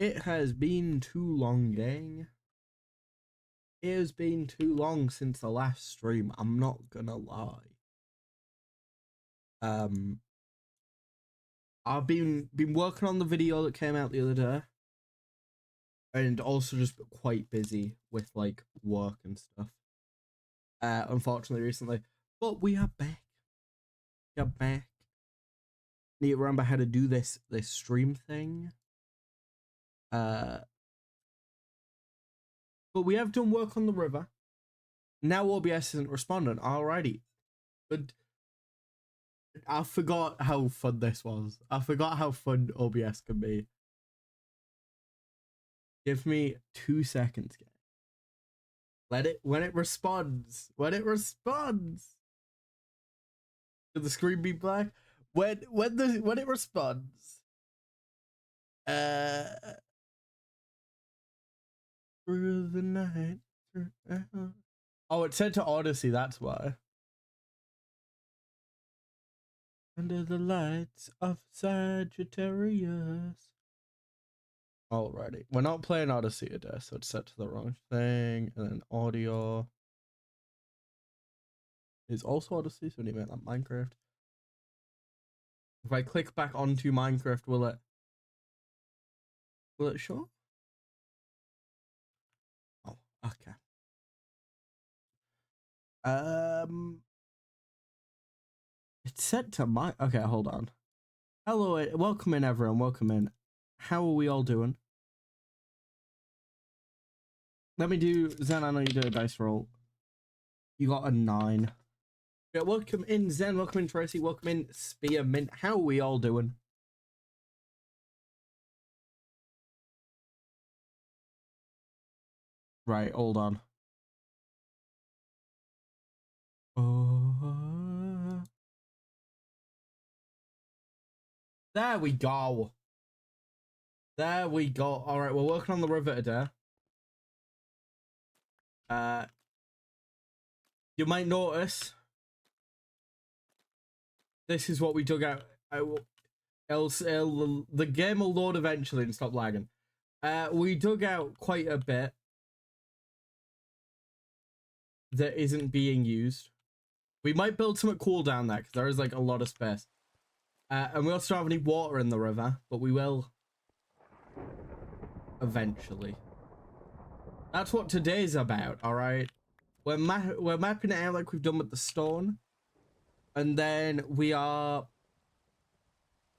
It has been too long, gang. It has been too long since the last stream. I'm not gonna lie. I've been working on the video that came out the other day, and also just quite busy with like work and stuff. Unfortunately, recently, but we are back. We are back. Need to remember how to do this stream thing. But we have done work on the river. Now OBS isn't responding. Alrighty. But I forgot how fun this was. I forgot how fun OBS can be. Give me 2 seconds, guys. Let it, when it responds. When it responds. Should the screen be black? When it responds. Through the night. Oh, it said to Odyssey, that's why. Under the lights of Sagittarius. Alrighty. We're not playing Odyssey today, so it's set to the wrong thing. And then audio is also Odyssey, so we need to make that Minecraft. If I click back onto Minecraft, will it show? Oh, okay. It's set to my, okay, hold on. Hello, welcome in everyone, welcome in. How are we all doing? Let me do, Zen, I know you did a dice roll. You got a 9. Yeah, welcome in Zen, welcome in Tracy, welcome in Spearmint. How are we all doing? Right, hold on. There we go. There we go. All right, we're working on the river today. You might notice this is what we dug out. The game will load eventually and stop lagging. We dug out quite a bit that isn't being used. We might build some cool down there because there is like a lot of space. And we also don't have any water in the river, but we will eventually. That's what today's about, all right? We're mapping it out like we've done with the stone. And then we are...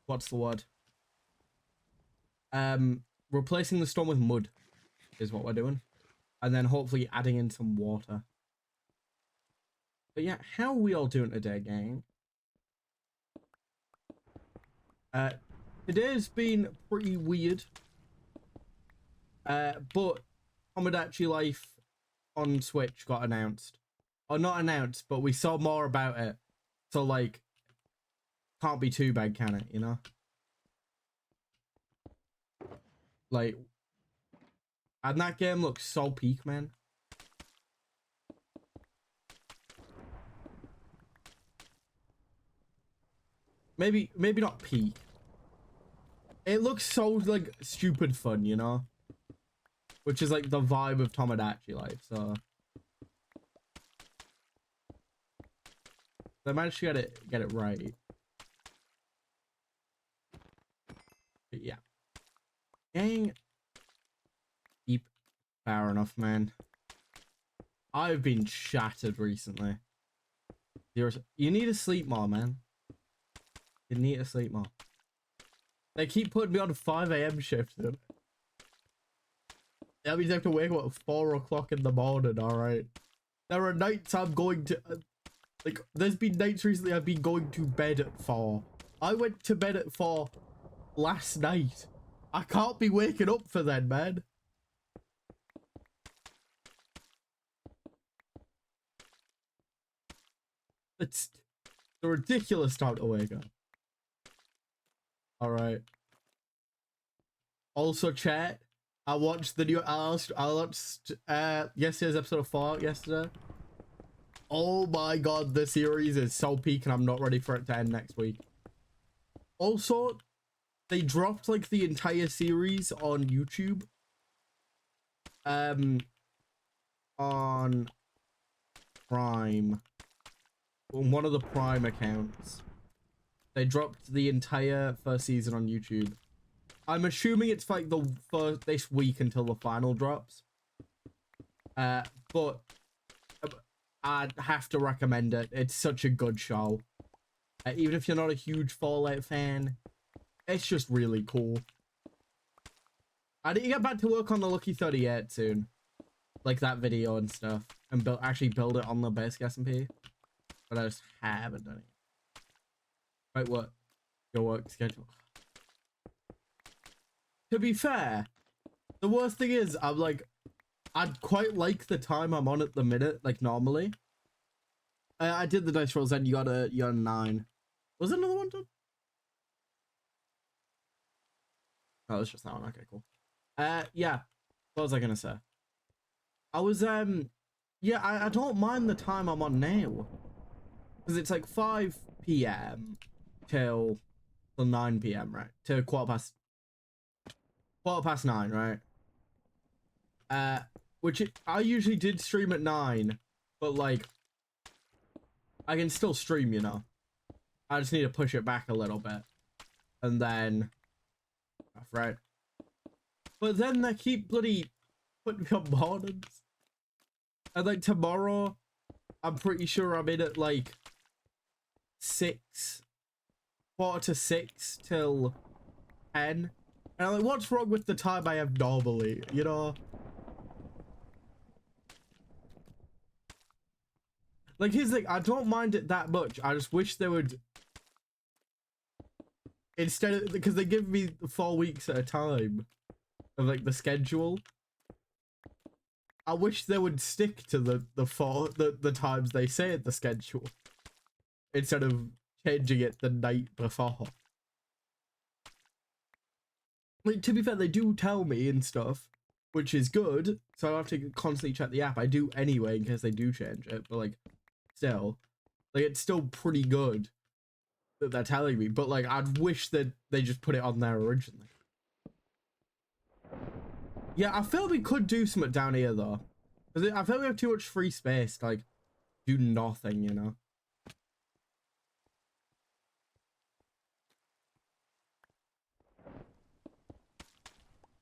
What's the word? Replacing the stone with mud is what we're doing. And then hopefully adding in some water. But yeah, how are we all doing today, gang? Today's been pretty weird. But Tomodachi Life on Switch got announced. Or not announced, but we saw more about it. So like, can't be too bad, can it, you know? Like, and that game looks so peak, man. Maybe not peak. It looks so like stupid fun, you know? Which is like the vibe of Tomodachi Life, so they managed to get it right. But yeah. Gang, deep, fair enough, man. I've been shattered recently. You need to sleep more, man. You need to sleep more. They keep putting me on a 5 AM shift, dude. That means I have to wake up at 4 o'clock in the morning, alright? There are nights I'm going to... like, there's been nights recently I've been going to bed at 4. I went to bed at 4 last night. I can't be waking up for then, man. It's a ridiculous time to wake up. Alright. Also, chat, I watched the new... I watched yesterday's episode of Fallout yesterday. Oh my god, the series is so peak and I'm not ready for it to end next week. Also, they dropped like the entire series on YouTube. On Prime, on one of the Prime accounts, they dropped the entire first season on YouTube. I'm assuming it's like the first this week until the final drops. But I'd have to recommend it. It's such a good show. Even if you're not a huge Fallout fan, it's just really cool. I need to get back to work on the Lucky 38 soon. Like that video and stuff. And actually build it on the basic SMP. But I just haven't done it. Right, what? Your work schedule. To be fair, the worst thing is, I'd quite like the time I'm on at the minute, like normally. I did the dice rolls and you got a 9. Was there another one done? Oh, it's just that one. Okay, cool. Yeah. What was I gonna say? I was yeah, I don't mind the time I'm on now. Because it's like 5 p.m. till 9 p.m., right? To quarter past 9, right? I usually did stream at 9, but like I can still stream, you know. I just need to push it back a little bit. And then right. But then they keep bloody putting me on mornings. And like tomorrow, I'm pretty sure I'm in at like 6, quarter to 6 till 10. And I'm like, what's wrong with the time I have normally, you know? Like, here's the thing, I don't mind it that much. I just wish they would, instead of, because they give me 4 weeks at a time of like the schedule. I wish they would stick to the times they say in the schedule instead of changing it the night before. Like, to be fair, they do tell me and stuff, which is good, so I don't have to constantly check the app. I do anyway in case they do change it, but like, still, like, it's still pretty good that they're telling me, but like, I'd wish that they just put it on there originally. Yeah, I feel we could do something down here though, because I feel we have too much free space to like do nothing, you know.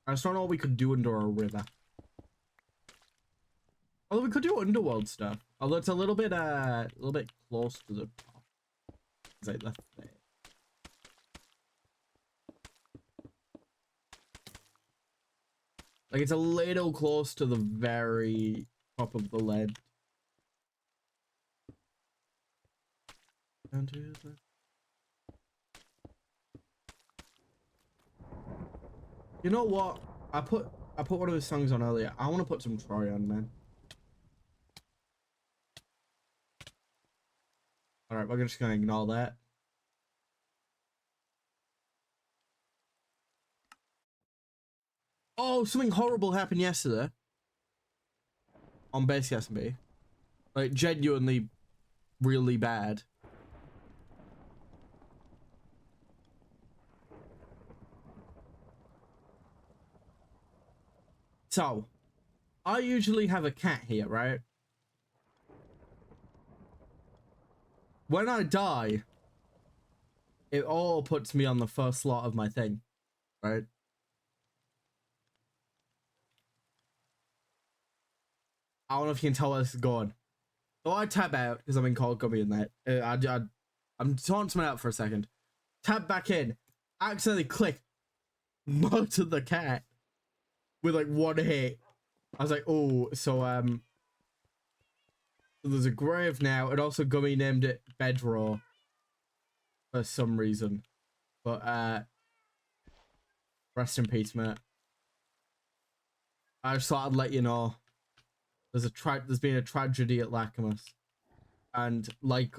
I just don't know what we could do under a river. Although we could do underworld stuff. Although it's a little bit close to the top. It's like left there. Like, it's a little close to the very top of the lead. Down to the... You know what? I put one of his songs on earlier. I want to put some Troy on, man. Alright, we're just gonna ignore that. Oh, something horrible happened yesterday. On basic SMP. Like, genuinely really bad. So, I usually have a cat here, right? When I die, it all puts me on the first slot of my thing, right? I don't know if you can tell where this is going. So I tab out because I'm in Call Gummy in that. I'm taunting someone out for a second. Tab back in. Accidentally click. Murder the cat with like one hit. I was like, oh, so there's a grave now, and also Gummy named it Bedrow for some reason. But rest in peace, mate. I just thought I'd let you know. There's been a tragedy at Lacamas, and like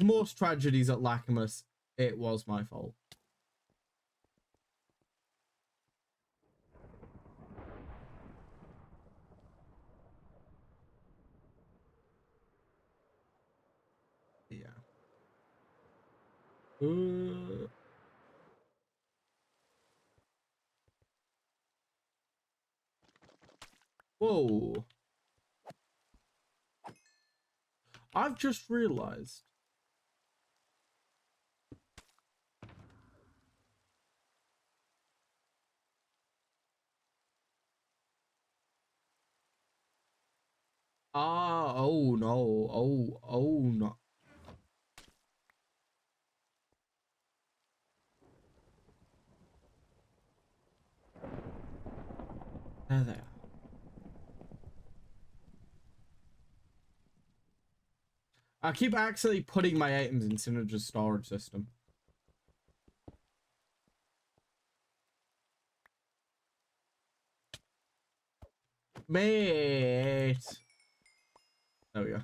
most tragedies at Lacamas, it was my fault. Yeah. Whoa. I've just realized. Oh no. Oh no. There they are. I keep actually putting my items in Synergy's storage system. Mate. There we go.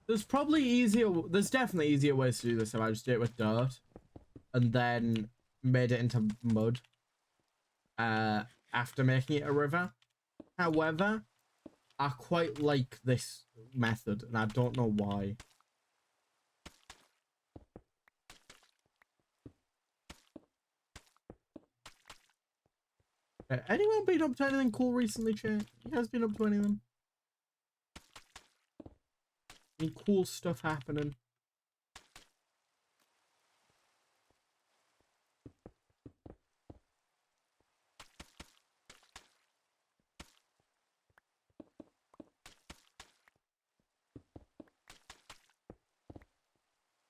There's definitely easier ways to do this if I just did it with dirt and then made it into mud after making it a river. However, I quite like this method and I don't know why. Anyone been up to anything cool recently, chat? You guys been up to anything? Any cool stuff happening?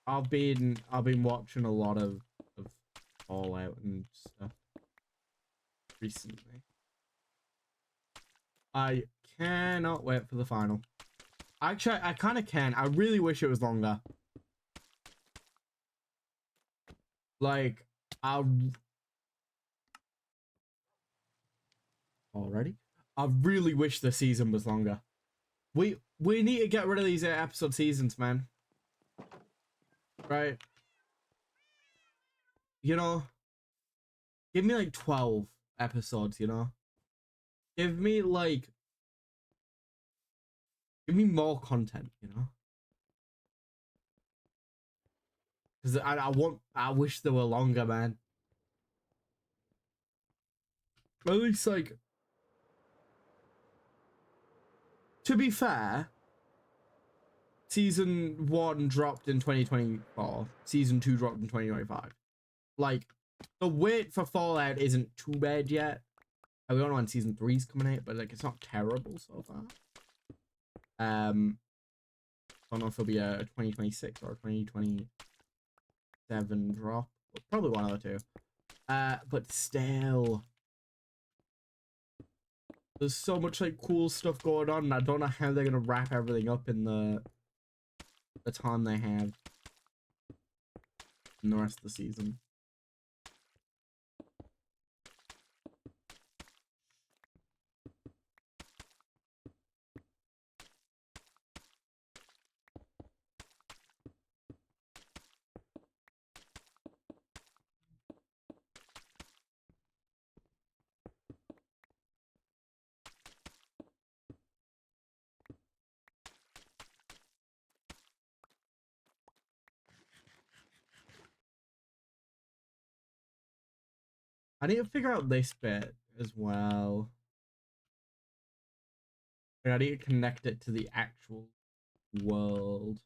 I've been watching a lot of Fallout and stuff recently. I cannot wait for the final. Actually, I kind of can. I really wish it was longer. Like, already? I really wish the season was longer. We need to get rid of these 8-episode seasons, man. Right? You know, give me like 12 episodes, you know? Give me more content, you know? Because I wish they were longer, man. At least, like, to be fair, season 1 dropped in 2024. Season 2 dropped in 2025. Like, the wait for Fallout isn't too bad yet. We don't know when season 3's coming out, but like, it's not terrible so far. I don't know if it'll be a 2026 or a 2027 drop. Probably one of the two. But still, there's so much like cool stuff going on, and I don't know how they're gonna wrap everything up in the time they have in the rest of the season. I need to figure out this bit as well. I need to connect it to the actual world.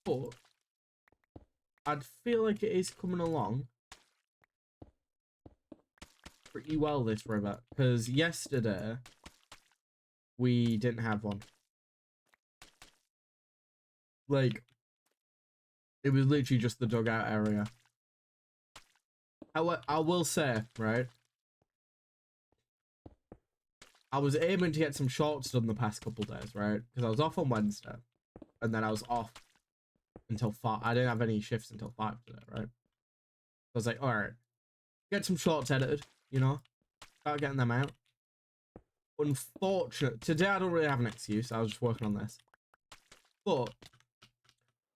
But I'd feel like it is coming along pretty well, this river, because yesterday we didn't have one. Like, it was literally just the dugout area. I will say, right, I was aiming to get some shorts done the past couple days, right, because I was off on Wednesday and then I was off until 5. I didn't have any shifts until 5 today, right? So I was like, all right, get some shorts edited, you know, start getting them out. Unfortunate, today I don't really have an excuse. I was just working on this. But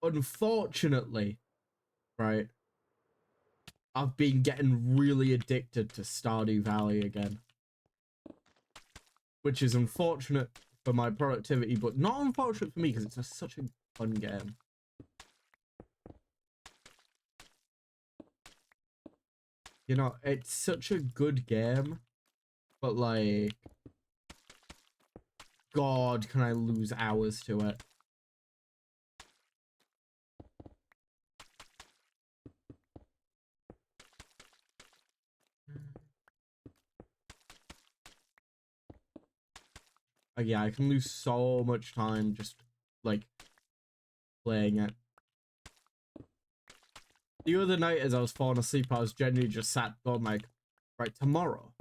unfortunately, right, I've been getting really addicted to Stardew Valley again, which is unfortunate for my productivity, but not unfortunate for me because it's just such a fun game. You know, it's such a good game, but like, God, can I lose hours to it? Like, yeah, I can lose so much time just like playing it. The other night, as I was falling asleep, I was genuinely just sat going like, right, tomorrow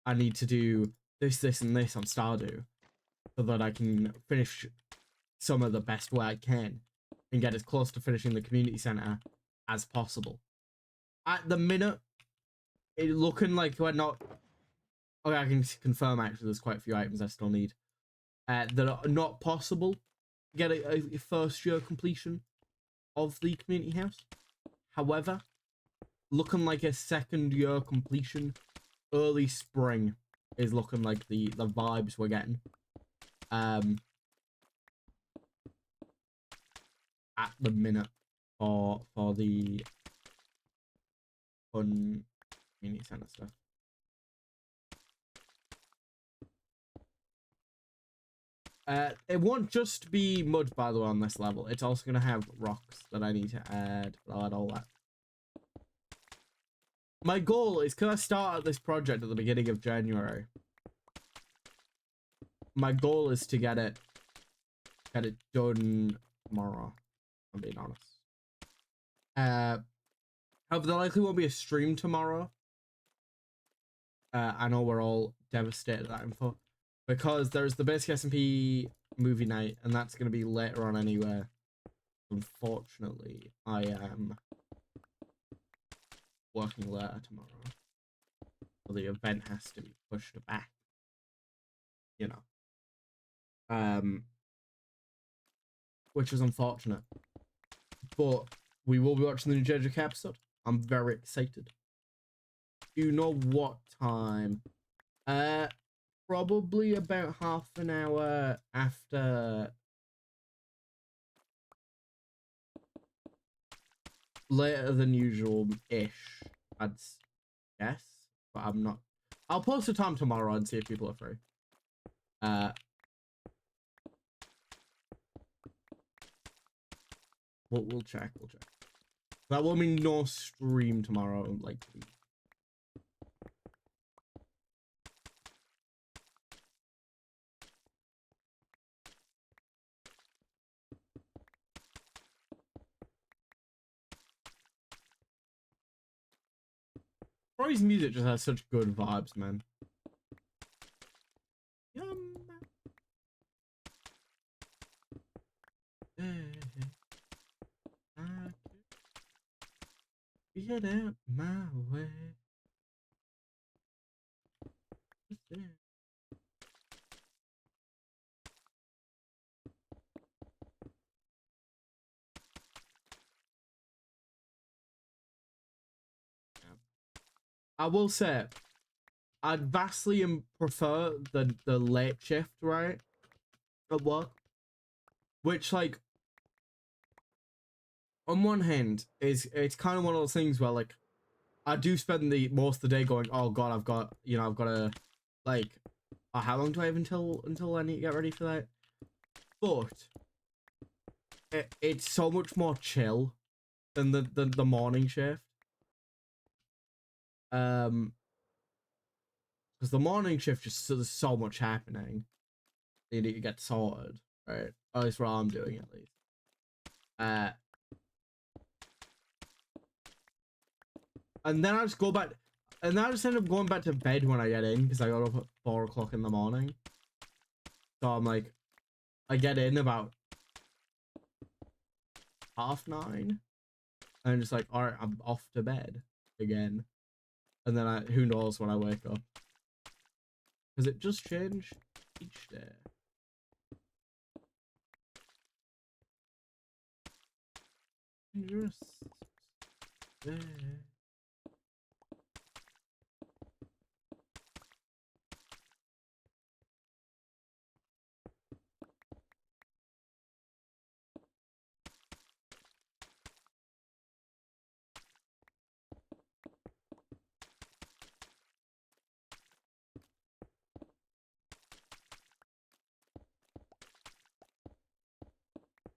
I need to do this, this, and this on Stardew so that I can finish some of the best way I can and get as close to finishing the community center as possible. At the minute, it looking like we're not. Okay, I can confirm actually there's quite a few items I still need that are not possible to get a first year completion of the community house. However, looking like a second year completion, early spring is looking like the vibes we're getting. At the minute for the fun community center stuff. It won't just be mud, by the way, on this level. It's also going to have rocks that I need to add. I'll add all that. My goal is, because I started this project at the beginning of January, my goal is to get it done tomorrow, I'm being honest. However, there likely won't be a stream tomorrow. I know we're all devastated at that info, because there's the basic SMP movie night, and that's going to be later on anyway. Unfortunately, I am working later tomorrow, so the event has to be pushed back. You know, which is unfortunate, but we will be watching the new JJ episode. I'm very excited. Do you know what time? Probably about half an hour after. Later than usual-ish, I'd guess, but I'm not. I'll post a time tomorrow and see if people are free. We'll check. That will mean no stream tomorrow, like. Rory's music just has such good vibes, man. Yum. Get out my way. I will say, I'd vastly prefer the late shift, right, at work, which, like, on one hand, it's kind of one of those things where, like, I do spend the most of the day going, oh God, I've got to, like, how long do I have until I need to get ready for that? But it's so much more chill than the morning shift. Because the morning shift just there's so much happening. You need to get sorted, right? At least what I'm doing, at least. And then I just go back, and then I just end up going back to bed when I get in because I got up at 4 o'clock in the morning. So I'm like, I get in about 9:30, and I'm just like, all right, I'm off to bed again. And then who knows when I wake up, because it just change each day.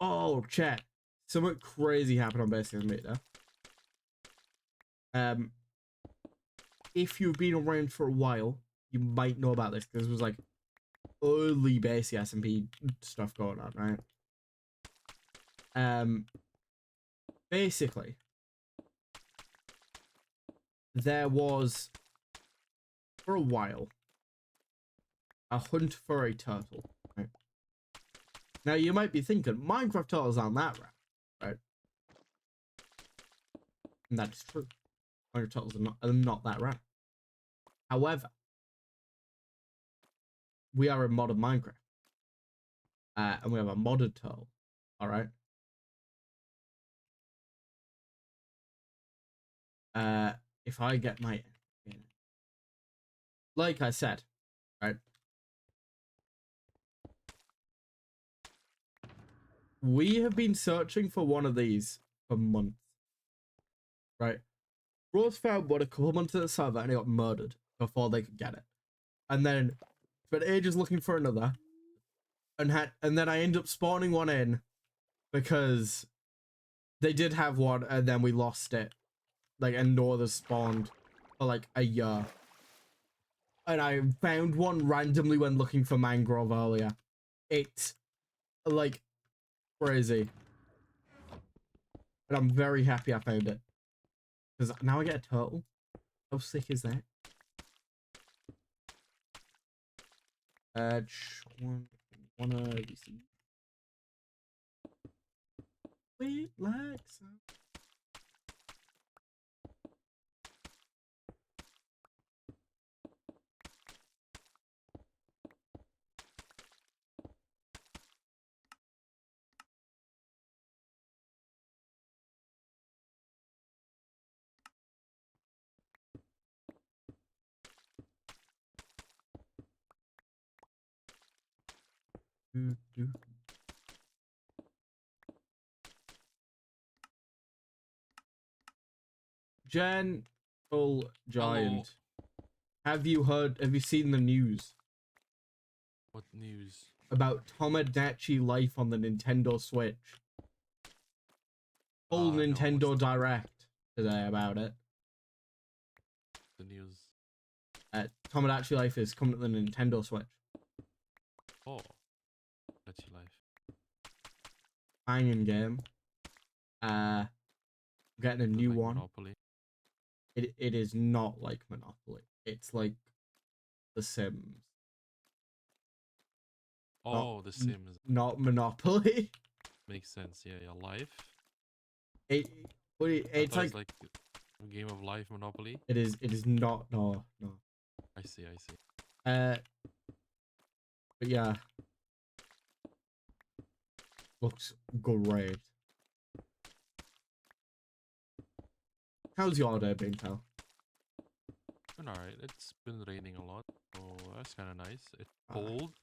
Oh, chat. Something crazy happened on Basic SMP there. If you've been around for a while, you might know about this because it was like early Basic SMP stuff going on, right? Basically, there was for a while a hunt for a turtle, right? Now you might be thinking Minecraft turtles aren't that rare, right? And that is true. Minecraft turtles are not that rare. However, we are in modern Minecraft, and we have a modded turtle. All right. If I get my, like I said, right, we have been searching for one of these for months, right? Rose found one a couple months at the server and he got murdered before they could get it, and then spent ages looking for another, and then I end up spawning one in because they did have one, and then we lost it, like, and no other spawned for like a year. And I found one randomly when looking for mangrove earlier. It's like crazy. And I'm very happy I found it. Because now I get a turtle. How sick is that? Wanna ABC. Wait, like so. Gentle Giant. Have you seen the news? What news? About Tomodachi Life on the Nintendo Switch. Full Nintendo no, Direct today about it. The news. Tomodachi Life is coming to the Nintendo Switch. Oh, Tomodachi Life. Banging game. Getting a new like one. Monopoly. It is not like Monopoly. It's like The Sims. Oh, The Sims. Not Monopoly. Makes sense. Yeah, Life. It's like a game of life Monopoly. It is not. No. I see. But yeah, looks great. How's your day been, pal? Been alright. It's been raining a lot, so that's kind of nice. It's cold.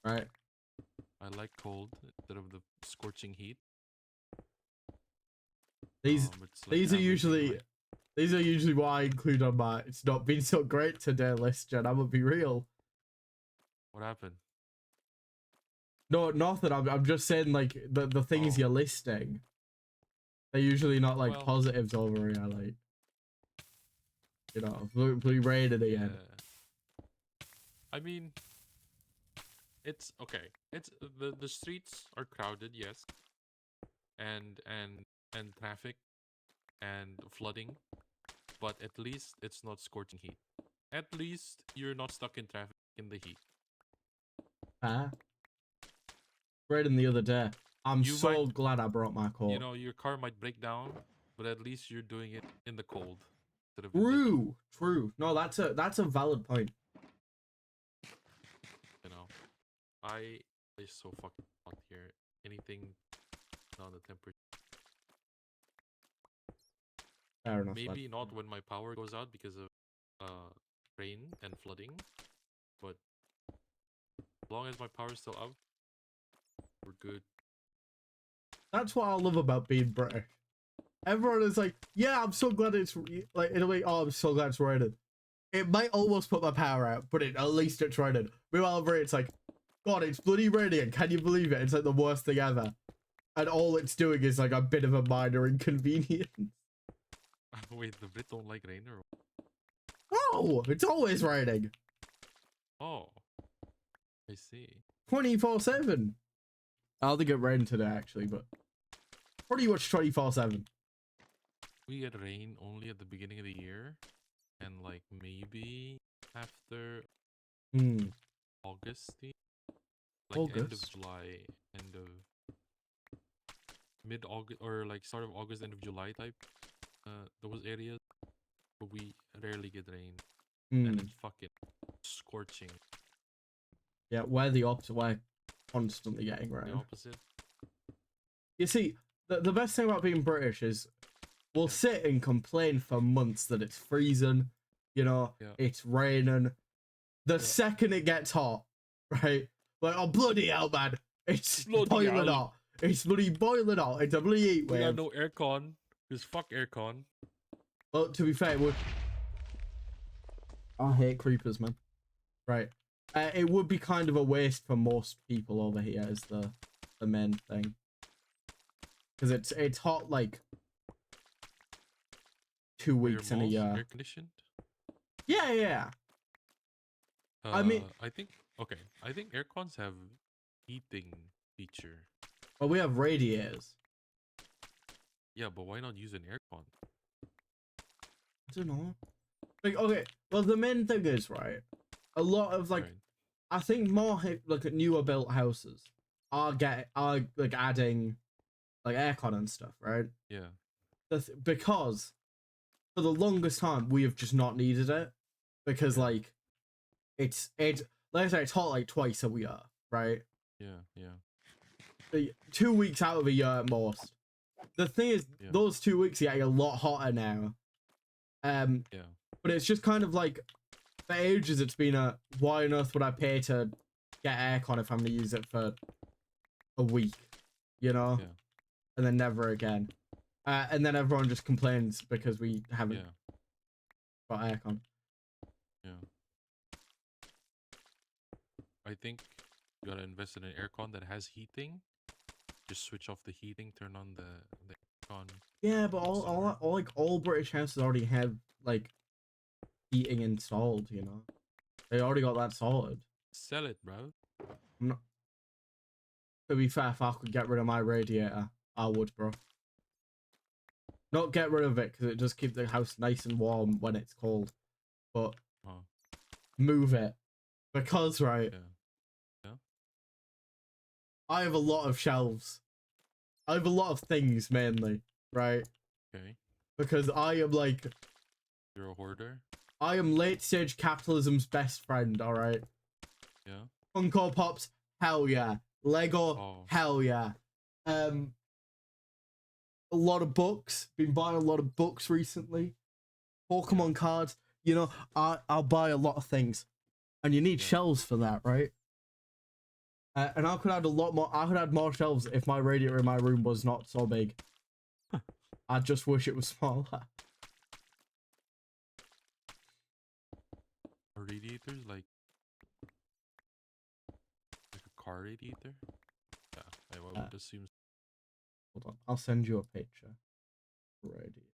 Right. I like cold instead of the scorching heat. These are usually like... what I include on my "it's not been so great today" list, Jen. I'm gonna be real. What happened? No, nothing. I'm just saying, like, the things you're listing, they're usually not like positives over here, like, you know, we rated again. Yeah. I mean, it's okay. It's the streets are crowded, yes, and traffic and flooding, but at least it's not scorching heat. At least you're not stuck in traffic in the heat. Raiden the other day. I'm so glad I brought my coat. You know, your car might break down, but at least you're doing it in the cold instead of True. No, that's a valid point. You know, it's so fucking hot here. Anything down the temperature. Fair enough. Maybe not when my power goes out because of rain and flooding, but as long as my power's still up, we're good. That's what I love about being British. Everyone is like, yeah, I'm so glad it's like in a way. Oh, I'm so glad it's raining. It might almost put my power out, but at least it's raining. Meanwhile, over here, it's like, God, it's bloody raining. Can you believe it? It's like the worst thing ever. And all it's doing is like a bit of a minor inconvenience. Wait, the Brit don't like rain or? Oh, it's always raining. Oh, I see. 24/7. I don't think it rained today actually, but pretty much 24/7. We get rain only at the beginning of the year, and like maybe after August, like end of August. July, end of mid-August, or like start of August, end of July type. Those areas, but we rarely get rain, and it's fucking scorching. Yeah, we're the opposite. We're constantly getting rain. The opposite. You see, the best thing about being British is we'll sit and complain for months that it's freezing, you know, it's raining. The second it gets hot, right? Like, oh, bloody hell, man. It's boiling hot. It's bloody boiling hot. It's a bloody heat wave. We got no aircon. Because fuck aircon. Well, to be fair, I hate creepers, man. Right. It would be kind of a waste for most people over here is the main thing. Because it's hot like 2 weeks in a year. Air conditioned? Yeah. I mean, I think aircons have heating feature. Well, we have radiators. Yeah, but why not use an aircon? I don't know. Like, okay, well, the main thing is, right, a lot of, like, I think more, like, newer built houses are like, adding, like, aircon and stuff, right? Yeah. Because for the longest time, we have just not needed it. Because, like, it's, like I say, it's hot, like, twice a year, right? Yeah. 2 weeks out of a year at most. The thing is, those 2 weeks are getting a lot hotter now. But it's just kind of like, for ages, it's been why on earth would I pay to get aircon if I'm going to use it for a week, you know? Yeah. And then never again. And then everyone just complains because we haven't got aircon. Yeah. I think you gotta invest in an aircon that has heating. Just switch off the heating, turn on the aircon. Yeah, but all British houses already have like heating installed, you know. They already got that sorted. Sell it, bro. I'm not... To be fair, if I could get rid of my radiator, I would, bro. Not get rid of it because it just keeps the house nice and warm when it's cold, but move it because right. Yeah. I have a lot of shelves. I have a lot of things mainly, right? Okay. Because I am like... You're a hoarder? I am late stage capitalism's best friend, alright? Yeah. Funko Pops, hell yeah. Lego, hell yeah. A lot of books. Been buying a lot of books recently. Pokemon cards. You know, I'll buy a lot of things. And you need shelves for that, right? And I could add a lot more. I could add more shelves if my radiator in my room was not so big. I just wish it was smaller. Are radiators like a car radiator? Yeah, I would assume. Hold on, I'll send you a picture. Radiator.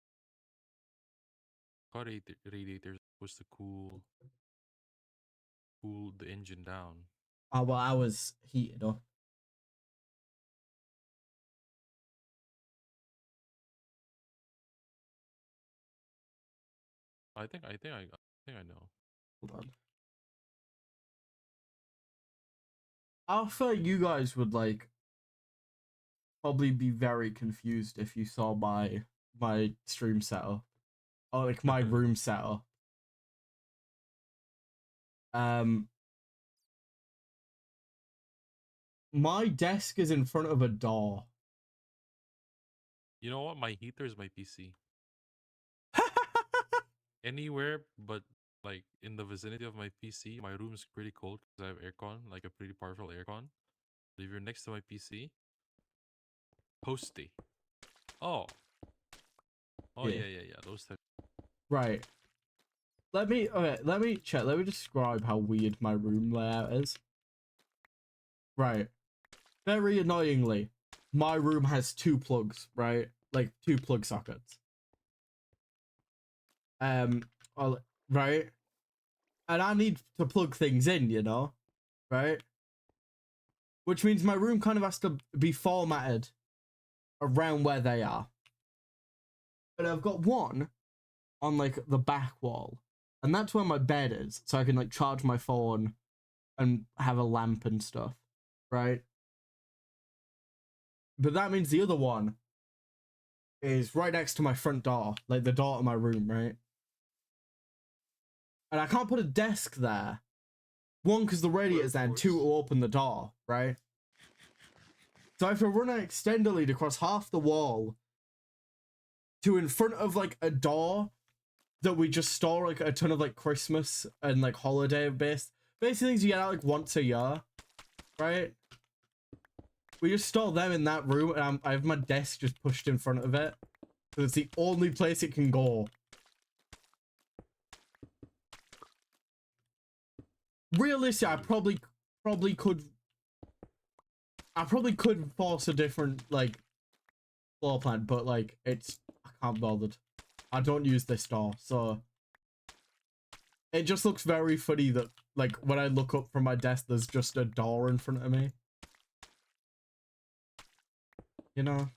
Car radiators was to cool the engine down. Oh well, I was heated up. I think I know. Hold on. I feel like you guys would like probably be very confused if you saw my stream setup or like my room setup. My desk is in front of a door. You know what? My heater is my PC. anywhere but like in the vicinity of my PC. My room is pretty cold because I have aircon, like a pretty powerful aircon. If you're next to my PC, toasty. Oh, oh Yeah. yeah. Those type. Right. Let me check. Let me describe how weird my room layout is. Right. Very annoyingly, my room has two plugs, right? Like two plug sockets. Um, right? And I need to plug things in, you know? Right? Which means my room kind of has to be formatted around where they are. But I've got one on like the back wall, and that's where my bed is, so I can like charge my phone and have a lamp and stuff, right? But that means the other one is right next to my front door, like the door to my room, right? And I can't put a desk there. One, because the Well, radiator's of there, and two, course. to open the door, right? So I have to run an extender lead across half the wall to in front of like a door that we just store like a ton of like Christmas and like holiday based basically things you get out like once a year, right? We just store them in that room, and I have my desk just pushed in front of it because it's the only place it can go. Realistically, probably could I probably could force a different like floor plan, but like it's I can't bothered. I don't use this door, so it just looks very funny that like when I look up from my desk, there's just a door in front of me. You know?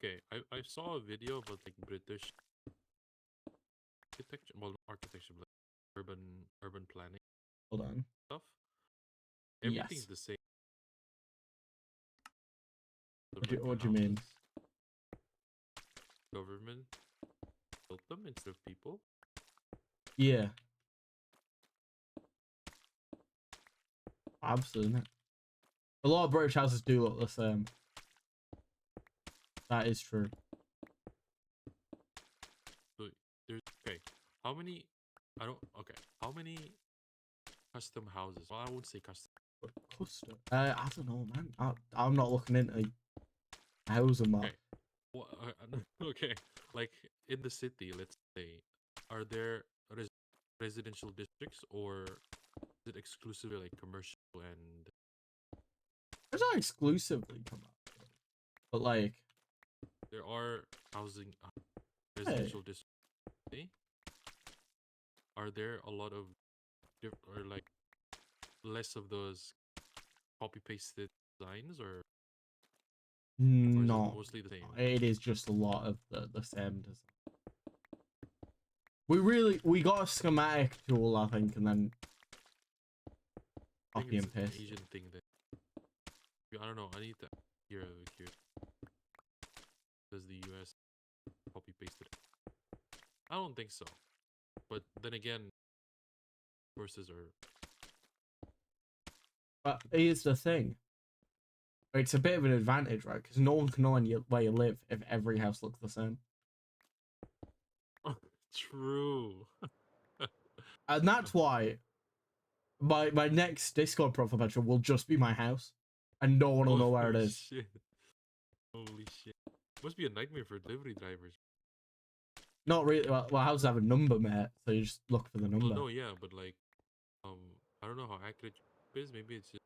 Okay, I saw a video about like British architecture, well, not architecture, but like urban planning Hold on. stuff. Everything's Yes. the same. What Suburban do you mean? houses. Government built them instead of people. Yeah. Absolutely. A lot of British houses do look the same. That is true. So there's okay. How many? I don't. Okay. How many custom houses? Well, I won't say custom. Custom. I don't know, man. I'm not looking into housing map. Okay. Well, okay. Like in the city, let's say, are there residential districts or is it exclusively like commercial and It's not exclusively come up, but like, there are housing hey, residential districts? Eh? Are there a lot of or like less of those copy pasted designs or is it no, mostly the same? it is just a lot of the same design. We got a schematic tool, I think, and then I think copy it's and an paste Asian it. thing that I don't know. I need to hear does the US copy pasted it? I don't think so. But then again, sources are But here's the thing. It's a bit of an advantage, right? Because no one can know where you live if every house looks the same. true. And that's why my next Discord profile picture will just be my house, and no one will Oh know where it is. shit. Holy shit. Must be a nightmare for delivery drivers. Not really. Well, houses have a number, mate, so you just look for the Well, number. no, yeah, but like, um, I don't know how accurate it is. Maybe it's just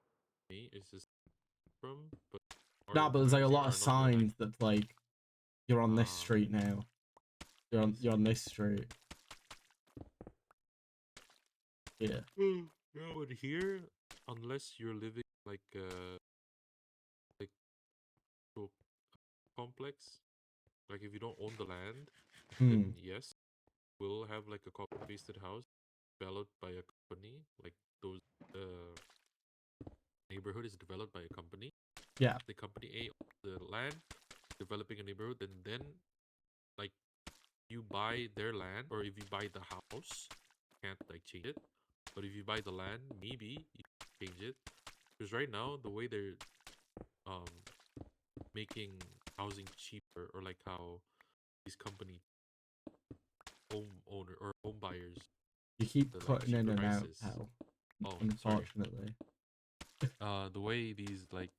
me. It's just from, but Nah, our but there's like a maps here lot of are not that accurate. signs that like you're on this Ah, street now. I You're on see. this street. Yeah. Yeah, but here, unless you're living like so complex, like if you don't own the land, then Hmm. yes, we'll have like a copy pasted house developed by a company. Like those uh neighborhood is developed by a company. Yeah. The company A owns the land, developing a neighborhood, and then like you buy their land, or if you buy the house, you can't like change it. But if you buy the land, maybe you can change it. Because right now, the way they're um making housing cheaper, or like how these companies home buyers You keep the like cutting in cheaper and out, prices. pal. Oh, sorry. Unfortunately. The way these like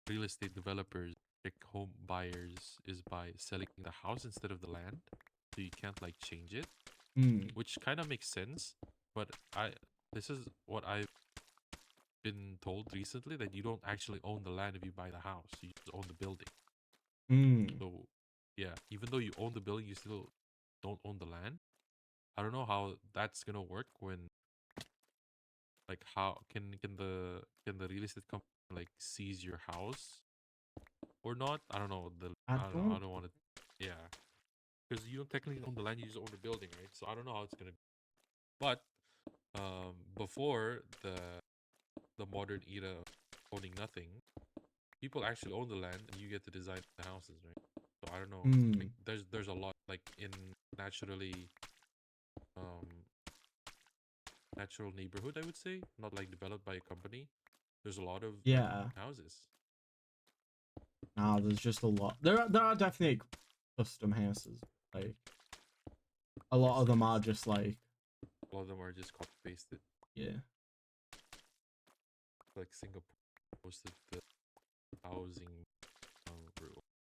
real estate developers pick home buyers is by selling the house instead of the land, so you can't like change it, Hmm. which kind of makes sense. But this is what I've been told recently, that you don't actually own the land if you buy the house. You just own the building. Hmm. So yeah, even though you own the building, you still don't own the land. I don't know how that's gonna work when like how can the real estate company like seize your house or not? I don't know. I I don't know. I don't. don't want to. Yeah, because you don't technically own the land; you just own the building, right? So I don't know how it's gonna be. But before the modern era of owning nothing, people actually own the land, and you get to design the houses, right? So I don't know. Hmm. Like there's a lot like in naturally um natural neighborhood, I would say, not like developed by a company. There's a lot of like Yeah. houses. Nah, there's just a lot. There are definitely custom houses. Like a lot of them are just like, A lot of them are just copy pasted. yeah. Like Singapore, most of the housing,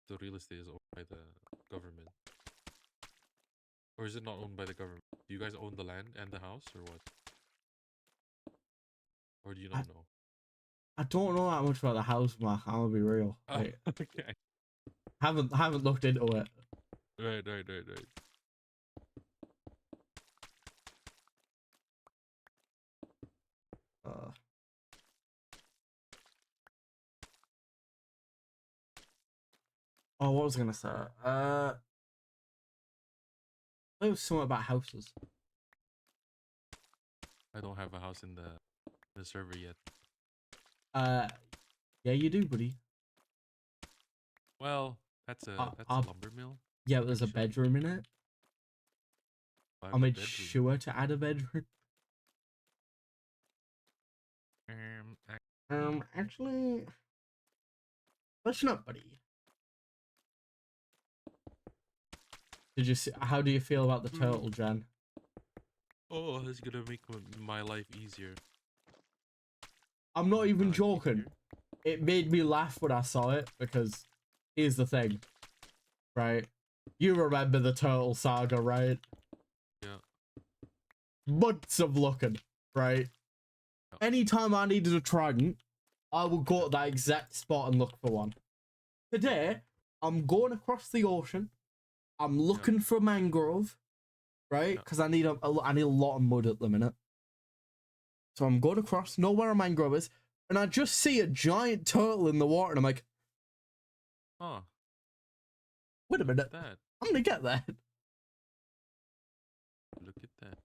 the real estate is owned by the government, or is it not owned by the government? Do you guys own the land and the house, or what? Or do you I, not know? I don't know that much about the house market. I'm gonna be real. Oh, Like, okay. haven't looked into it. Right. Uh, oh, what was I gonna say? It was something about houses. I don't have a house in the server yet. Uh, yeah, you do, buddy. Well, that's a lumber mill. Yeah, there's a Actually, bedroom in it. I I have a made bedroom. sure to add a bedroom. Ac- Actually, let's not, buddy. Did you see? How do you feel about the turtle, Jen? oh, that's gonna make my life easier. I'm not Make my even life joking. easier. It made me laugh when I saw it because here's the thing, right? You remember the turtle saga, right? Yeah. Months of looking, right? Yeah. Anytime I needed a trident, I would go to that exact spot and look for one. Today, I'm going across the ocean. I'm looking for mangrove, right? Yeah. Because I need I need a lot of mud at the minute. So I'm going across, know where a mangrove is, and I just see a giant turtle in the water, and I'm like, Huh. wait a minute, That. I'm gonna get that. Look at that.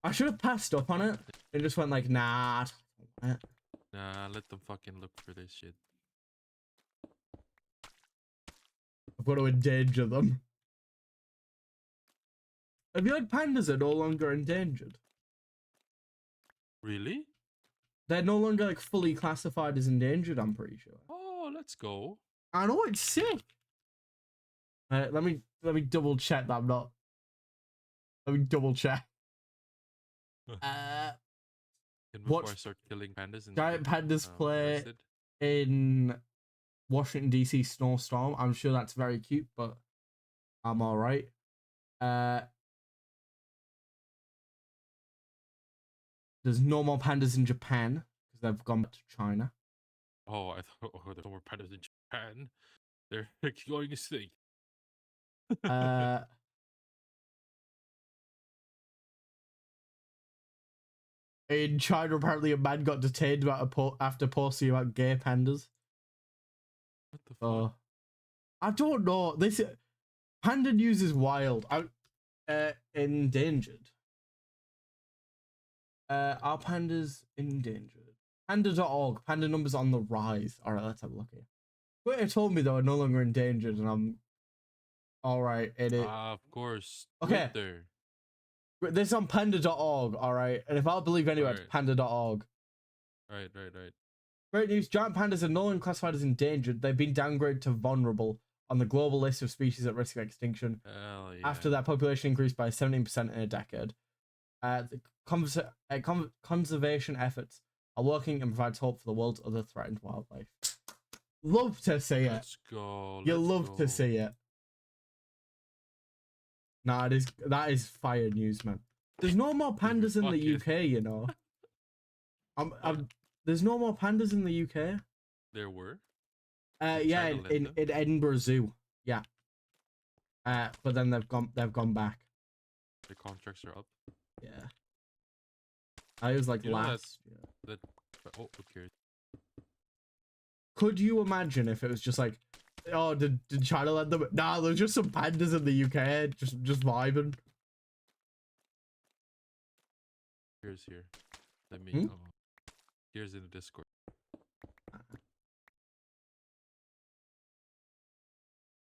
I should have passed up on it and just went like, nah. Nah, let them fucking look for this shit. I've got to endanger them. I feel like pandas are no longer endangered. Really? They're no longer like fully classified as endangered, I'm pretty sure. Oh, let's go. I know, it's sick. Let me double check that I'm not. Let me double check. And before Watch I start killing pandas and giant get pandas play arrested. in Washington DC snowstorm. I'm sure that's very cute, but I'm all right. There's no more pandas in Japan because they've gone back to China. Oh, I thought there were pandas in Japan. They're going extinct. In China, apparently a man got detained after posting about gay pandas. What the fuck? I don't know. This panda news is wild. Endangered. Are pandas endangered? Panda.org. Panda numbers on the rise. All right, let's have a look here. Twitter told me they were no longer endangered, and I'm all right. Of course. Okay. Twitter. This is on panda.org, all right? And if I believe anywhere, it's panda.org. Right. Great news. Giant pandas are no longer classified as endangered. They've been downgraded to vulnerable on the global list of species at risk of extinction Hell yeah. after that population increased by 17% in a decade. The conservation efforts are working and provides hope for the world's other threatened wildlife. Love to see it. Let's go. You Let's love go. to see it. Nah, that is fire news, man. There's no more pandas in the UK, you know. There's no more pandas in the UK. There were. Yeah, in Edinburgh Zoo. Yeah. But then they've gone back. The contracts are up. Yeah. I was like last. Oh, who cares? Could you imagine if it was just like, oh, did China let them? Nah, there's just some pandas in the UK, just vibing. Here's here. Let me. Hmm? Here's in the Discord.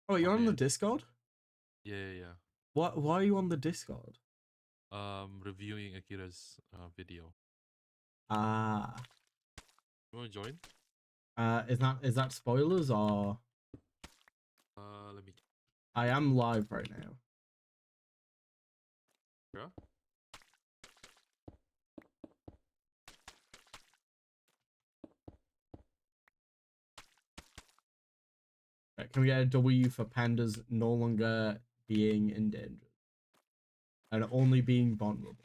Oh, you're on the Discord? Yeah. Why are you on the Discord? Reviewing Akira's video. Ah. You want to join? Is that spoilers or? Let me. I am live right now. Yeah. Right, can we get a W for pandas no longer being endangered and only being vulnerable?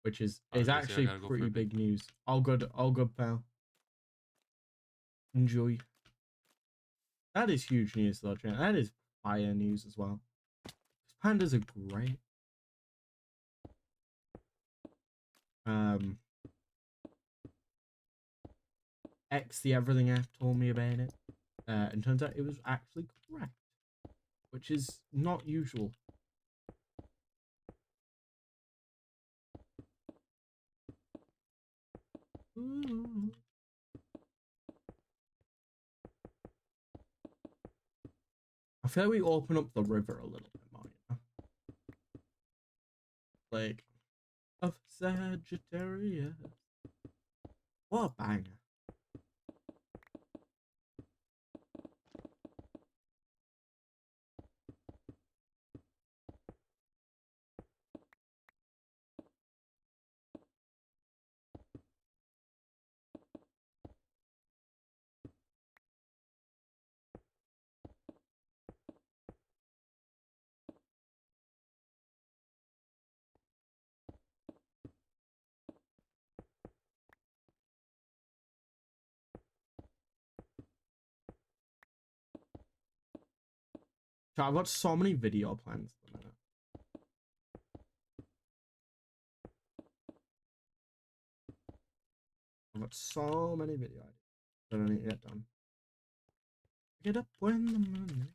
Which is actually pretty big news. All good, pal. Enjoy. That is huge news, though, Trent. That is fire news as well. Pandas are great. X the Everything app told me about it. And turns out it was actually correct, which is not usual. Ooh. I feel like we open up the river a little bit more, you know? Like, of Sagittarius. What a banger. So I've got so many video plans at the minute. I've got so many video ideas that I need to get done. Get up when the money.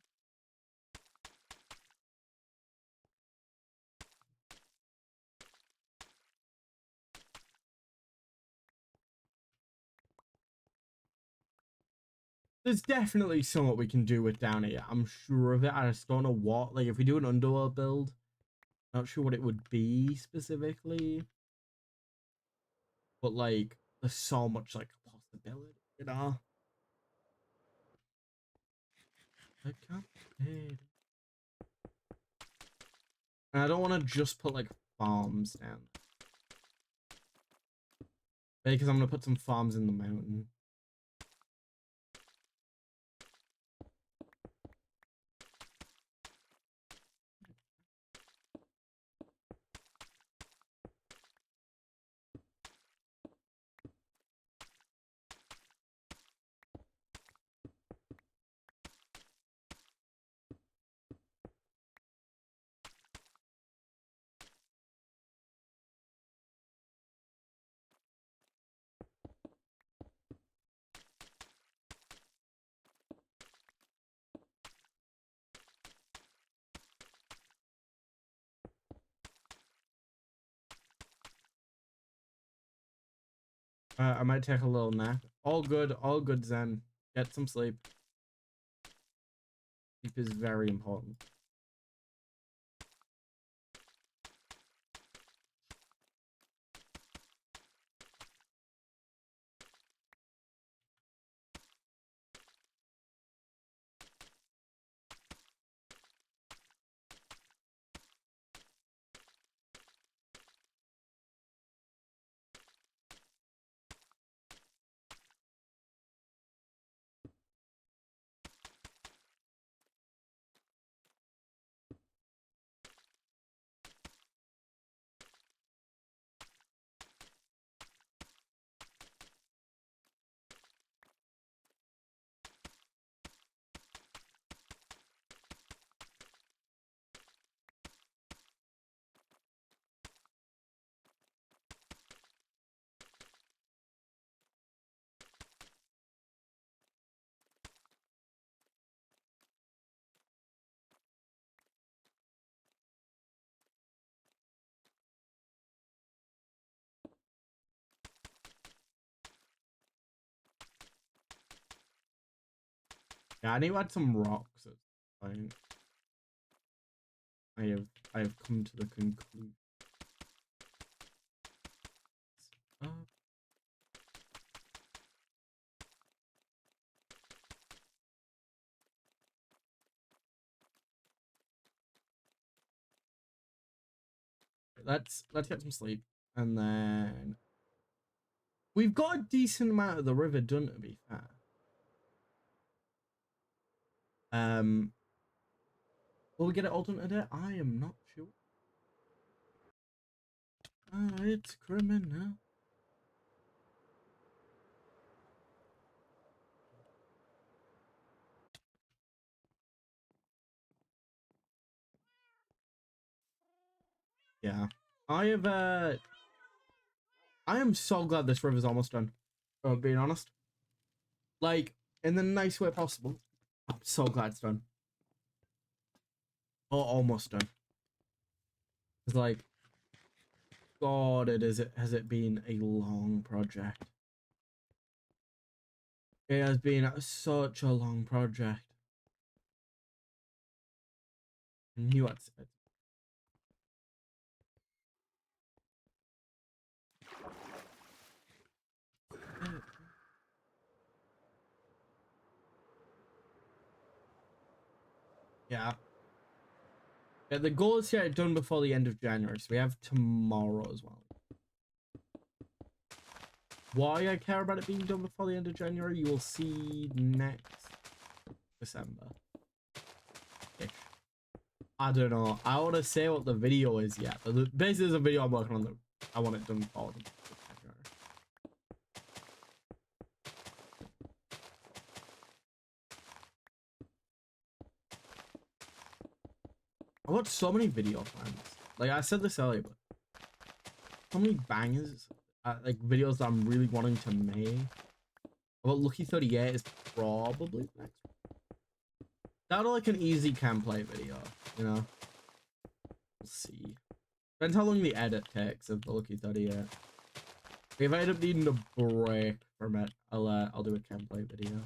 There's definitely something we can do with down here. I'm sure of it. I just don't know what. Like, if we do an underworld build, not sure what it would be specifically. But, like, there's so much, like, possibility, you know? I can't hate. And I don't want to just put, like, farms down. Because I'm going to put some farms in the mountain. I might take a little nap. All good, Zen. Get some sleep. Sleep is very important. Yeah, I need to add some rocks at some point. I have come to the conclusion. Uh, let's get some sleep, and then we've got a decent amount of the river done, to be fair. Will we get it all done today? I am not sure. It's criminal. Yeah. I have I am so glad this river's almost done. Being honest. Like, in the nice way possible. I'm so glad it's done. Or almost done. It's like, God, has it been a long project. It has been such a long project. I knew I'd say it. Yeah. Yeah, the goal is to get it done before the end of January, so we have tomorrow as well. Why I care about it being done before the end of January, you will see next December. Ish. I don't know. I want to say what the video is yet, but basically there's a video I'm working on that I want it done before the January. I watched so many video plans. Like I said this earlier, but so many bangers, like videos that I'm really wanting to make. About Lucky 38 is probably next. That'll like an easy gameplay video, you know. We'll see. Depends how long the edit takes of the Lucky 38. If I end up needing a break from it, I'll do a gameplay video.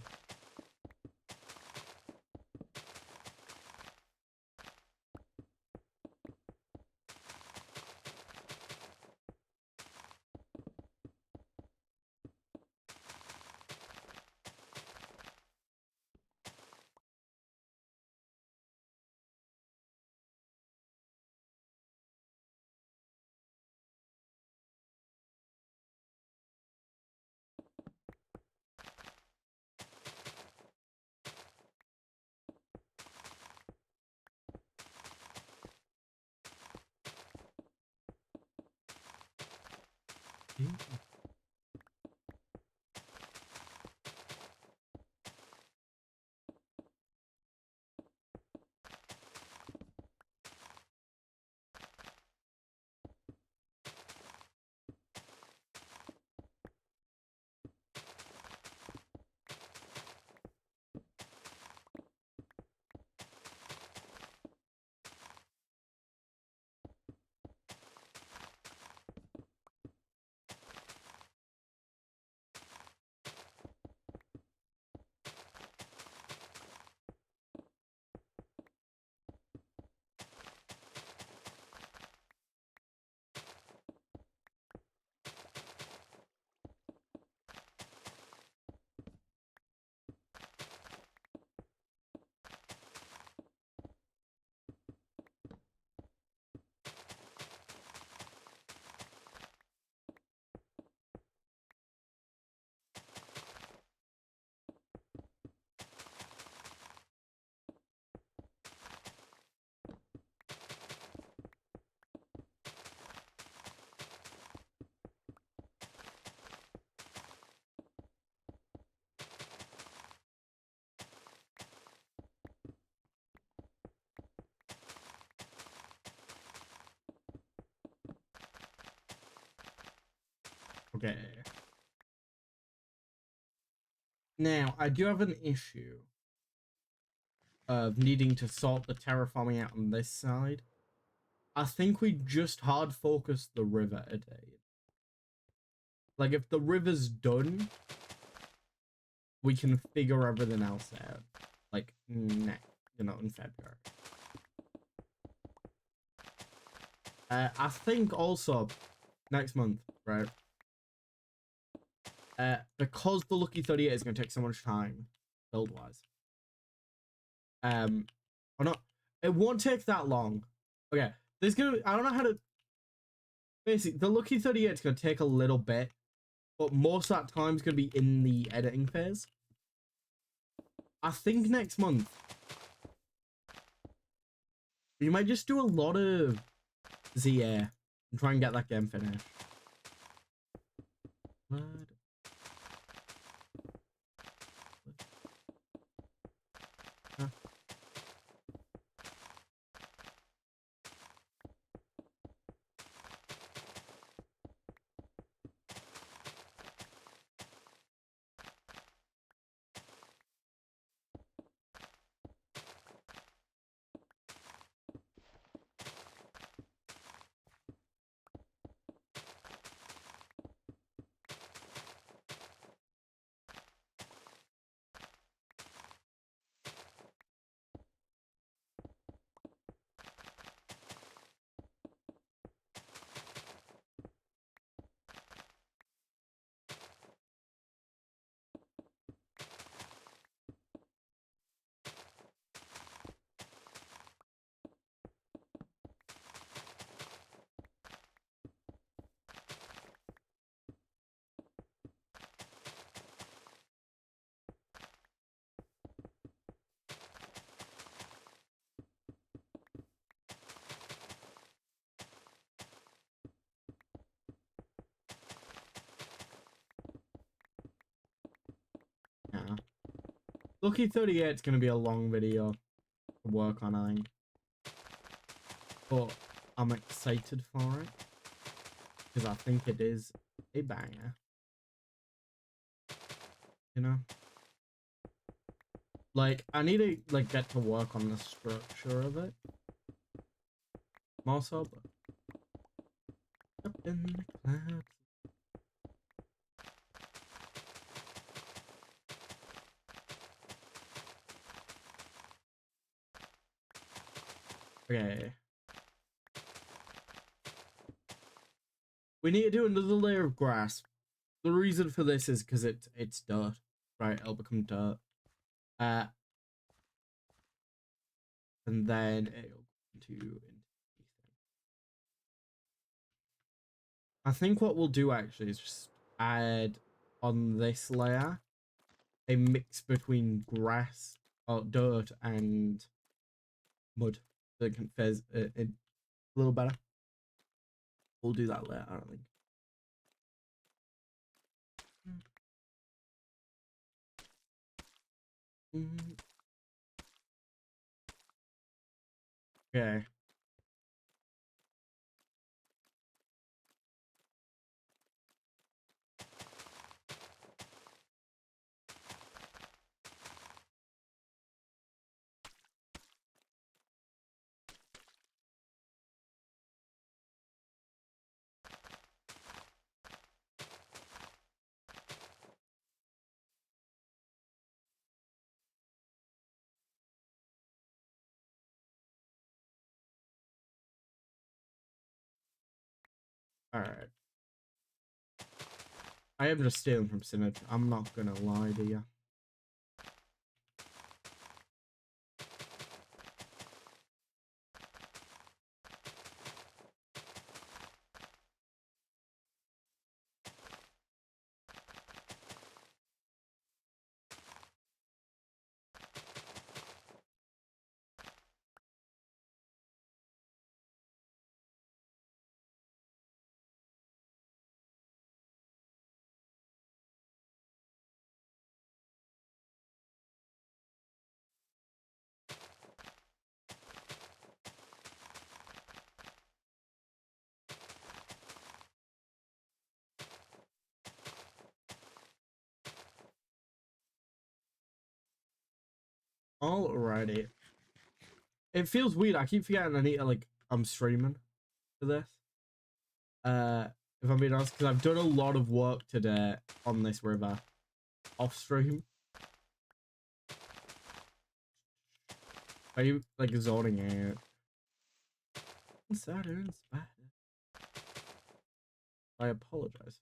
Okay. Now, I do have an issue of needing to sort the terraforming out on this side. I think we just hard focus the river today. Like, if the river's done, we can figure everything else out. like next, in February. I think also next month, right? Because the Lucky 38 is going to take so much time, build wise. Or not, it won't take that long. Okay, I don't know how to. Basically, the Lucky 38 is going to take a little bit, but most of that time is going to be in the editing phase. I think next month we might just do a lot of ZA and try and get that game finished. What? Huh? Yeah. Lucky 38 is going to be a long video to work on, I think. But I'm excited for it because I think it is a banger. Like, I need to get to work on the structure of it more so, but up in the clouds. Okay. We need to do another layer of grass. The reason for this is because it's dirt, right? It'll become dirt. And then it'll go into I think what we'll do actually is just add on this layer a mix between grass or dirt and mud so it can fizz it a little better. We'll do that later, I don't think. Okay. Alright. I am just stealing from Synod. I'm not gonna lie to you. Alrighty. It feels weird. I keep forgetting I need to I'm streaming for this. If I'm being honest, because I've done a lot of work today on this river off stream. Are you like zoning out? Saturn spider. I apologize.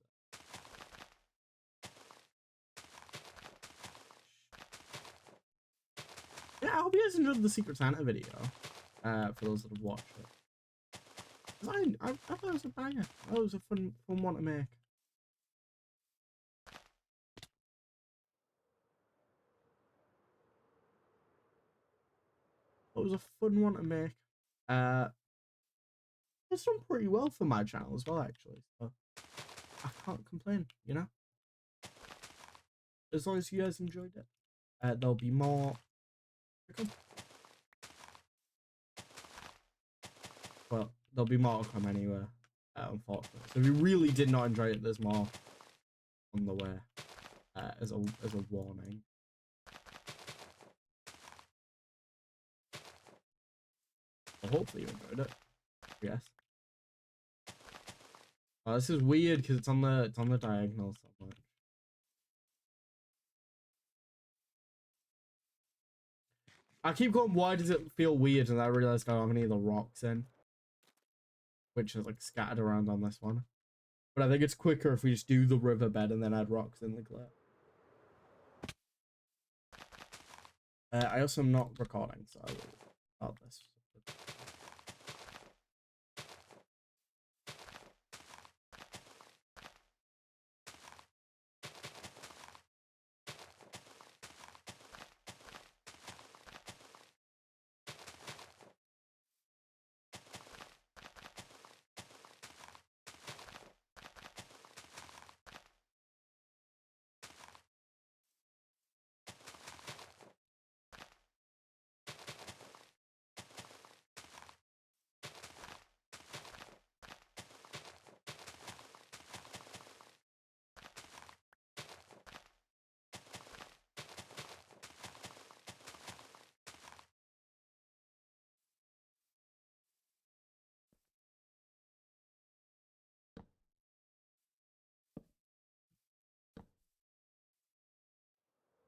Yeah, I hope you guys enjoyed the Secret Santa video. For those that have watched it. I thought it was a banger. That was a fun one to make. It was a fun one to make. It's done pretty well for my channel as well, actually. So I can't complain, you know? As long as you guys enjoyed it. There'll be more. Well, there'll be more to come anyway, unfortunately. So if you really did not enjoy it, there's more on the way, as a warning. Well, hopefully you enjoyed it. Yes. Oh, this is weird because it's on the diagonal so much. I keep going, why does it feel weird? And I realized I don't have any of the rocks in, which is like scattered around on this one. But I think it's quicker if we just do the riverbed and then add rocks in like that. I also am not recording, so I will start this.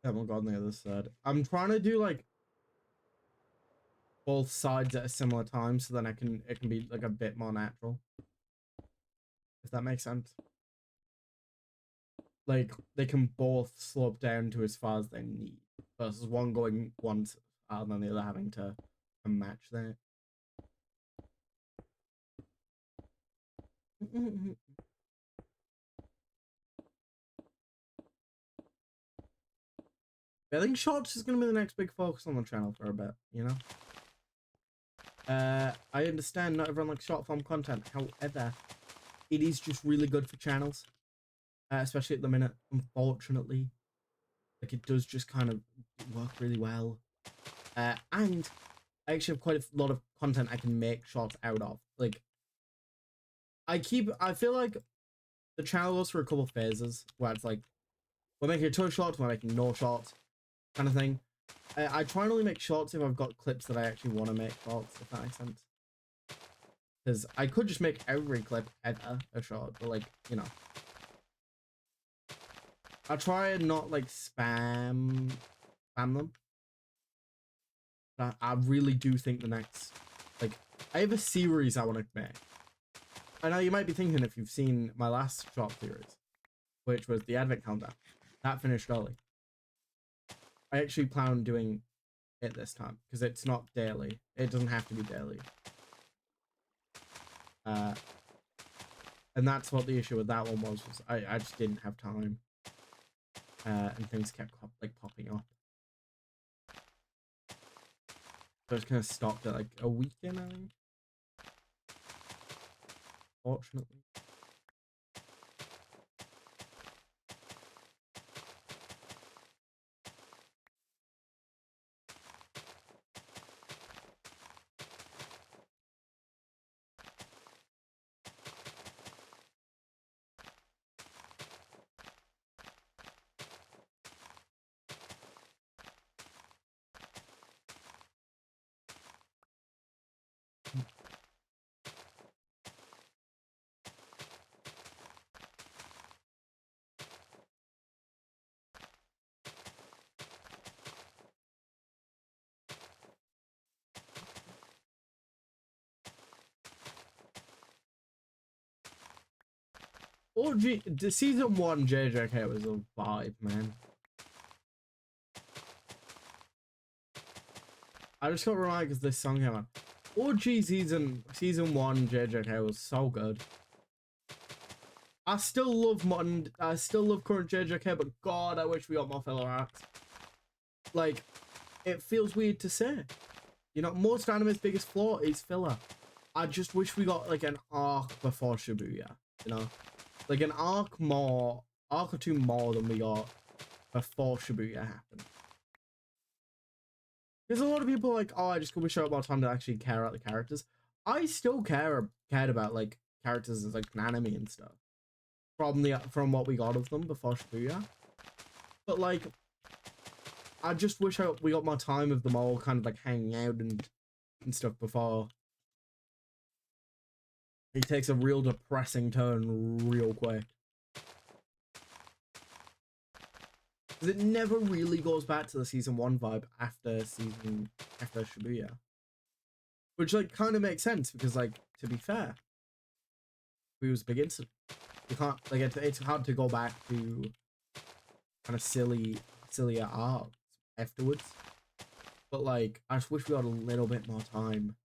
Haven't got on the other side. I'm trying to do like both sides at a similar time so then it can be like a bit more natural. If that makes sense. Like they can both slope down to as far as they need versus one going once and then the other having to match that. I think shorts is going to be the next big focus on the channel for a bit, you know? I understand not everyone likes short form content, however, it is just really good for channels, especially at the minute, unfortunately. Like, it does just kind of work really well. And I actually have quite a lot of content I can make shorts out of. Like, I feel like the channel goes through a couple phases where it's like, we're making a ton of shorts, we're making no shorts, kind of thing. I try and only make shorts if I've got clips that I actually want to make shorts, if that makes sense. Because I could just make every clip ever a short, but like, you know. I'll try and not like spam them. But I really do think the next, like, I have a series I want to make. I know you might be thinking if you've seen my last short series, which was the Advent calendar, that finished early. I actually plan on doing it this time because it's not daily. It doesn't have to be daily. And that's what the issue with that one was I just didn't have time. And things kept like popping up. So I just kind of stopped at like a weekend, I think. Fortunately. the season 1 JJK was a vibe, man. I just got reminded because this song came on. OG season 1 JJK was so good. I still love current JJK, but God, I wish we got more filler arcs. Like, it feels weird to say. You know, most anime's biggest flaw is filler. I just wish we got like an arc before Shibuya. You know, like an arc or two more than we got before Shibuya happened. There's a lot of people like, oh, I just wish I had more time to actually care about the characters. I still cared about like characters as like an anime and stuff from what we got of them before Shibuya. But like, I just wish we got more time of them all kind of like hanging out and stuff before it takes a real depressing turn real quick. Because it never really goes back to the season 1 vibe after Shibuya. Which like kind of makes sense because like, to be fair, it was a big incident. You can't like it's hard to go back to kind of sillier arcs afterwards. But like, I just wish we got a little bit more time.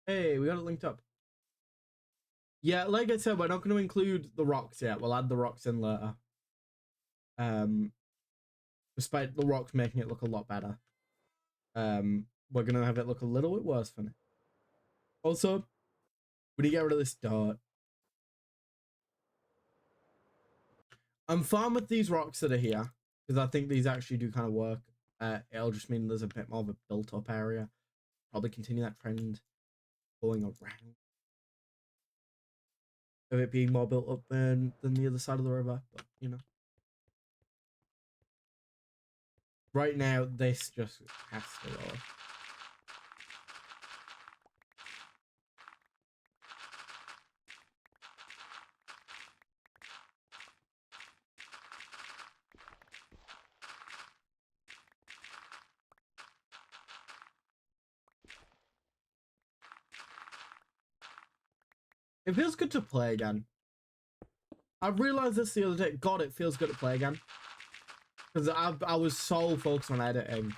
Hey, we got it linked up. Yeah, like I said, we're not going to include the rocks yet. We'll add the rocks in later. Despite the rocks making it look a lot better. We're going to have it look a little bit worse for me. Also, we need to get rid of this dirt. I'm fine with these rocks that are here, because I think these actually do kind of work. It'll just mean there's a bit more of a built-up area. Probably continue that trend going around. Of it being more built up than the other side of the river, but you know. Right now, this just has to go. It feels good to play again. I realized this the other day. God, it feels good to play again. Because I was so focused on editing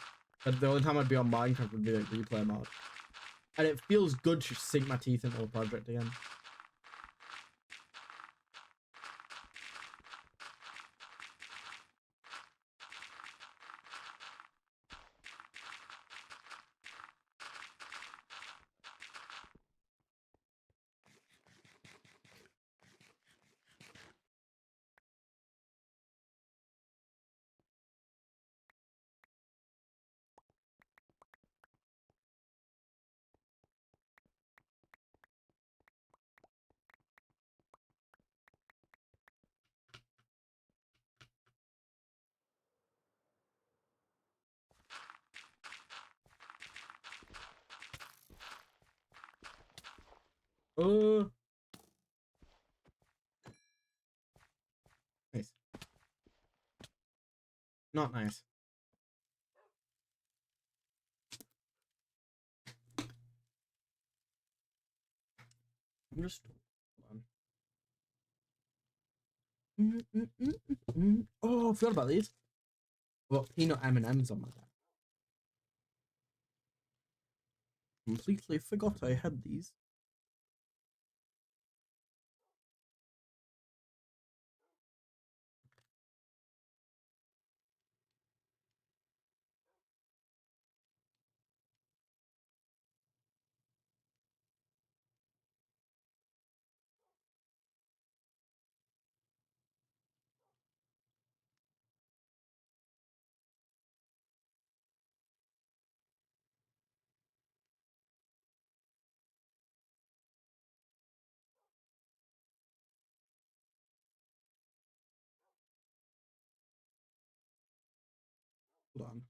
that the only time I'd be on Minecraft would be like replay mode. And it feels good to sink my teeth into the project again. Nice. Not nice. I'm just hold on. Oh, I forgot about these. I've got peanut M&Ms on my desk. Completely forgot I had these. Hold on.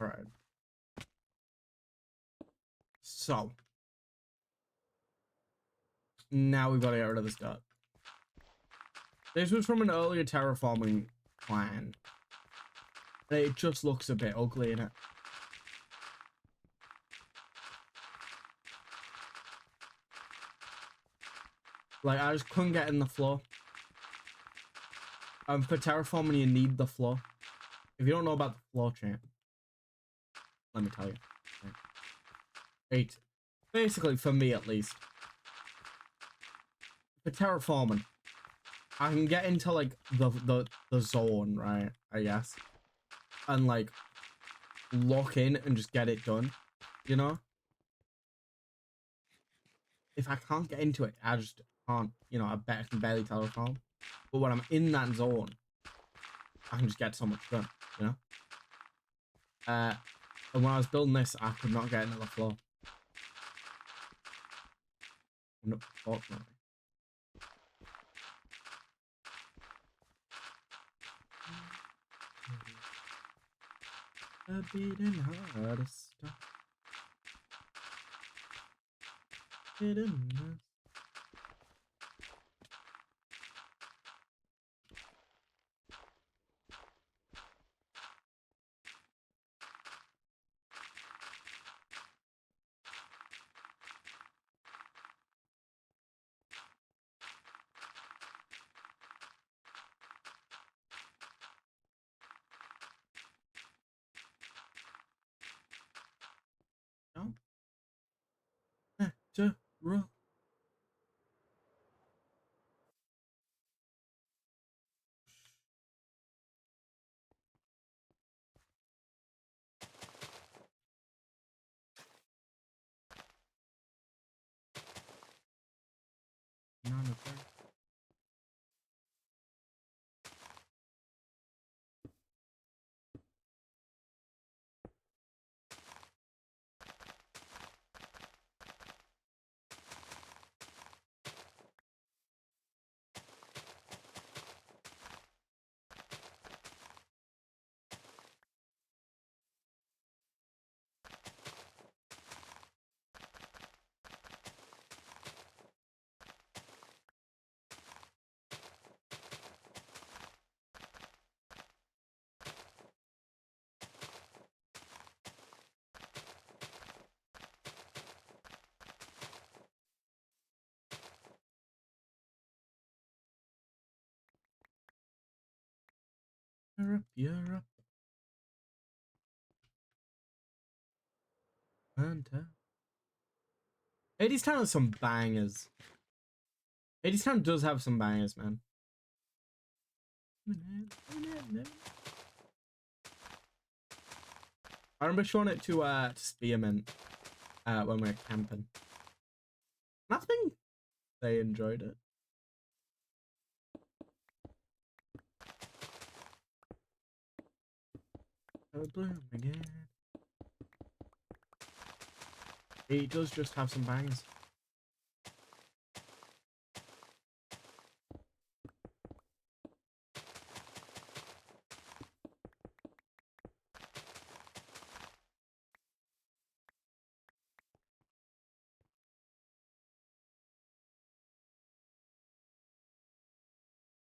All right. So now we've got to get rid of this dirt. This was from an earlier terraforming plan. It just looks a bit ugly in it. Like, I just couldn't get in the floor. For terraforming, you need the floor. If you don't know about the floor champ, let me tell you. Right. Basically, for me at least, for terraforming, I can get into like the zone, right? I guess, and like lock in and just get it done. You know, if I can't get into it, I just can't. You know, I can barely terraform. But when I'm in that zone, I can just get so much done. You know. And when I was building this, I could not get into the floor. No, fortunately. A beating heart is stuck. Hidden. No. Natural. None of that. You're up. And Hades Town has some bangers. Hades Town does have some bangers, man. I remember showing it to Spearmint when we were camping. And I think they enjoyed it. Oh, bloom again. It does just have some bangers.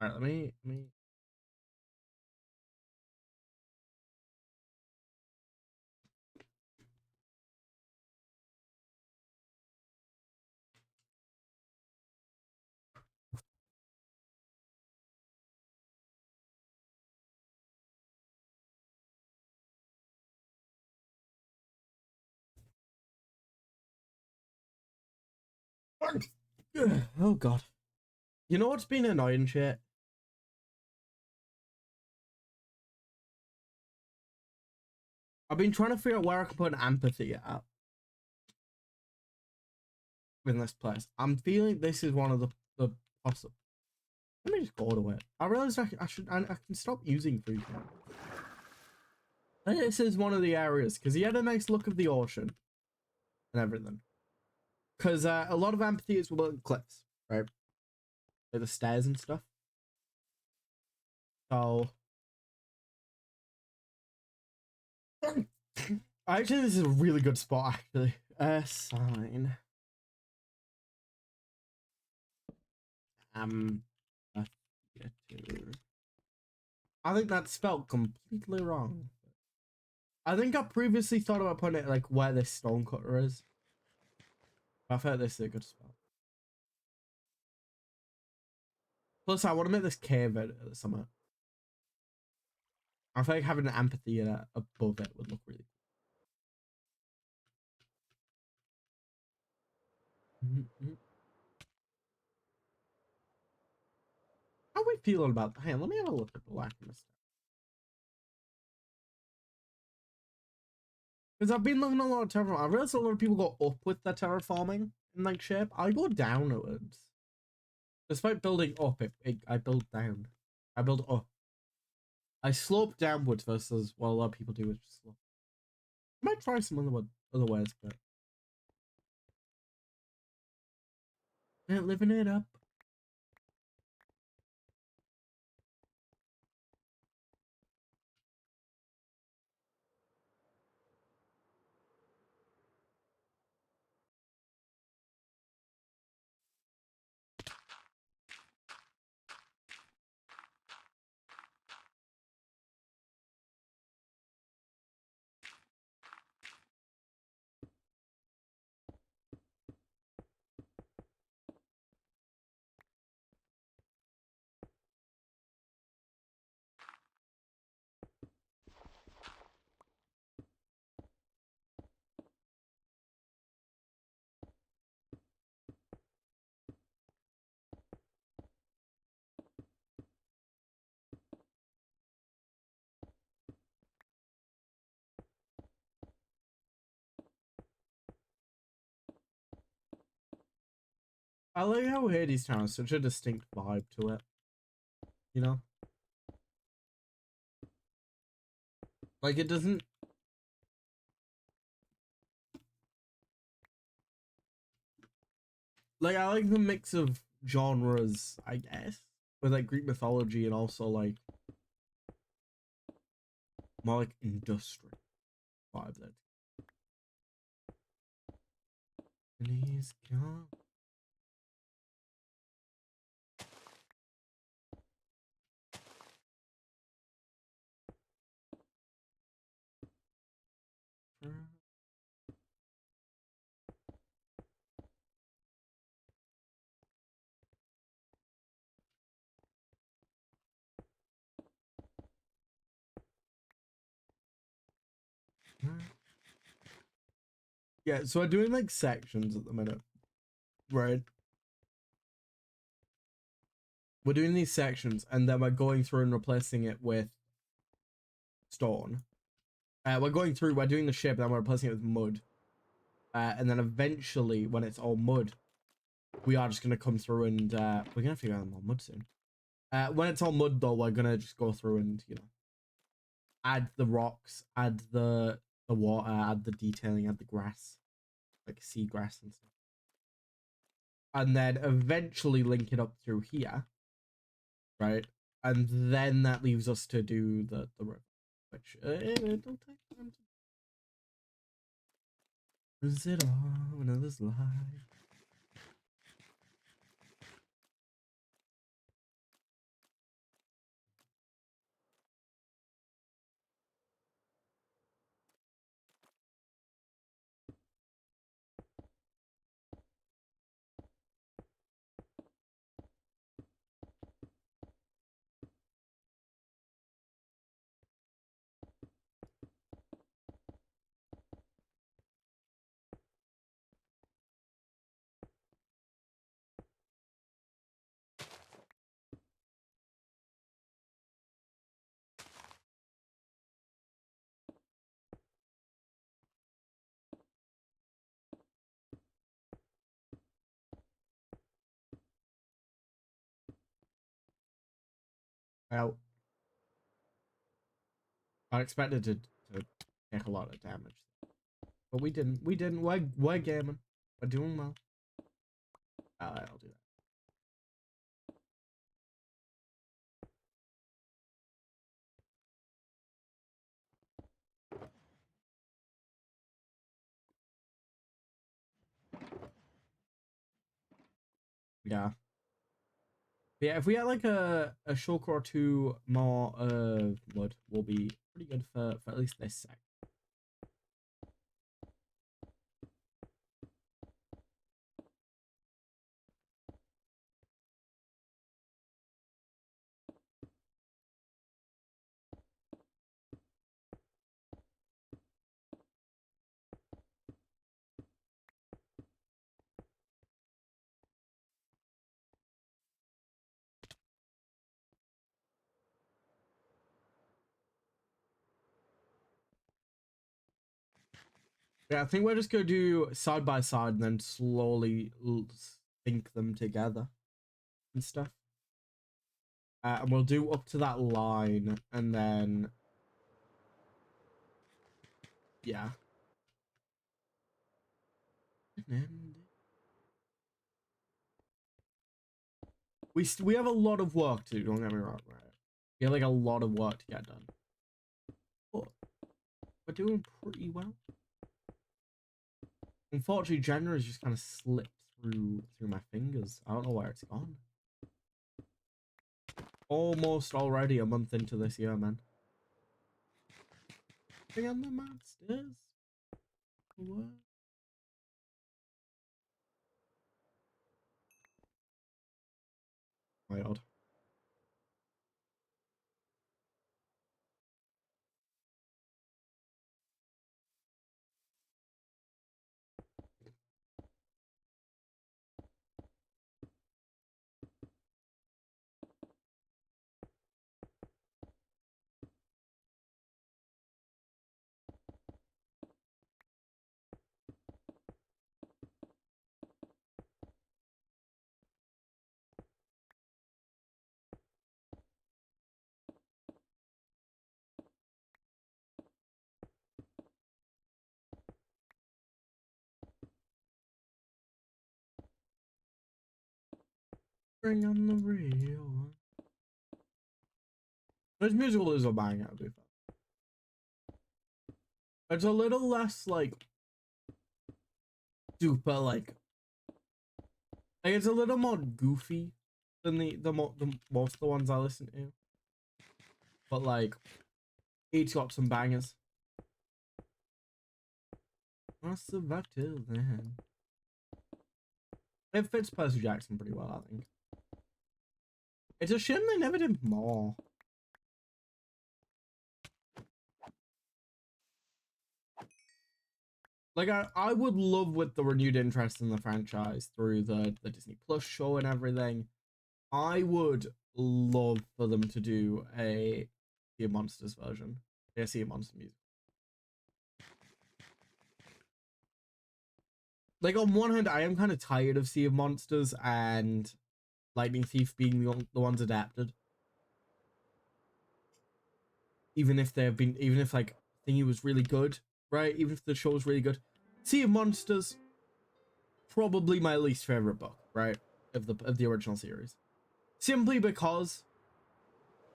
All right, let me Oh god. You know what's been annoying shit? I've been trying to figure out where I can put an amphitheater at in this place. I'm feeling this is one of the possible. Let me just go to it. I realized I can stop using food now. This is one of the areas because he had a nice look of the ocean and everything. Because a lot of amphitheaters were built in cliffs, right? Like the stairs and stuff. So actually, this is a really good spot. Actually, sign. A theater. I think that's spelled completely wrong. I think I previously thought about putting it like where this stone cutter is. I felt this is a good spot. Plus, I want to make this cave at the summit. I feel like having an amphitheater above it would look really cool. How are we feeling about that? Hey, let me have a look at the lack of stuff. Because I've been looking at a lot of terraforming. I realized a lot of people go up with their terraforming in like shape. I go downwards. Despite building up, I build down. I build up. I slope downwards versus what a lot of people do is just slope. I might try some other ways, but living it up. I like how Hades Town has such a distinct vibe to it. You know? Like it doesn't like I like the mix of genres, I guess. With like Greek mythology and also like more like industrial vibe that. And he's gone. Yeah, so we're doing like sections at the minute, right? We're doing these sections and then we're going through and replacing it with stone. We're doing the ship, then we're replacing it with mud. And then eventually, when it's all mud, we are just gonna come through and we're gonna figure out more mud soon. When it's all mud though, we're gonna just go through and add the rocks, add the water, add the detailing, add the grass, like seagrass and stuff, and then eventually link it up through here, right? And then that leaves us to do the river, which it'll take time to. Is it all another life? out. I expected to take a lot of damage, but we didn't. We didn't. We're gaming. We're doing well. I'll do that. Yeah. But yeah, if we had like a shulker or two more of wood, we'll be pretty good for at least this sec. Yeah, I think we're just gonna do side by side and then slowly sync them together and stuff. And we'll do up to that line and then yeah. We have a lot of work to do, don't get me wrong, right? We have like a lot of work to get done. But we're doing pretty well. Unfortunately, January has just kind of slipped through my fingers. I don't know where it's gone. Almost already a month into this year, man. Bring on the masters. What? My god. Bring on the real one. This musical is a banger, to be fair. It's a little less like super like it's a little more goofy than the most of the ones I listen to. But like each got some bangers. I'll survive till then. It fits Percy Jackson pretty well, I think. It's a shame they never did more. Like I would love with the renewed interest in the franchise through the Disney Plus show and everything. I would love for them to do a Sea of Monsters version. A Sea of Monster music. Like on one hand, I am kind of tired of Sea of Monsters and Lightning Thief being the ones adapted. Even if even if like Thingy was really good, right? Even if the show was really good, Sea of Monsters, probably my least favorite book, right? Of the original series, simply because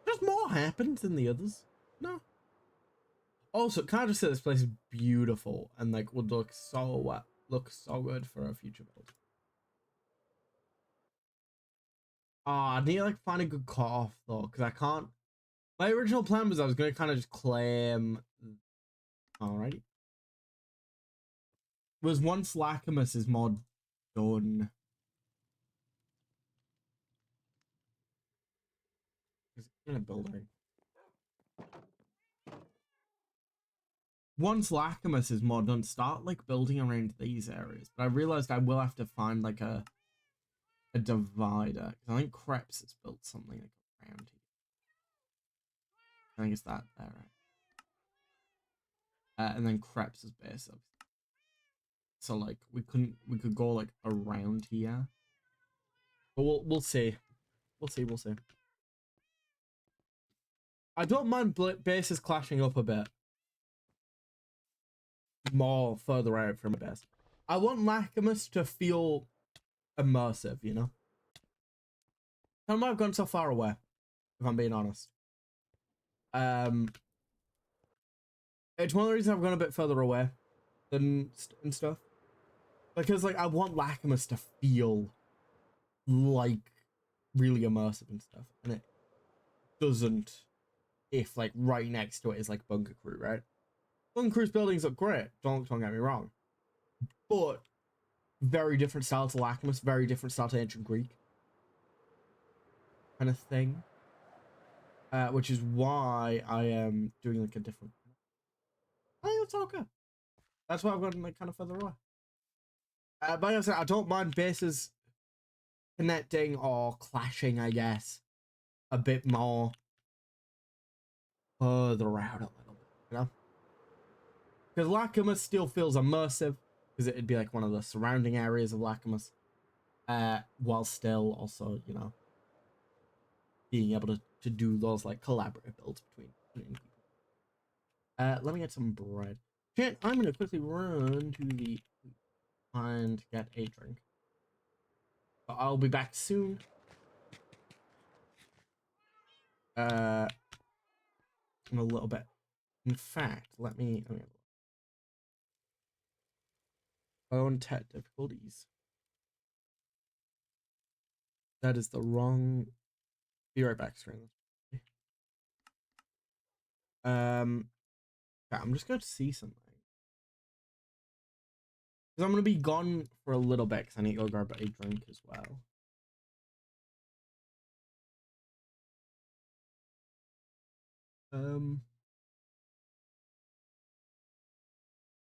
just more happens than the others. No. Also, can I just say this place is beautiful and like would look so good for a future build. I need to like find a good cutoff though, because I can't. My original plan was I was gonna kind of just claim. Alrighty. Was once Lacamus's mod done? Is it in a building? Once Lacamus's mod done, start like building around these areas. But I realized I will have to find like a divider. I think Krebs has built something like around here. I think it's that there, right? And then Krebs is base up. So like we could go like around here. But we'll see. We'll see. I don't mind bases clashing up a bit more further out from a base. I want Lacamus to feel immersive, you know? I might have gone so far away, if I'm being honest. It's one of the reasons I've gone a bit further away and stuff. Because, like, I want Lacamus to feel like really immersive and stuff. And it doesn't if, like, right next to it is, like, Bunker Crew, right? Bunker Crew's buildings look great, don't get me wrong. But very different style to Lacamus, very different style to Ancient Greek. Kind of thing. Which is why I am doing, like, a different... I think it's okay. That's why I've gotten, like, kind of further away. But like I said, I don't mind bases connecting or clashing, I guess, a bit more further out a little bit, you know? Because Lacamus still feels immersive, because it'd be like one of the surrounding areas of Lacamus, while still also, you know, being able to do those like collaborative builds between people. Let me get some bread. Shit, I'm gonna quickly run to the and get a drink. But I'll be back soon. In a little bit. In fact, let me phone tech difficulties. That is the wrong. Be right back, screen. Yeah, I'm just going to see something. Because I'm going to be gone for a little bit because I need to go grab a drink as well.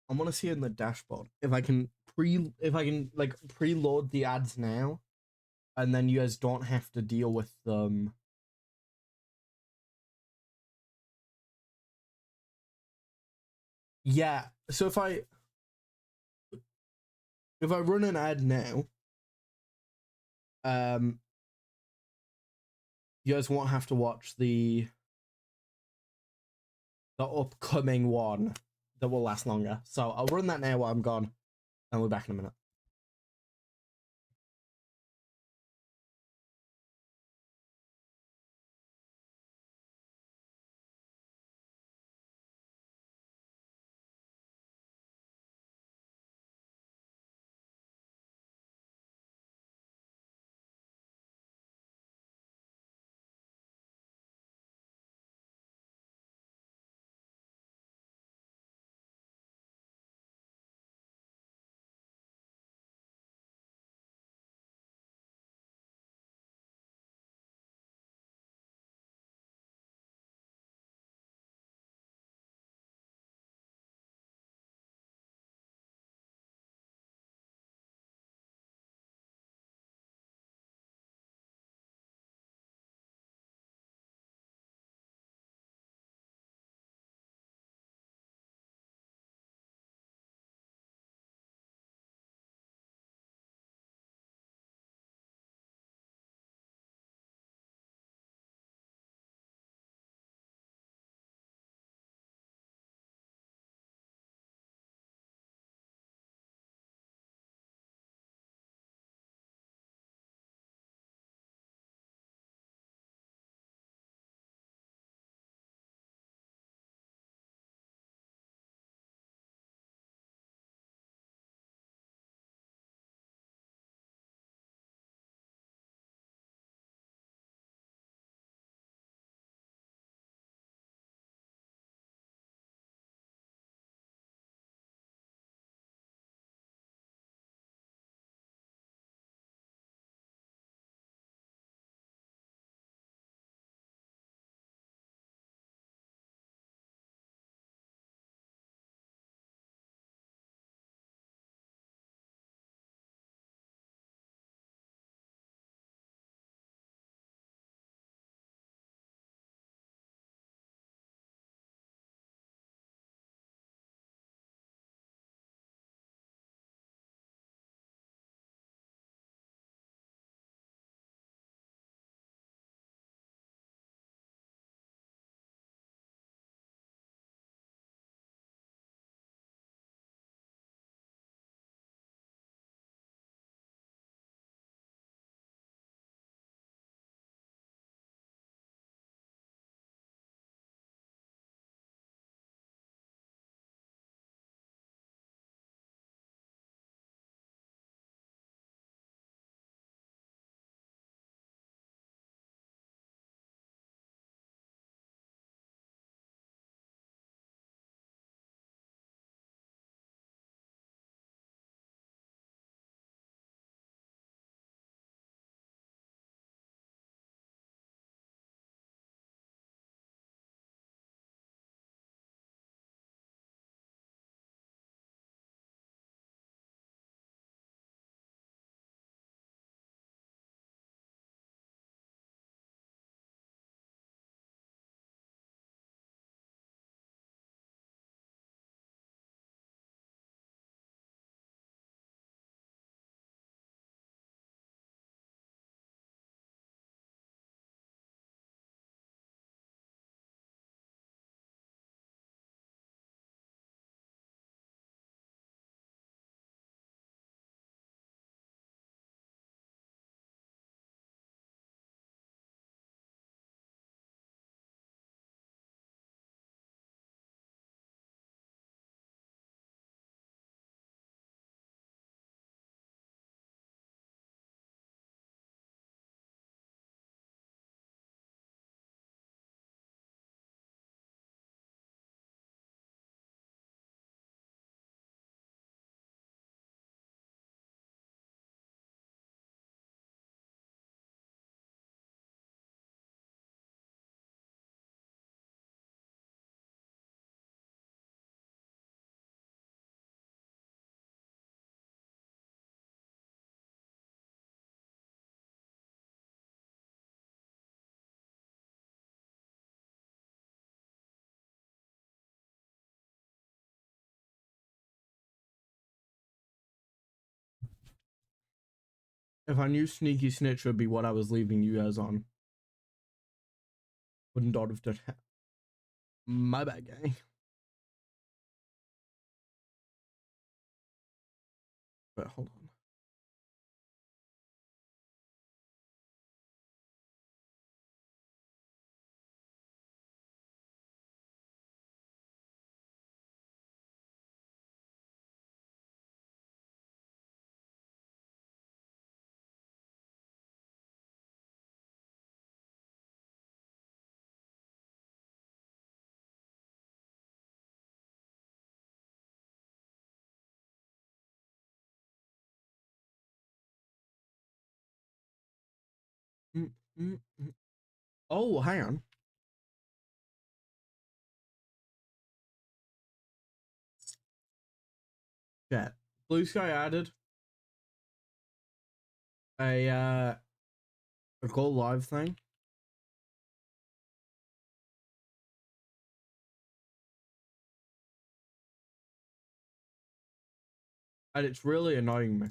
I want to see in the dashboard if I can like preload the ads now, and then you guys don't have to deal with them. Yeah, so if I run an ad now, you guys won't have to watch the upcoming one that will last longer. So I'll run that now while I'm gone, and we'll be back in a minute. If I knew Sneaky Snitch would be what I was leaving you guys on, wouldn't have done that. My bad, gang. But hold on. Mm, mm, mm. Oh, hang on. Yeah. Blue Sky added a go live thing. And it's really annoying me.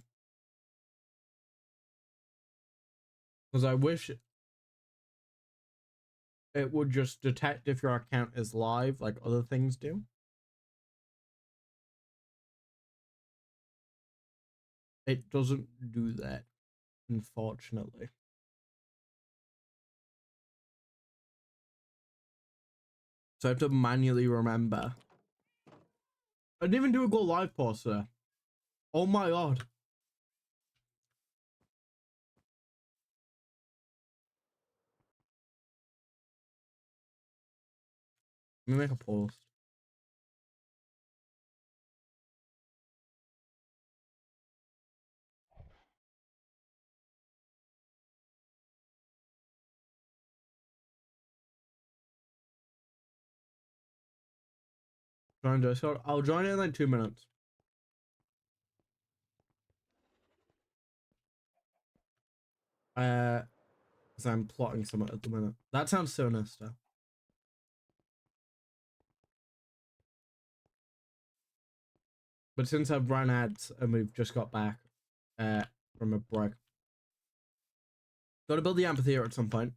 Because I wish it would just detect if your account is live like other things do. It doesn't do that, unfortunately. So I have to manually remember. I didn't even do a go live pause there. Oh my god. Let me make a post. Join Discord. I'll join in like 2 minutes. Because I'm plotting something at the minute. That sounds sinister. But since I've run ads and we've just got back from a break, got to build the amphitheater at some point.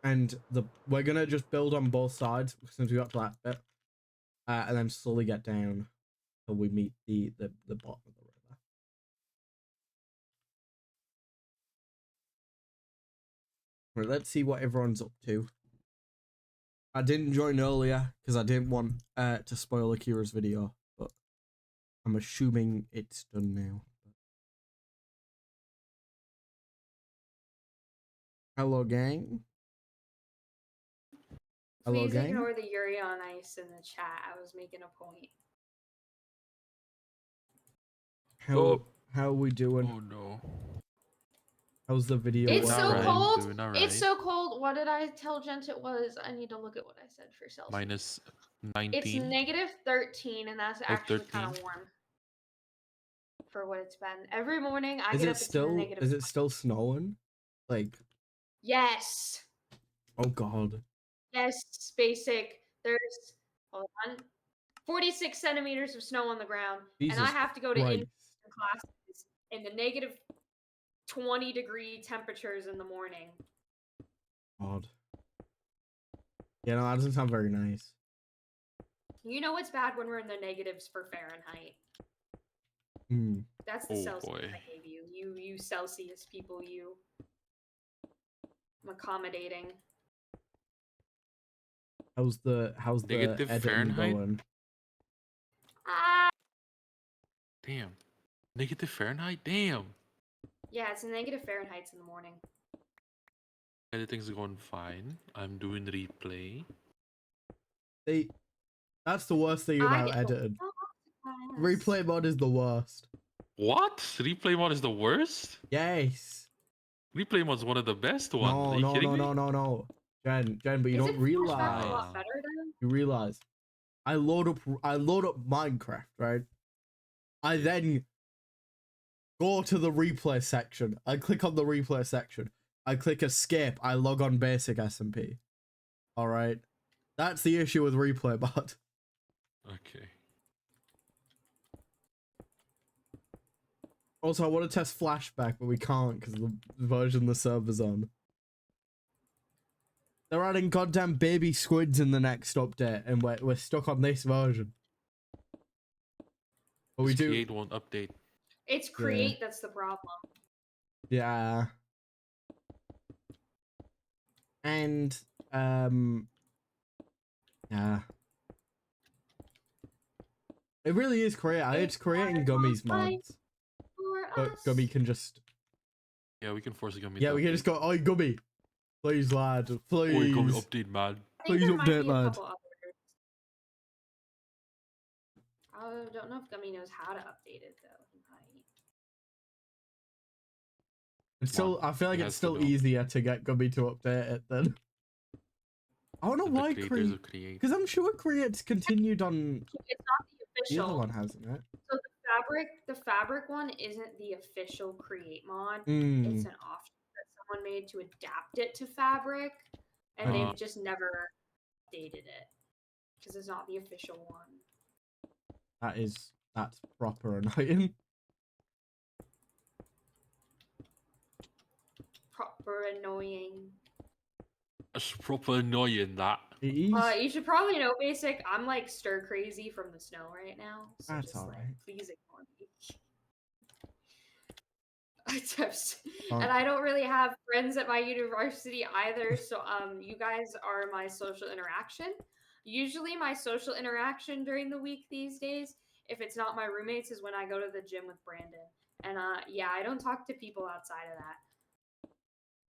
And we're gonna just build on both sides since we got to that bit, and then slowly get down till we meet the bottom of the river. Right, let's see what everyone's up to. I didn't join earlier because I didn't want to spoil Akira's video, but I'm assuming it's done now. Hello, gang. Hello, Please gang. ignore the Yuri on Ice in the chat. I was making a point. How are we doing? Oh no. How's the video? It's so right. cold. Doing all It's right. so cold. What did I tell Gent it was? I need to look at what I said for Celsius. Minus It's 19. -13, and that's Oh, actually kind 13. of warm for what it's been. Every morning I Is get it up. It's in the still? negative. Is it still snowing? Like, Yes. oh god. Yes. Basic. There's hold on. 46 centimeters of snow on the ground, Jesus and I have to go to Christ. in classes in the negative 20-degree temperatures in the morning. God. Yeah, no, that doesn't sound very nice. You know it's bad when we're in the negatives for Fahrenheit. That's the Celsius boy. I gave you. You Celsius people, you. I'm accommodating. How's the Negative editing Fahrenheit? going? Ah. Damn. Negative Fahrenheit? Damn. Yeah, it's negative Fahrenheit in the morning. Editing's going fine. I'm doing replay. That's the worst thing about editing. Replay mod is the worst. What? Replay mod is the worst? Yes. Replay mod's one of the best ones. Are you kidding me? No. Jen, but you don't realize. A lot better then? You realize, I load up Minecraft, right? I then go to the replay section. I click on the replay section. I click escape. I log on basic SMP. All right, that's the issue with replay mod. Okay. Also, I want to test flashback, but we can't because the version the server's on. They're adding goddamn baby squids in the next update, and we're stuck on this version. But we This do. create won't update. It's create that's the problem. Yeah. And yeah. It really is it's creating Gummy's mods. But Gummy can just Yeah, we can force a Gummy. yeah, to we can update. just go, "Oi, Gummy, please, lad, please." Oi, Gummy, update, man. I think Please there might update, be a lad. couple others. I don't know if Gummy knows how to update it though. He might. It's still, I feel like He it's has to still know. easier to get Gummy to update it than. I don't know The why creators of create. because I'm sure Create's continued on It's not the the other official. one, hasn't it? So the fabric one isn't the official create mod. It's Mm. an option that someone made to adapt it to fabric, and Okay. they've just never updated it because it's not the official one. That's proper annoying. Proper annoying. It's proper annoying that. It is. You should probably know basic. I'm like stir crazy from the snow right now. So That's just alright. like please ignore me. And I don't really have friends at my university either, so you guys are my social interaction. Usually my social interaction during the week these days, if it's not my roommates, is when I go to the gym with Brandon. And yeah, I don't talk to people outside of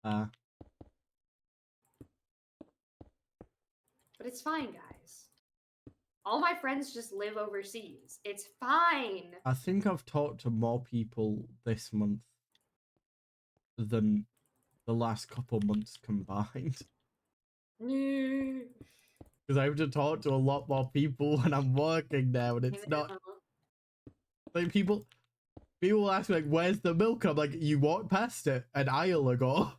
that. But it's fine, guys. All my friends just live overseas. It's fine. I think I've talked to more people this month than the last couple months combined. Because I have to talk to a lot more people when I'm working now, and it's not like people ask me like, "Where's the milk?" I'm like, "You walk past it an aisle ago.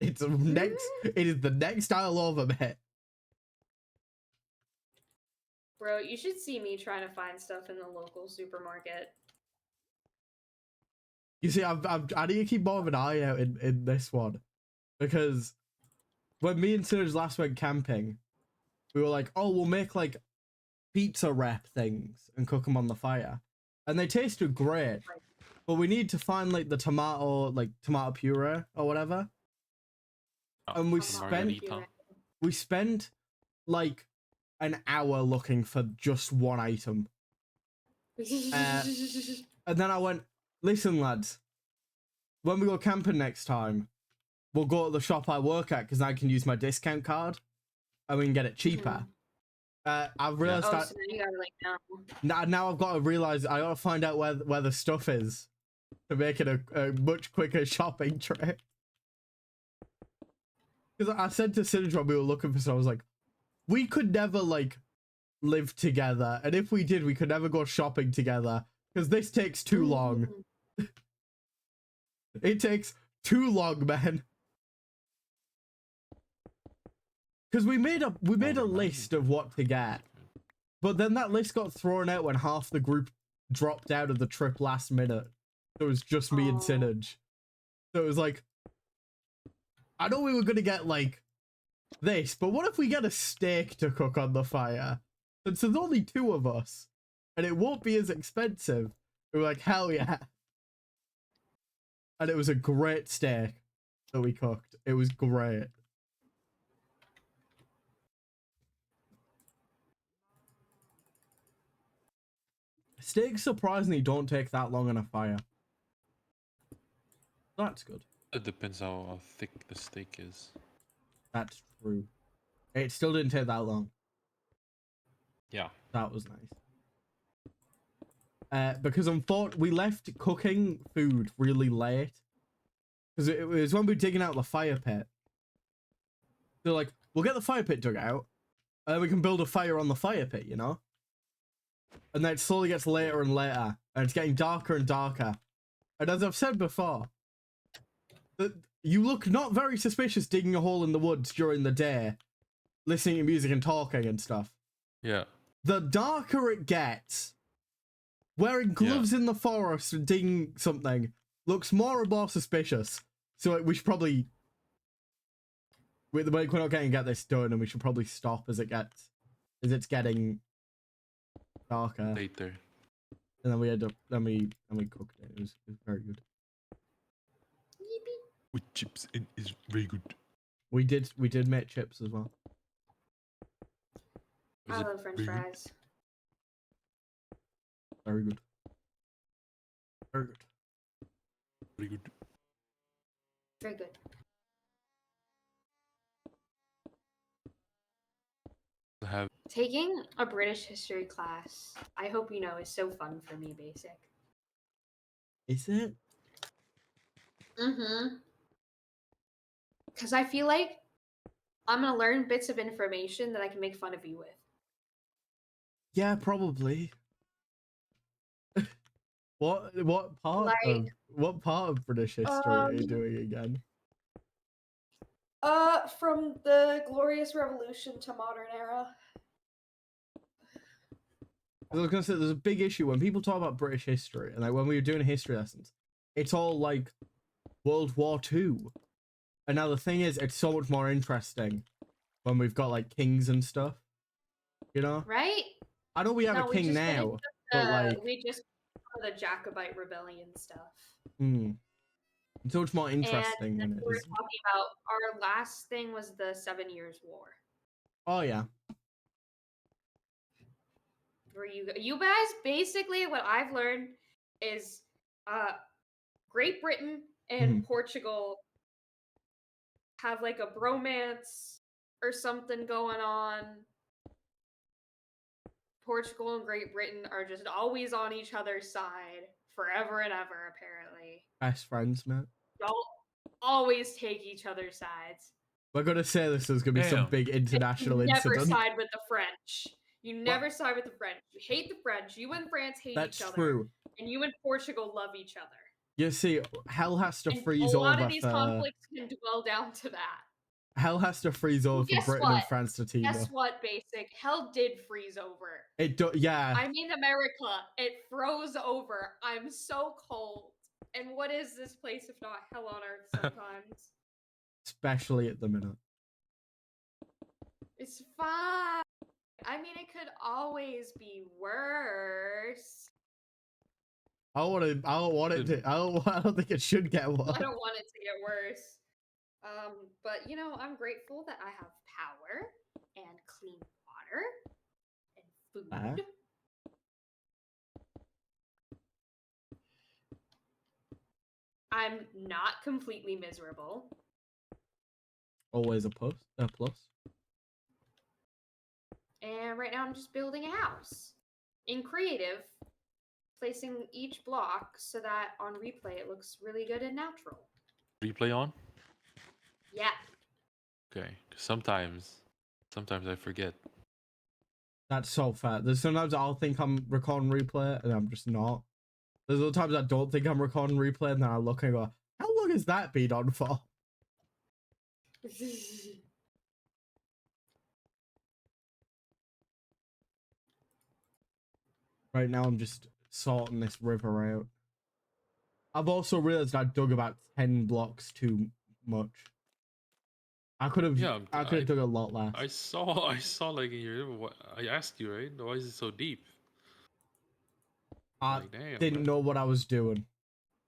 It's next. It is the next aisle over, mate." Bro, you should see me trying to find stuff in the local supermarket. You see, I need to keep more of an eye out in this one, because when me and Serge last went camping, we were like, "Oh, we'll make like pizza wrap things and cook them on the fire," and they tasted great. But we need to find like the tomato puree or whatever, and we spent like an hour looking for just one item. And then I went, "Listen, lads, when we go camping next time, we'll go to the shop I work at because I can use my discount card and we can get it cheaper." I've realized that so you gotta like now I've got to realize I got to find out where the stuff is to make it a much quicker shopping trip. Because I said to Sidge when we were looking for stuff, I was like, we could never like live together, and if we did, we could never go shopping together because this takes too long. It takes too long, man. Because we made a list of what to get, but then that list got thrown out when half the group dropped out of the trip last minute. So it was just me and Synerge. So it was like, I know we were gonna get like this, but what if we get a steak to cook on the fire? Since there's only 2 of us, and it won't be as expensive. We were like, hell yeah. And it was a great steak that we cooked. It was great. Steaks surprisingly don't take that long on a fire. That's good. It depends how thick the steak is. That's true. It still didn't take that long. Yeah. That was nice. Because we left cooking food really late. Because it was when we were digging out the fire pit. They're like, we'll get the fire pit dug out, and then we can build a fire on the fire pit, you know? And then it slowly gets later and later, and it's getting darker and darker. And as I've said before, you look not very suspicious digging a hole in the woods during the day, listening to music and talking and stuff. Yeah. The darker it gets, wearing gloves in the forest and digging something looks more and more suspicious. So we should probably, we're not going to get this done, and we should probably stop as it's getting darker. Later. And then we cooked it. It was very good. With chips, it is very good. We did make chips as well. I love French fries. Very good. Very good. Very good. Very good. Taking a British history class, I hope you know, is so fun for me, Basic. Is it? Mm-hmm. Because I feel like I'm going to learn bits of information that I can make fun of you with. Yeah, probably. What part of British history are you doing again? From the Glorious Revolution to modern era. I was gonna say there's a big issue when people talk about British history, and like when we were doing history lessons, it's all like World War II. And now the thing is, it's so much more interesting when we've got like kings and stuff. You know? Right? I know we have a king now, but like we just the Jacobite rebellion stuff. It's so much more interesting and when it we're is. talking about our last thing was the 7 Years' War. Oh yeah. Where you guys basically what I've learned is Great Britain and Portugal have like a bromance or something going on. Portugal and Great Britain are just always on each other's side forever and ever, apparently. Best friends, man. Don't always take each other's sides. We're gonna say this is gonna be some big international incident. You never side with the French. You never side with the French. You hate the French. You and France hate each other. That's true. And you and Portugal love each other. You see, hell has to freeze over. A lot of these conflicts can dwell down to that. Hell has to freeze over for Britain and France to team up. Guess what, Basic? Hell did freeze over. Yeah. I mean America. It froze over. I'm so cold. And what is this place if not hell on earth sometimes? Especially at the minute. It's fine. I mean, it could always be worse. I don't think it should get worse. I don't want it to get worse. But you know, I'm grateful that I have power and clean water and food. I'm not completely miserable. Always a plus. And right now I'm just building a house. In creative, placing each block so that on replay it looks really good and natural. Replay on? Yeah. Okay. Sometimes I forget. That's so fair. There's sometimes I'll think I'm recording replay and I'm just not. There's other times I don't think I'm recording replay and then I look and go, how long has that been on for? Right now I'm just sorting this river out. I've also realized I dug about 10 blocks too much. I could have dug a lot less. I saw like in your river. I asked you, right? Why is it so deep? I didn't know what I was doing.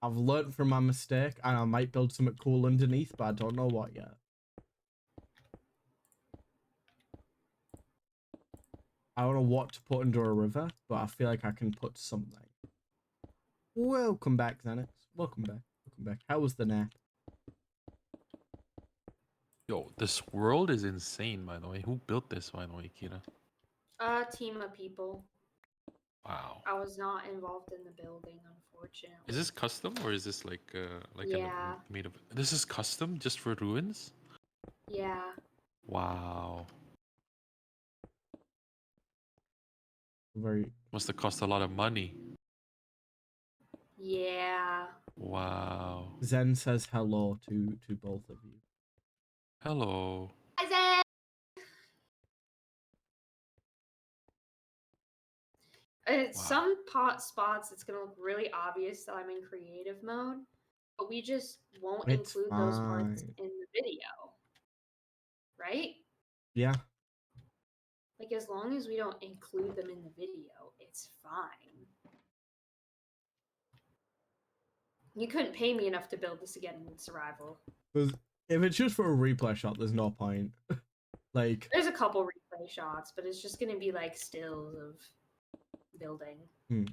I've learned from my mistake, and I might build something cool underneath, but I don't know what yet. I don't know what to put under a river, but I feel like I can put something. Welcome back, Xanax. Welcome back. How was the nap? Yo, this world is insane, by the way. Who built this, by the way, Kira? A team of people. Wow. I was not involved in the building, unfortunately. Is this custom or is this like made of? This is custom just for ruins? Yeah. Wow. Must have cost a lot of money. Yeah. Wow. Zen says hello to both of you. Hello. Hi, Zen. Some spots, it's gonna look really obvious that I'm in creative mode, but we just won't It's include those parts fine. in the video, right? Yeah. Like, as long as we don't include them in the video, it's fine. You couldn't pay me enough to build this again in survival. Because if it's just for a replay shot, there's no point. Like, There's a couple replay shots, but it's just gonna be like stills of building. Yeah.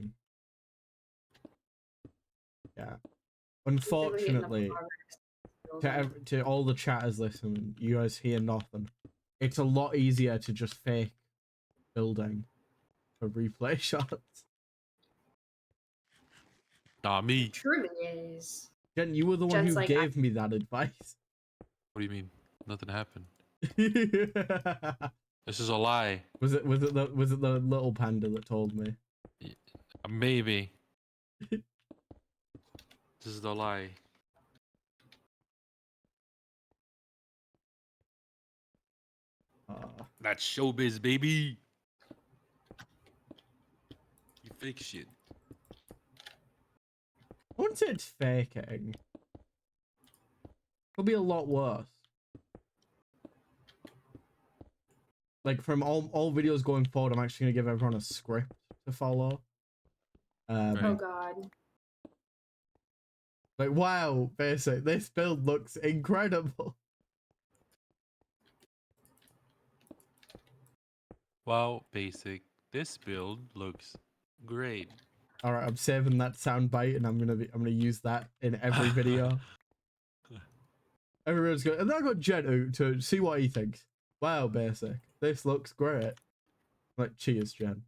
Basically getting the Unfortunately, progress building. to all the chatters listening, you guys hear nothing. It's a lot easier to just fake building for replay shots. Not me. It truly is. Jen, you were the one Jen's who like, gave me that advice. What do you mean? Nothing happened. This is a lie. Was it the little panda that told me? Maybe. This is the lie. That's showbiz, baby. You fake shit. I wouldn't say it's faking. It'll be a lot worse. Like, from all videos going forward, I'm actually gonna give everyone a script to follow. oh god. Like, wow, basic. This build looks incredible. Wow, basic. This build looks great. All right, I'm saving that soundbite, and I'm gonna use that in every video. Everyone's going, and then I got Jen to see what he thinks. Wow, basic. This looks great. Like, cheers, Jen.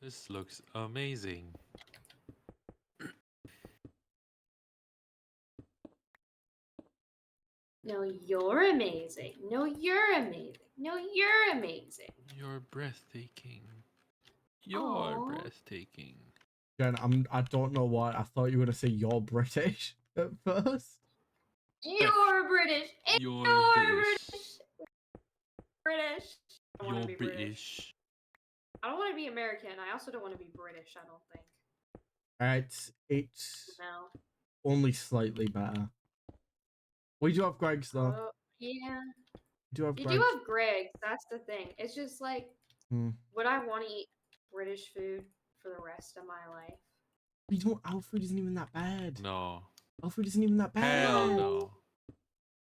This looks amazing. No, you're amazing. No, you're amazing. No, you're amazing. You're breathtaking. You're Aw. breathtaking. Jen, I don't know why. I thought you were gonna say you're British at first. You're British. And You're British. British. I wanna You're be British. I don't want to be American. I also don't want to be British, I don't think. It's No. only slightly better. We do have Greg's though. Yeah. We do have You Greg's. do have Greg's. That's the thing. It's just like, would I want to eat British food for the rest of my life? You don't. Our food isn't even that bad. No. Our food isn't even that bad. Hell no.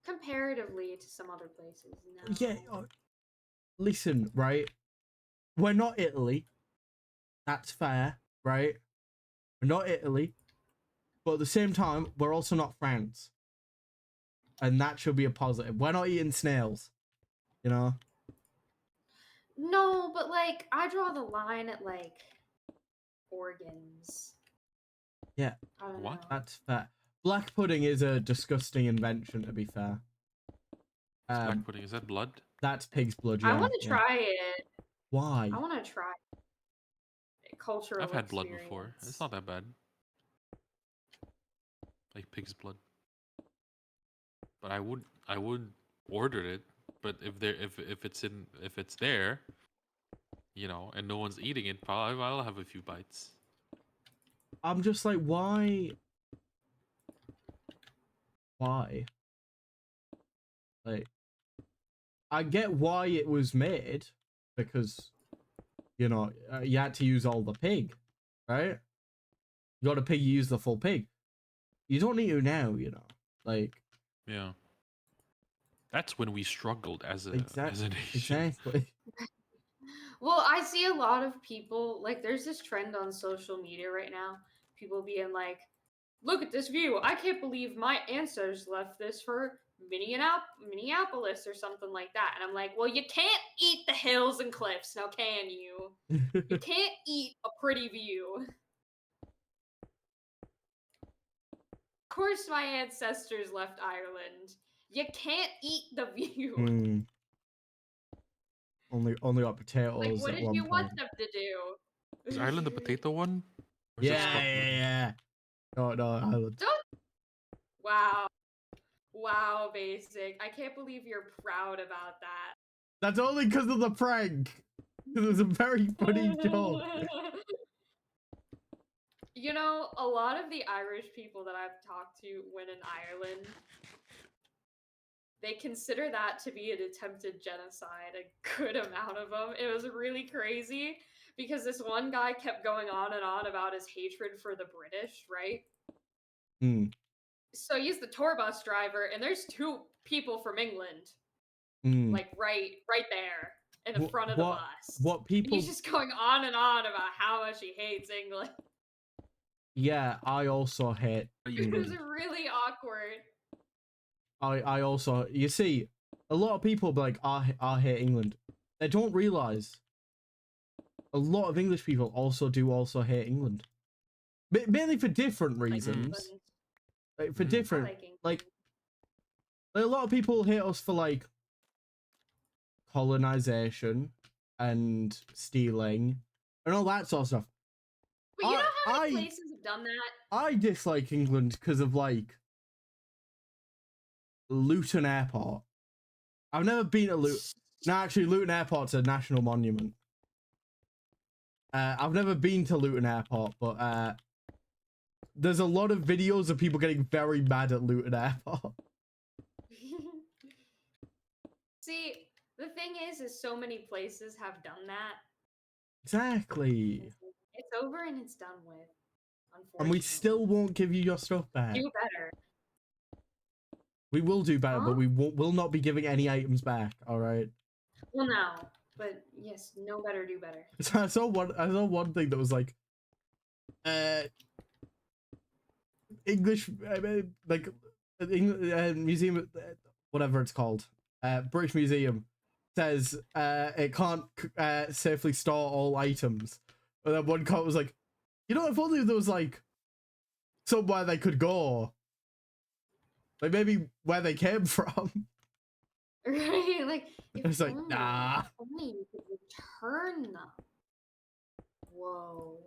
Comparatively to some other places, no. Yeah. Listen, right? We're not Italy. That's fair, right? We're not Italy. But at the same time, we're also not France. And that should be a positive. We're not eating snails. You know? No, but like, I draw the line at like organs. Yeah. I don't What? know. That's fair. Black pudding is a disgusting invention, to be fair. Black pudding, is that blood? That's pig's blood, yeah. I want to try it. Why? I want to try cultural I've had blood experience. before. It's not that bad. Like pig's blood. But I would order it. But if it's there, you know, and no one's eating it, I'll have a few bites. I'm just like, why? Why? Like, I get why it was made, because, you know, you had to use all the pig, right? You got a pig, you use the full pig. You don't need to now, you know, like. Yeah. That's when we struggled as a Exactly. nation. Exactly. Well, I see a lot of people, like, there's this trend on social media right now. People being like, look at this view. I can't believe my ancestors left this for Minneapolis or something like that. And I'm like, well, you can't eat the hills and cliffs, now can you? You can't eat a pretty view. Of course my ancestors left Ireland. You can't eat the view. Only got potatoes. Like, what at did one you point. want them to do? Is Ireland the potato one? Or is it Yeah, Scotland? yeah. No, Ireland. Wow. Wow, Basic. I can't believe you're proud about that. That's only because of the prank. It was a very funny joke. You know, a lot of the Irish people that I've talked to when in Ireland, they consider that to be an attempted genocide, a good amount of them. It was really crazy because this one guy kept going on and on about his hatred for the British, right? Hmm. So he's the tour bus driver, and there's two people from England, Hmm. like right there in the front of the bus. What And people? he's just going on and on about how much he hates England. Yeah, I also hate It was England. really awkward. I also, you see, a lot of people be like, I hate England. They don't realize a lot of English people also hate England. Mainly for different reasons. Like, for different, like a lot of people hate us for like colonization and stealing and all that sort of stuff. But you know how many places have done that? I dislike England because of like Luton Airport. I've never been to Luton. No, actually, Luton Airport's a national monument. I've never been to Luton Airport, but there's a lot of videos of people getting very mad at Luton Airport. See, the thing is so many places have done that. Exactly. It's over and it's done with. Unfortunately. And we still won't give you your stuff back. Do better. We will do better, but we will not be giving any items back. All right. Well, no, but yes, know better, do better. So I saw one thing that was like, English, like, museum, whatever it's called, British Museum says it can't safely store all items. And then one comment was like, you know, if only there was like somewhere they could go, like maybe where they came from. Right, like It's like, nah. Only you could return them. Whoa.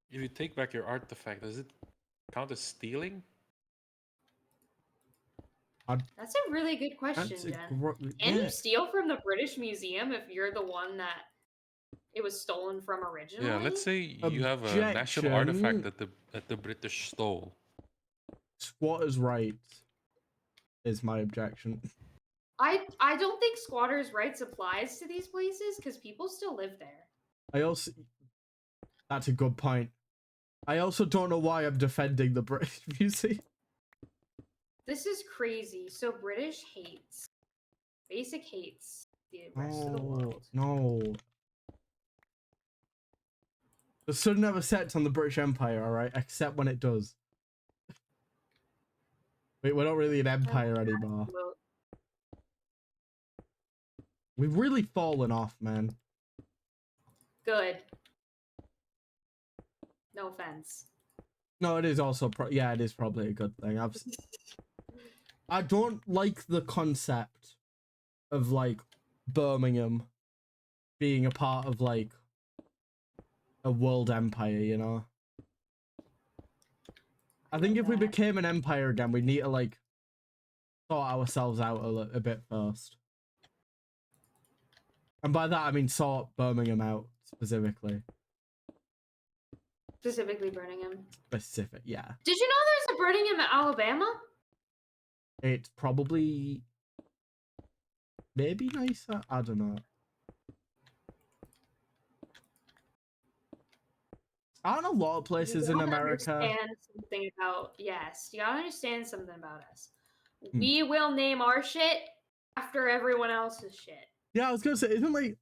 If you take back your artifact, does it count as stealing? That's a really good question, Jen. Can you steal from the British Museum if you're the one that it was stolen from originally? Yeah, let's say you have a national artifact that the British stole. Squatters' rights is my objection. I don't think squatters' rights applies to these places because people still live there. That's a good point. I also don't know why I'm defending the British Museum. This is crazy. So British hates, basic hates the rest of the world. No. The sun never sets on the British Empire, alright? Except when it does. Wait, we're not really an empire anymore. We've really fallen off, man. Good. No offense. No, it is also yeah, it is probably a good thing. I don't like the concept of like Birmingham being a part of like a world empire, you know? I think if we became an empire again, we need to like sort ourselves out a bit first. And by that I mean sort Birmingham out specifically. Specifically Birmingham. Specific, yeah. Did you know there's a Birmingham, Alabama? It's probably maybe nicer. I don't know. Aren't a lot of places in America? Understand something about yes. You gotta understand something about us. We will name our shit after everyone else's shit. Yeah, I was gonna say, isn't like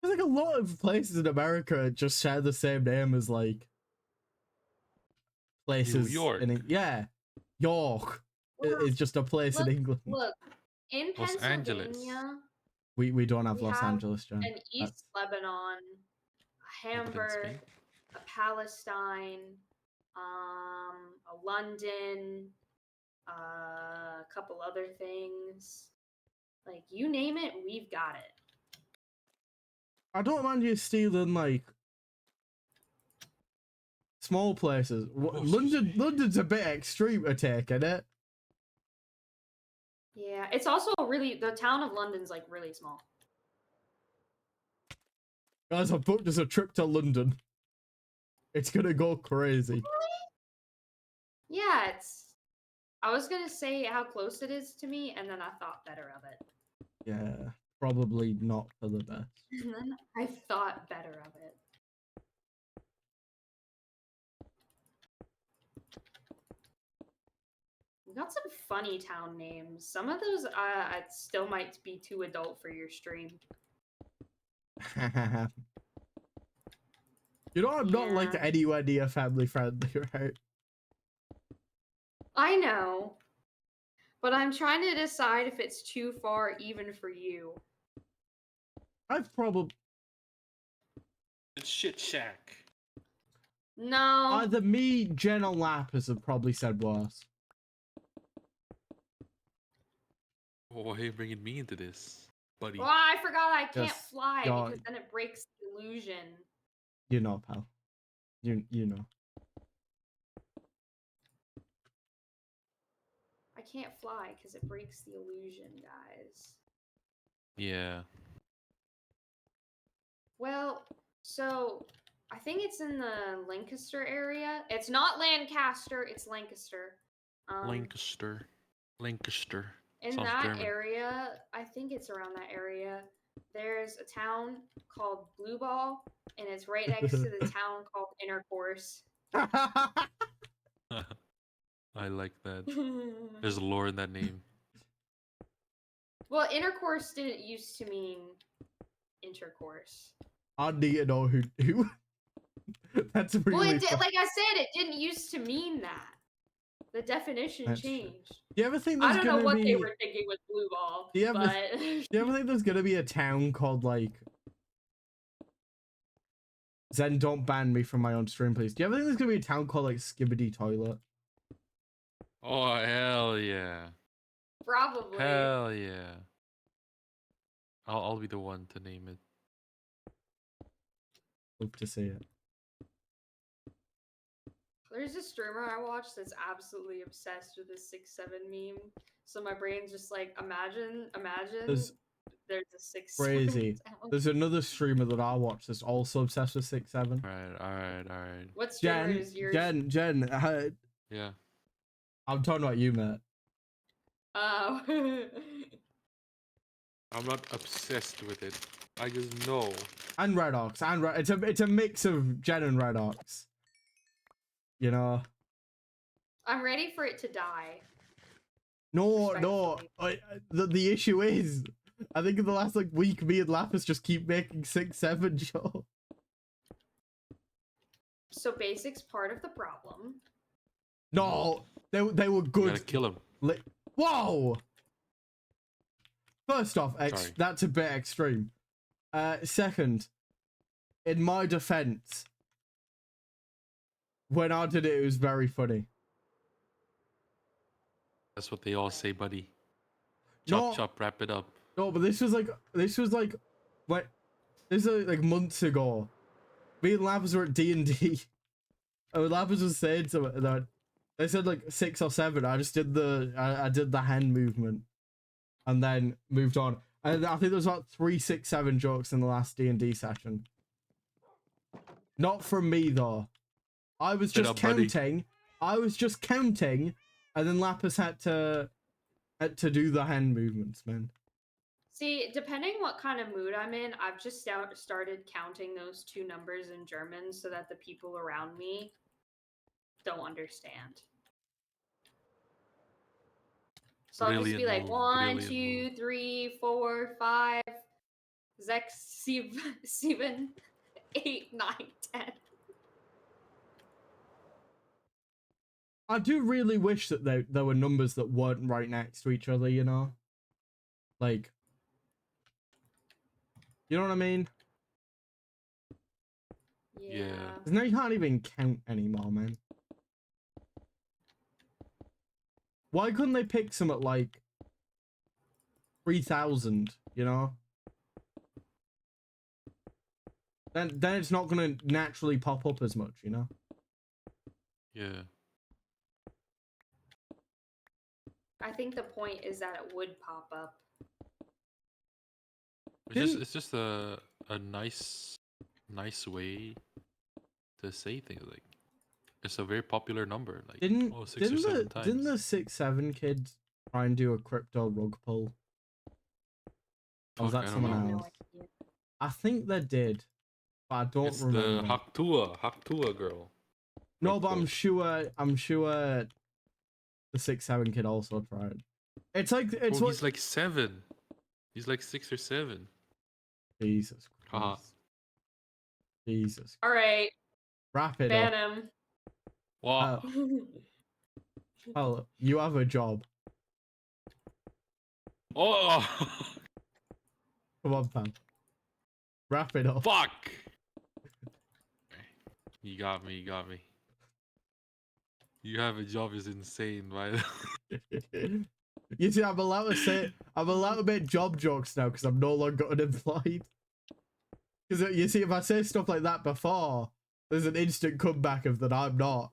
there's like a lot of places in America just share the same name as like places. New York. Yeah, York is just a place in England. Look, in Los Pennsylvania, Angeles. We don't have Los Angeles, John. An East Lebanon, a Hamburg, a Palestine, a London, a couple other things. Like you name it, we've got it. I don't mind you stealing like small places. London's a bit extreme to take, isn't it? Yeah, it's also really the town of London's like really small. Guys, I've booked us a trip to London. It's gonna go crazy. Yeah, it's. I was gonna say how close it is to me, and then I thought better of it. Yeah, probably not for the best. And then I thought better of it. We got some funny town names. Some of those still might be too adult for your stream. You know, I'm not like Yeah. anywhere near family friendly, right? I know. But I'm trying to decide if it's too far even for you. I've probably It's Shit Shack. No. either me, Jen, or Lapis have probably said worse. Oh, why are you bringing me into this, buddy? Well, I forgot I can't Yes, fly God. because then it breaks the illusion. You know, pal. You know. I can't fly because it breaks the illusion, guys. Yeah. Well, so I think it's in the Lancaster area. It's not Lancaster, it's Lancaster. Lancaster. Lancaster. In Sounds that German. area, I think it's around that area, there's a town called Blue Ball, and it's right next to the town called Intercourse. I like that. There's lore in that name. Well, intercourse didn't used to mean intercourse. I need to know who. That's really. Well, it did, like I said, it didn't used to mean that. The definition That's true. changed. Do you ever think I there's don't know gonna what be? they were thinking with Blue Ball, Do you ever- but Do you ever think there's gonna be a town called like? Zen, don't ban me from my own stream, please. Do you ever think there's gonna be a town called like Skibbity Toilet? Oh, hell yeah. probably. Hell yeah. I'll be the one to name it. Hope to see it. There's a streamer I watch that's absolutely obsessed with this 6-7 meme. So my brain's just like, imagine There's there's a 6 crazy. There's another streamer that I watch that's also obsessed with 6-7. Alright. What streamer is yours? Jen, Yeah. I'm talking about you, mate. Oh. I'm not obsessed with it. I just know. And Redox, it's a mix of Jen and Redox. You know. I'm ready for it to die. No. Respectfully. The issue is, I think in the last like week, me and Lapis just keep making 6-7 show. So basic's part of the problem. No, they were You good. gotta kill him. Whoa. First off, Sorry. that's a bit extreme. Second, in my defense, when I did it, it was very funny. That's what they all say, buddy. Chop, chop, wrap it up. No, but this was like, what? This is like months ago. Me and Lapis were at D&D. And Lapis was saying something that they said like 6 or 7. I just did I did the hand movement, and then moved on. And I think there was about 3, 6, 7 jokes in the last D&D session. Not from me though. I was just counting. And then Lapis had to do the hand movements, man. See, depending what kind of mood I'm in, I've just started counting those 2 numbers in German so that the people around me don't understand. So I'll just be like, 1, 2, 3, 4, 5, 6, 7, 8, 9, 10. I do really wish that there were numbers that weren't right next to each other, you know? Like, you know what I mean? Yeah. Because now you can't even count anymore, man. Why couldn't they pick some at like 3,000, you know? Then it's not gonna naturally pop up as much, you know? Yeah. I think the point is that it would pop up. It's just a nice nice way to say things. Like it's a very popular number. Like Didn't oh, 6 or didn't 7 the times. didn't the 6-7 kid try and do a crypto rug pull? Or was Fuck, that I don't someone I have know. no else? idea. I think they did, but I don't It's the remember. Haktua girl. No, Rug but pull. I'm sure the 6-7 kid also tried. It's like it's Oh, what he's like 7. He's like 6 or 7. Jesus Haha. Christ. Jesus. All right, Wrap it ban up. him. Wow. Oh, you have a job. Oh, Come on, fam. Wrap it up. fuck. You got me. You got me. You have a job is insane, right? You see, I'm allowed to make job jokes now because I'm no longer unemployed. Because you see, if I say stuff like that before, there's an instant comeback of that I'm not.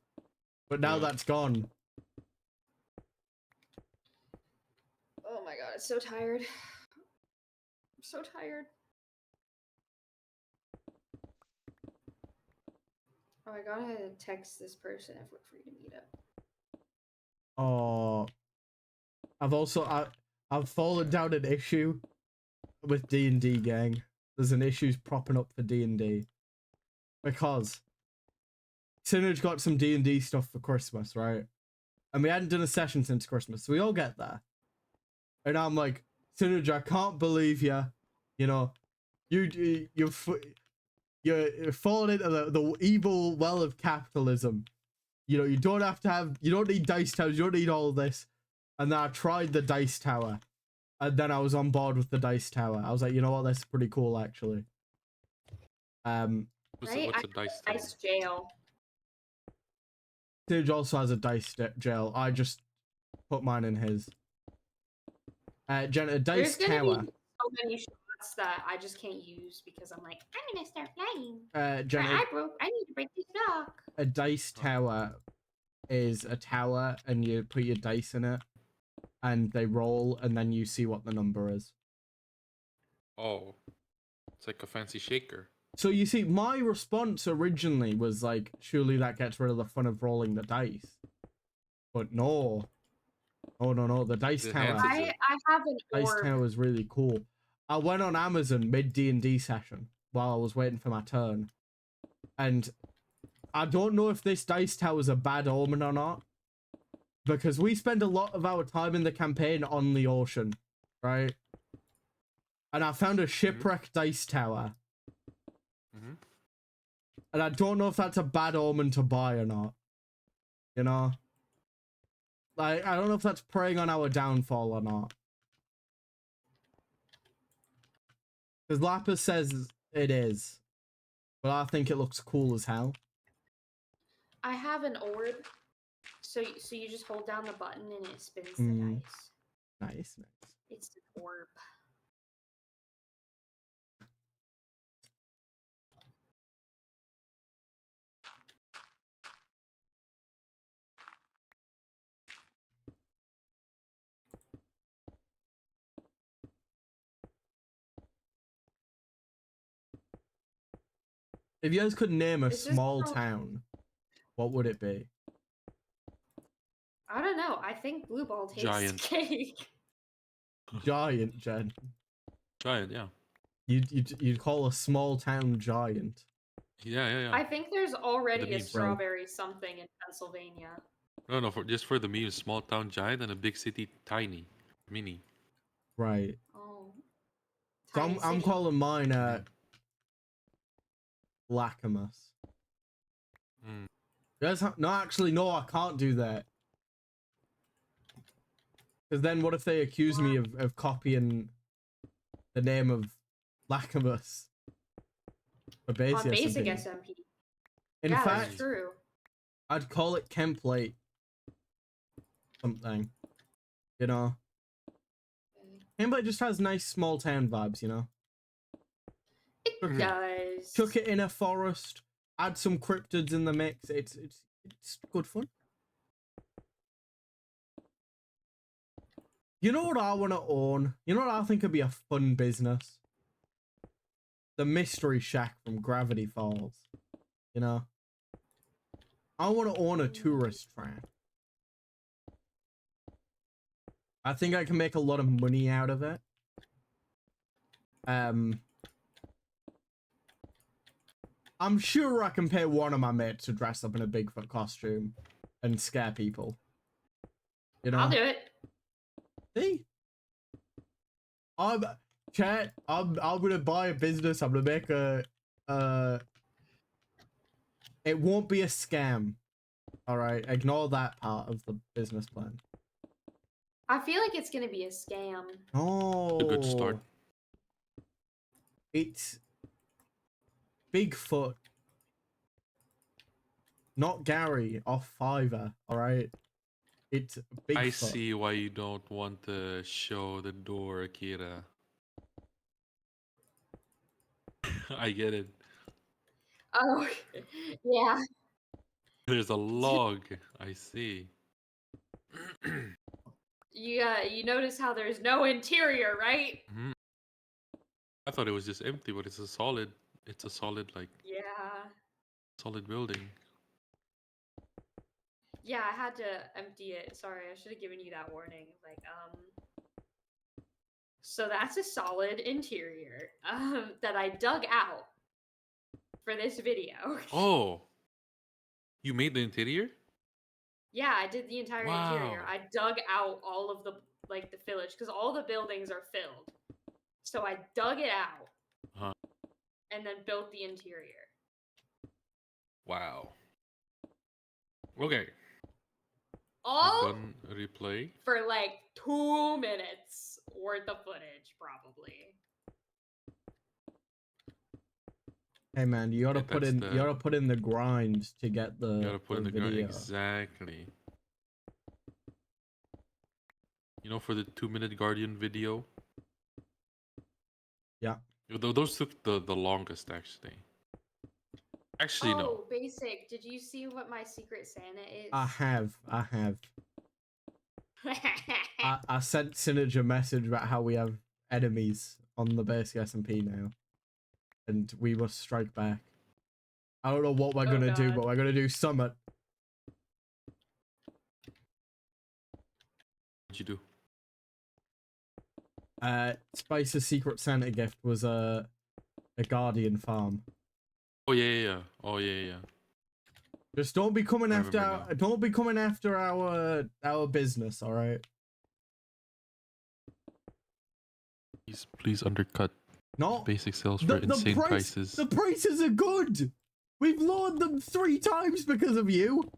But now Yeah. that's gone. Oh my god, it's so tired. I'm so tired. Oh, I gotta text this person if we're free to meet up. Oh, I've fallen down an issue with D&D gang. There's an issue's propping up for D&D because Synerge got some D&D stuff for Christmas, right? And we hadn't done a session since Christmas, so we all get there. And I'm like, Synerge, I can't believe you. You know, you're falling into the evil well of capitalism. You know, you don't need dice towers, you don't need all this. And then I tried the dice tower. And then I was on board with the dice tower. I was like, you know what, that's pretty cool actually. Right? What's a dice tower? Ice jail. Synerge also has a dice jail. I just put mine in his. Jen, a dice There's gonna tower. be so many shots that I just can't use because I'm like, I'm gonna start playing. Jen, I need to break this lock. a dice tower is a tower and you put your dice in it and they roll and then you see what the number is. Oh, it's like a fancy shaker. So you see, my response originally was like, surely that gets rid of the fun of rolling the dice. But no. Oh, no. The dice tower. I have an Dice orb. tower is really cool. I went on Amazon mid D&D session while I was waiting for my turn. And I don't know if this dice tower is a bad omen or not. Because we spend a lot of our time in the campaign on the ocean, right? And I found a shipwreck dice tower. And I don't know if that's a bad omen to buy or not. You know? Like, I don't know if that's preying on our downfall or not. Because Lapis says it is. But I think it looks cool as hell. I have an orb. So you just hold down the button and it spins the dice. Nice. It's an orb. If you guys could name a small town, what would it be? I don't know. I think Blue Ball tastes Giant. cake. Giant, Jen. Giant, yeah. You'd call a small town giant. Yeah. I think there's already a memes. strawberry something in Pennsylvania. No, just for the meme, small town giant and a big city tiny, mini. Right. Oh. So Tiny I'm city. calling mine Lacamus. No, actually, no, I can't do that. Because then what if they accuse me of copying the name of Lacamus? For basic SMP. In fact, that's true. I'd call it Kemplate. Something. You know? Kemplate just has nice small town vibes, you know? It does. Chuck it in a forest, add some cryptids in the mix. It's good fun. You know what I want to own? You know what I think would be a fun business? the mystery shack from Gravity Falls. You know? I want to own a tourist train. I think I can make a lot of money out of it. I'm sure I can pay one of my mates to dress up in a Bigfoot costume and scare people. You know? I'll do it. See? I'm gonna buy a business. I'm gonna make it won't be a scam. All right, ignore that part of the business plan. I feel like it's gonna be a scam. Oh, A good start. It's Bigfoot, not Gary off Fiverr. All right, it's Bigfoot. I see why you don't want to show the door, Akira. I get it. Oh, yeah. There's a log. I see. You notice how there's no interior, right? Mhm. I thought it was just empty, but it's a solid. It's a solid, like, Yeah. solid building. Yeah, I had to empty it. Sorry, I should have given you that warning. Like, so that's a solid interior that I dug out for this video. Oh, you made the interior? Yeah, I did the entire interior. Wow. I dug out all of the the village because all the buildings are filled. So I dug it out Uh-huh. and then built the interior. Wow. Okay. All Done replay. for like 2 minutes worth of footage, probably. Hey man, you gotta Yeah, put that's in the- you gotta put in the grind to get the, You gotta put in the video. exactly. You know, for the 2-minute Guardian video. Yeah. Those took the longest, actually. Actually, Oh, no. Basic, did you see what my secret Santa is? I have. I sent Synergy a message about how we have enemies on the basic SMP now, and we must strike back. I don't know what we're gonna do, God. but we're gonna do summit. What'd you do? Spice's secret Santa gift was a Guardian farm. Oh yeah. Oh yeah. Just don't be coming I after remember our business, all right? Please undercut No, basic sales for insane prices. The prices are good. We've lowered them 3 times because of you.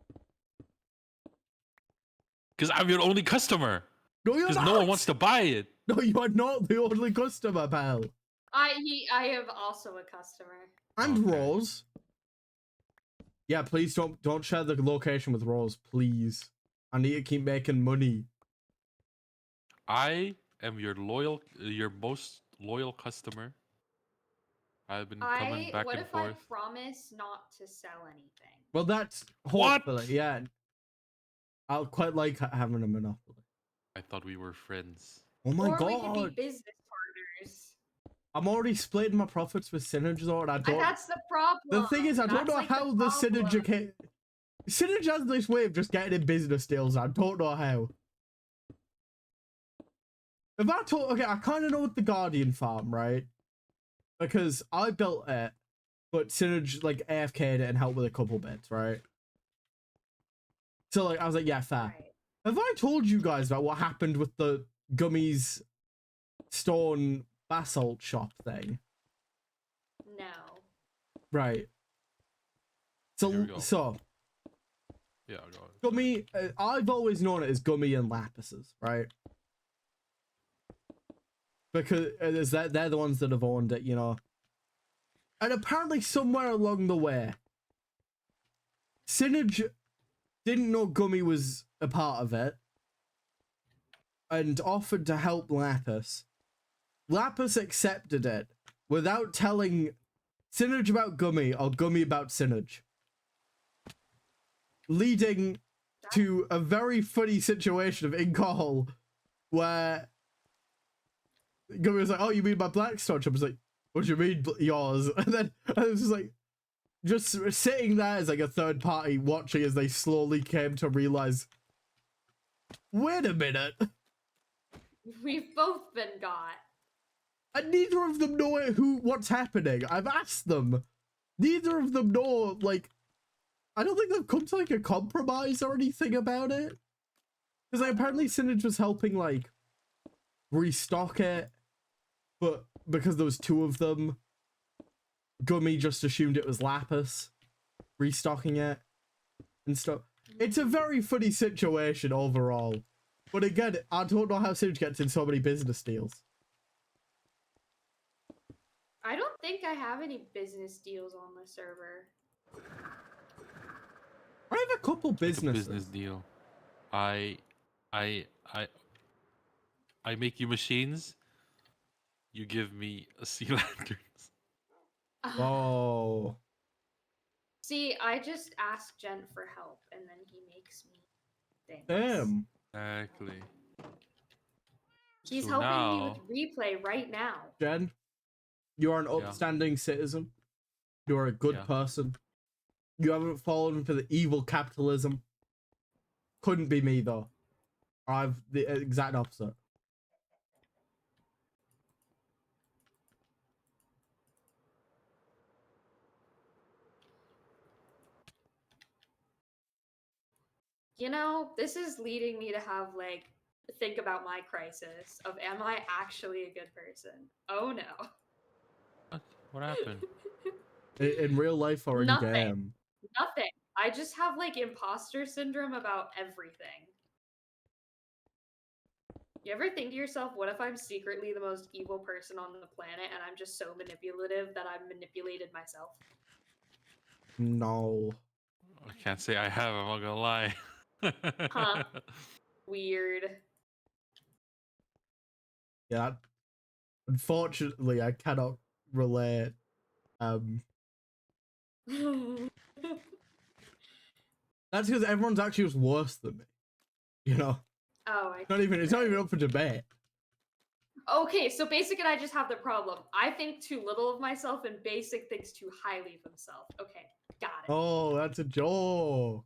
Because I'm your only customer. No, you're Because not. no one wants to buy it. No, you are not the only customer, pal. I have also a customer. And Okay. Rose. Yeah, please don't share the location with Rose, please. I need to keep making money. I am your most loyal customer. I've been coming back What and if forth. I promise not to sell anything? Well, that's What? hopefully, yeah. I'll quite like having a monopoly. I thought we were friends. Oh my Or we could god. be business partners. I'm already splitting my profits with Synergy, though, and I don't. And that's the problem. The thing is, I don't That's, know like, how the Synergy problem. Synergy has this way of just getting in business deals. I don't know how. If I told, okay, I kind of know with the Guardian farm, right? Because I built it, but Synergy like AFK'd it and helped with a couple bits, right? So like, I was like, yeah, fair. Right. Have I told you guys about what happened with the Gummies Stone Basalt shop thing? No. Right. Here we So, go. Yeah, go ahead. Gummy, I've always known it as Gummy and Lapises, right? Because they're the ones that have owned it, you know. And apparently somewhere along the way, Synergy didn't know Gummy was a part of it and offered to help Lapis. Lapis accepted it without telling Synergy about Gummy or Gummy about Synergy. Leading to a very funny situation of in call where Gummy was like, oh, you mean my Blackstone shop? I was like, what do you mean yours? And then I was just like, just sitting there as like a third party watching as they slowly came to realize, wait a minute. We've both been got. And neither of them know what's happening. I've asked them. Neither of them know, like, I don't think they've come to like a compromise or anything about it. Because like, apparently Sinage was helping like restock it, but because there was two of them, Gummy just assumed it was Lapis restocking it and stuff. It's a very funny situation overall. But again, I don't know how Sinage gets in so many business deals. I don't think I have any business deals on the server. I have a couple businesses. Business deal. I make you machines. You give me a sea lanterns. Whoa. See, I just ask Gent for help, and then he makes me things. Damn. Exactly. He's So helping now, me with replay right now. Jen, you are an Yeah. upstanding citizen. You are a good Yeah. person. You haven't fallen for the evil capitalism. Couldn't be me though. I've the exact opposite. You know, this is leading me to have like think about my crisis of am I actually a good person? Oh no. what happened? In real life or in Nothing. game? Nothing. I just have like imposter syndrome about everything. You ever think to yourself, what if I'm secretly the most evil person on the planet and I'm just so manipulative that I've manipulated myself? No. I can't say I have. I'm not gonna lie. Huh. Weird. Yeah. Unfortunately, I cannot relate. That's because everyone's actually just worse than me. You know? Oh, It's not even up for debate. Okay, so Basic and I just have the problem. I think too little of myself, and Basic thinks too highly of himself. Okay, got it. Oh, that's a joke.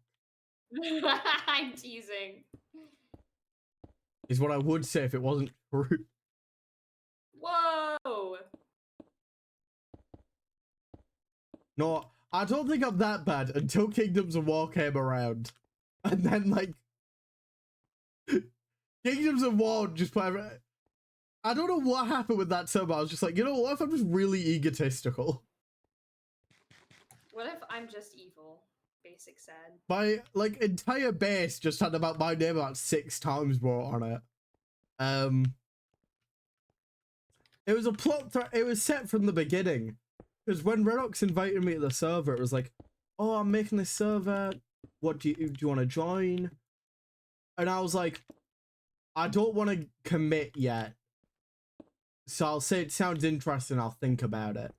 I'm teasing. Is what I would say if it wasn't true. Whoa! No, I don't think I'm that bad until Kingdoms of War came around. And then, like, Kingdoms of War just put every... I don't know what happened with that server. I was just like, you know, what if I'm just really egotistical? What if I'm just evil? Basic said. My, like, entire base just had about my name about 6 times brought on it. It was a plot it was set from the beginning. Because when Redox invited me to the server, it was like, oh, I'm making this server. What do you want to join? And I was like, I don't want to commit yet. So I'll say it sounds interesting, I'll think about it.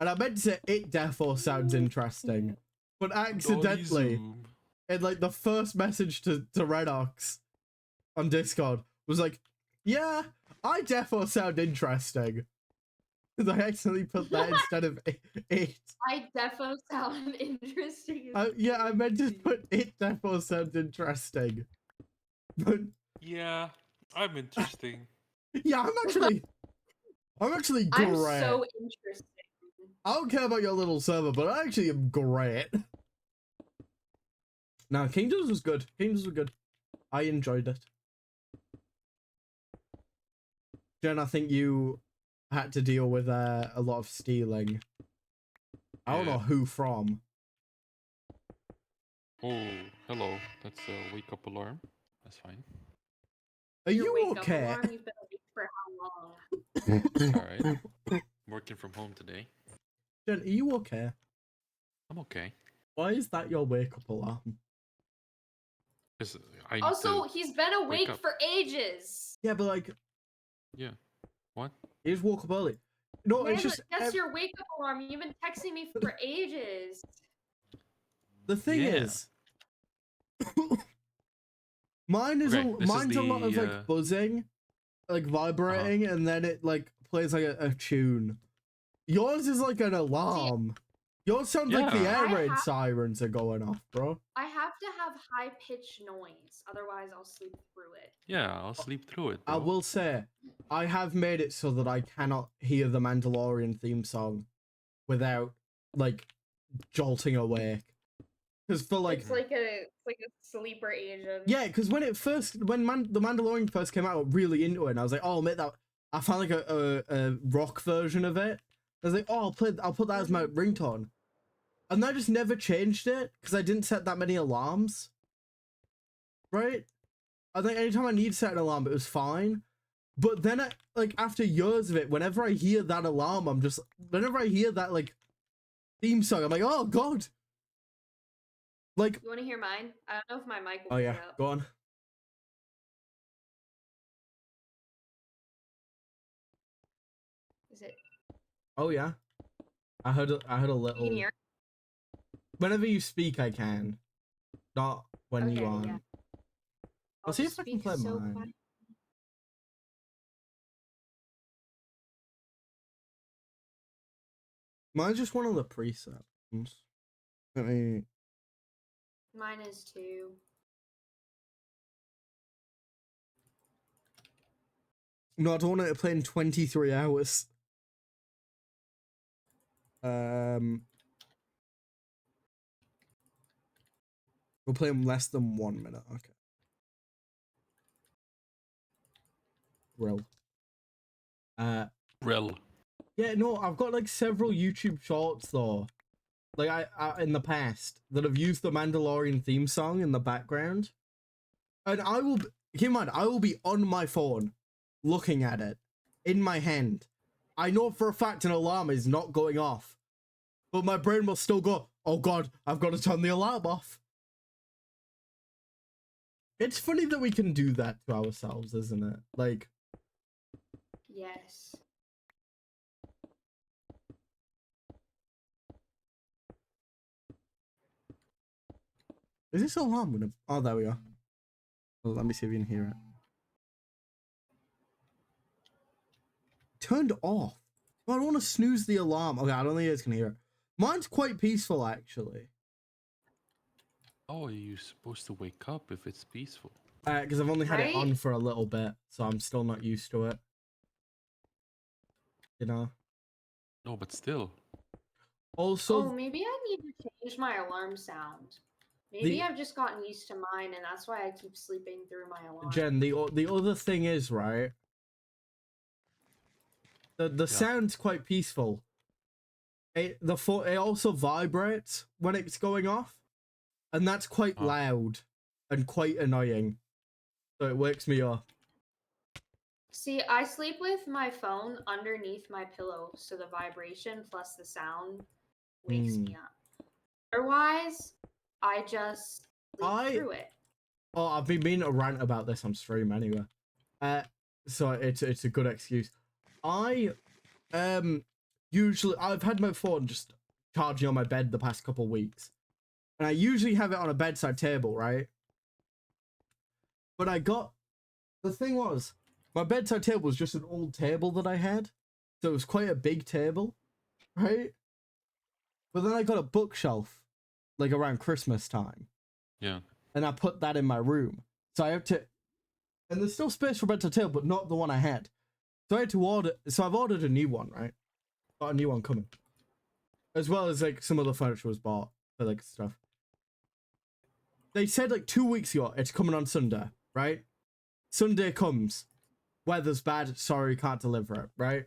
And I meant to say it defo sounds interesting. But accidentally, in like the first message to Redox on Discord was like, yeah, I defo sound interesting. Because I accidentally put that instead of it. I defo sound interesting. Yeah, I meant to put it defo sounds interesting. But yeah, I'm interesting. yeah, I'm actually great. I'm so interesting. I don't care about your little server, but I actually am great. No, Kingdoms was good. Kingdoms was good. I enjoyed it. Jen, I think you had to deal with a lot of stealing. I don't know who from. Oh, hello. That's a wake up alarm. That's fine. Are Your you wake-up okay? alarm, you've been awake for how long? Alright. Working from home today. Jen, are you okay? I'm okay. Why is that your wake-up alarm? I need Also, to he's been awake up. for ages. Yeah, but like... Yeah. What? He just woke up early. No, Man, it's just... that's your wake-up alarm. You've been texting me for ages. The thing is... Mine's a lot of like buzzing, like vibrating, and then it like plays like a tune. Yours is like an alarm. Yours sounds like the Yeah. air raid sirens are going off, bro. I have to have high pitched noise, otherwise I'll sleep through it. Yeah, I'll sleep through it, I bro. will say, I have made it so that I cannot hear the Mandalorian theme song without like jolting awake. Because for like It's like a sleeper agent. yeah, because when the Mandalorian first came out, I was really into it, and I was like, oh, mate, that I found like a rock version of it. I was like, oh, I'll put that as my ringtone, and I just never changed it because I didn't set that many alarms. Right? I think anytime I need to set an alarm, it was fine. But then, like after years of it, whenever I hear that alarm, whenever I hear that like theme song, I'm like, oh god. Like, You want to hear mine? I don't know if my mic will oh pick yeah, it up. go on. Is it? Oh yeah, I heard a You can little. hear? Whenever you speak, I can. Not when you Okay, aren't. yeah. I'll see if I can speak play so mine. quiet. Mine's just one of the presets. Let me. Mine is too. No, I don't want it to play in 23 hours. We'll play in less than 1 minute. Okay. Real. Brill. Yeah, no, I've got like several YouTube shorts though. Like I in the past that have used the Mandalorian theme song in the background. And I will keep in mind, I will be on my phone looking at it in my hand. I know for a fact an alarm is not going off. But my brain will still go, oh god, I've got to turn the alarm off. It's funny that we can do that to ourselves, isn't it? Like, Yes. is this alarm gonna... Oh, there we are. Well, let me see if you can hear it. Turned off. Oh, I don't want to snooze the alarm. Okay, I don't think you guys can hear it. Mine's quite peaceful, actually. Oh, are you supposed to wake up if it's peaceful? Because I've only had it Right? on for a little bit, so I'm still not used to it. You know? No, but still. Also, Oh, maybe I need to change my alarm sound. Maybe The- I've just gotten used to mine, and that's why I keep sleeping through my alarm. Jen, the other thing is, right? The sound's quite peaceful. It also vibrates when it's going off, and that's quite Oh. loud and quite annoying. So it wakes me up. See, I sleep with my phone underneath my pillow, so the vibration plus the sound wakes me up. Otherwise, I just sleep through it. Oh, I've been meaning to rant about this on stream anyway. So it's a good excuse. Usually I've had my phone just charging on my bed the past couple weeks, and I usually have it on a bedside table, right? But the thing was, my bedside table was just an old table that I had, so it was quite a big table, right? But then I got a bookshelf, like around Christmas time. Yeah. And I put that in my room. So I have to, and there's still space for a bedside table, but not the one I had. So I had to I've ordered a new one, right? Got a new one coming. As well as like some other furniture was bought for like stuff. They said like 2 weeks ago, it's coming on Sunday, right? Sunday comes. Weather's bad, sorry, can't deliver it, right?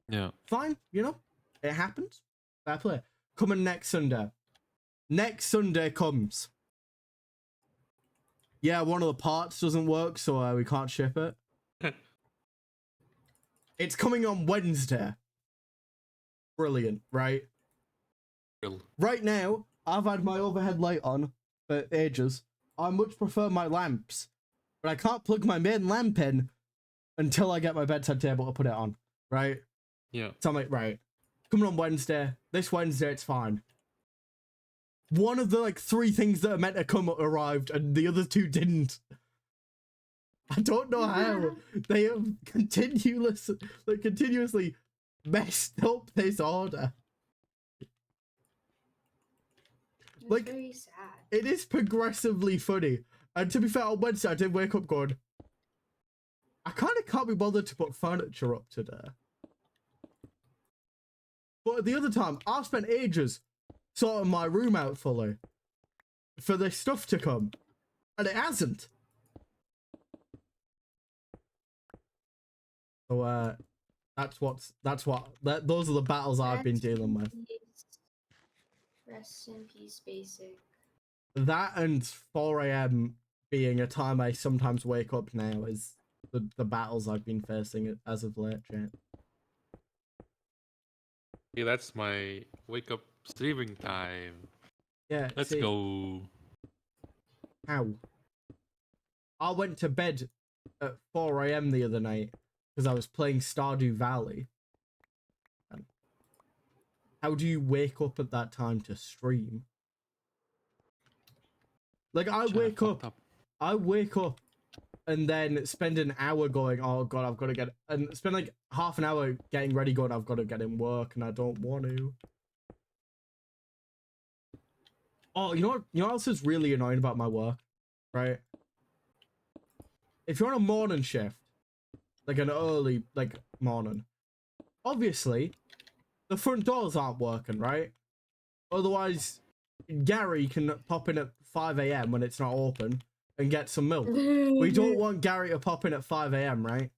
Yeah. Fine, you know? It happens. Fair play. Coming next Sunday. Next Sunday comes. Yeah, one of the parts doesn't work, so we can't ship it. It's coming on Wednesday. Brilliant, right? Brill. Right now, I've had my overhead light on for ages. I much prefer my lamps, but I can't plug my main lamp in until I get my bedside table to put it on, right? Yeah. So I'm like, right, coming on Wednesday. This Wednesday, it's fine. One of the like 3 things that are meant to come arrived, and the other 2 didn't. I don't know how they have continuously messed up this order. It's Like, very sad. it is progressively funny. And to be fair, on Wednesday I did wake up going, I kind of can't be bothered to put furniture up today. But at the other time, I've spent ages sorting my room out fully for this stuff to come. And it hasn't. So, those are the battles I've been dealing with. Rest in peace, basic. That and 4 a.m. being a time I sometimes wake up now is the battles I've been facing as of late, chat. Yeah, that's my wake up streaming time. Yeah, Let's see, go. how? I went to bed at 4 a.m. the other night because I was playing Stardew Valley. How do you wake up at that time to stream? Like, I wake up and then spend an hour going, oh god, I've got to get, and spend like half an hour getting ready going, I've got to get in work and I don't want to. Oh, you know what else is really annoying about my work, right? If you're on a morning shift, like an early, like, morning, obviously, the front doors aren't working, right? Otherwise, Gary can pop in at 5 a.m. when it's not open and get some milk. We don't want Gary to pop in at 5 a.m., right?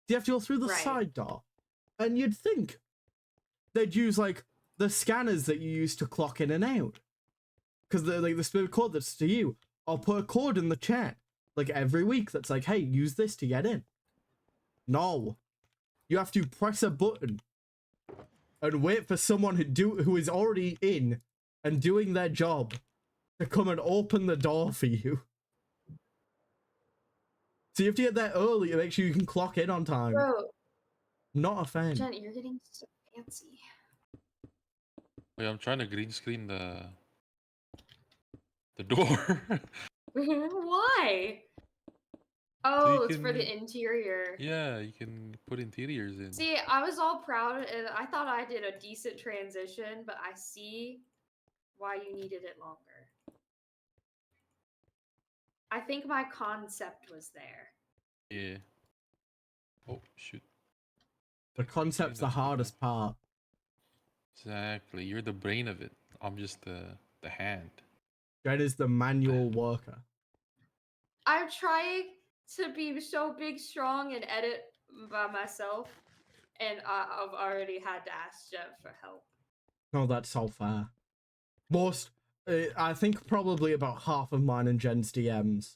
You have to go through the side door. And you'd think they'd use, like, the scanners that you use to clock in and out. Because they're like the split code that's to you. I'll put a code in the chat, like, every week that's like, hey, use this to get in. No. You have to press a button and wait for someone who is already in and doing their job to come and open the door for you. So you have to get there early to make sure you can clock in on time. Bro, not a fan. Jen, you're getting so fancy. Wait, I'm trying to green screen the door. Why? Oh, So it's for the can- interior. Yeah, you can put interiors in. See, I was all proud and I thought I did a decent transition, but I see why you needed it longer. I think my concept was there. Yeah. Oh, shoot. The concept's the hardest part. Exactly. You're the brain of it. I'm just the hand. Jen is the manual worker. I'm trying to be so big, strong, and edit by myself, and I've already had to ask Jeff for help. No, that's so fair. I think probably about half of mine and Jen's DMs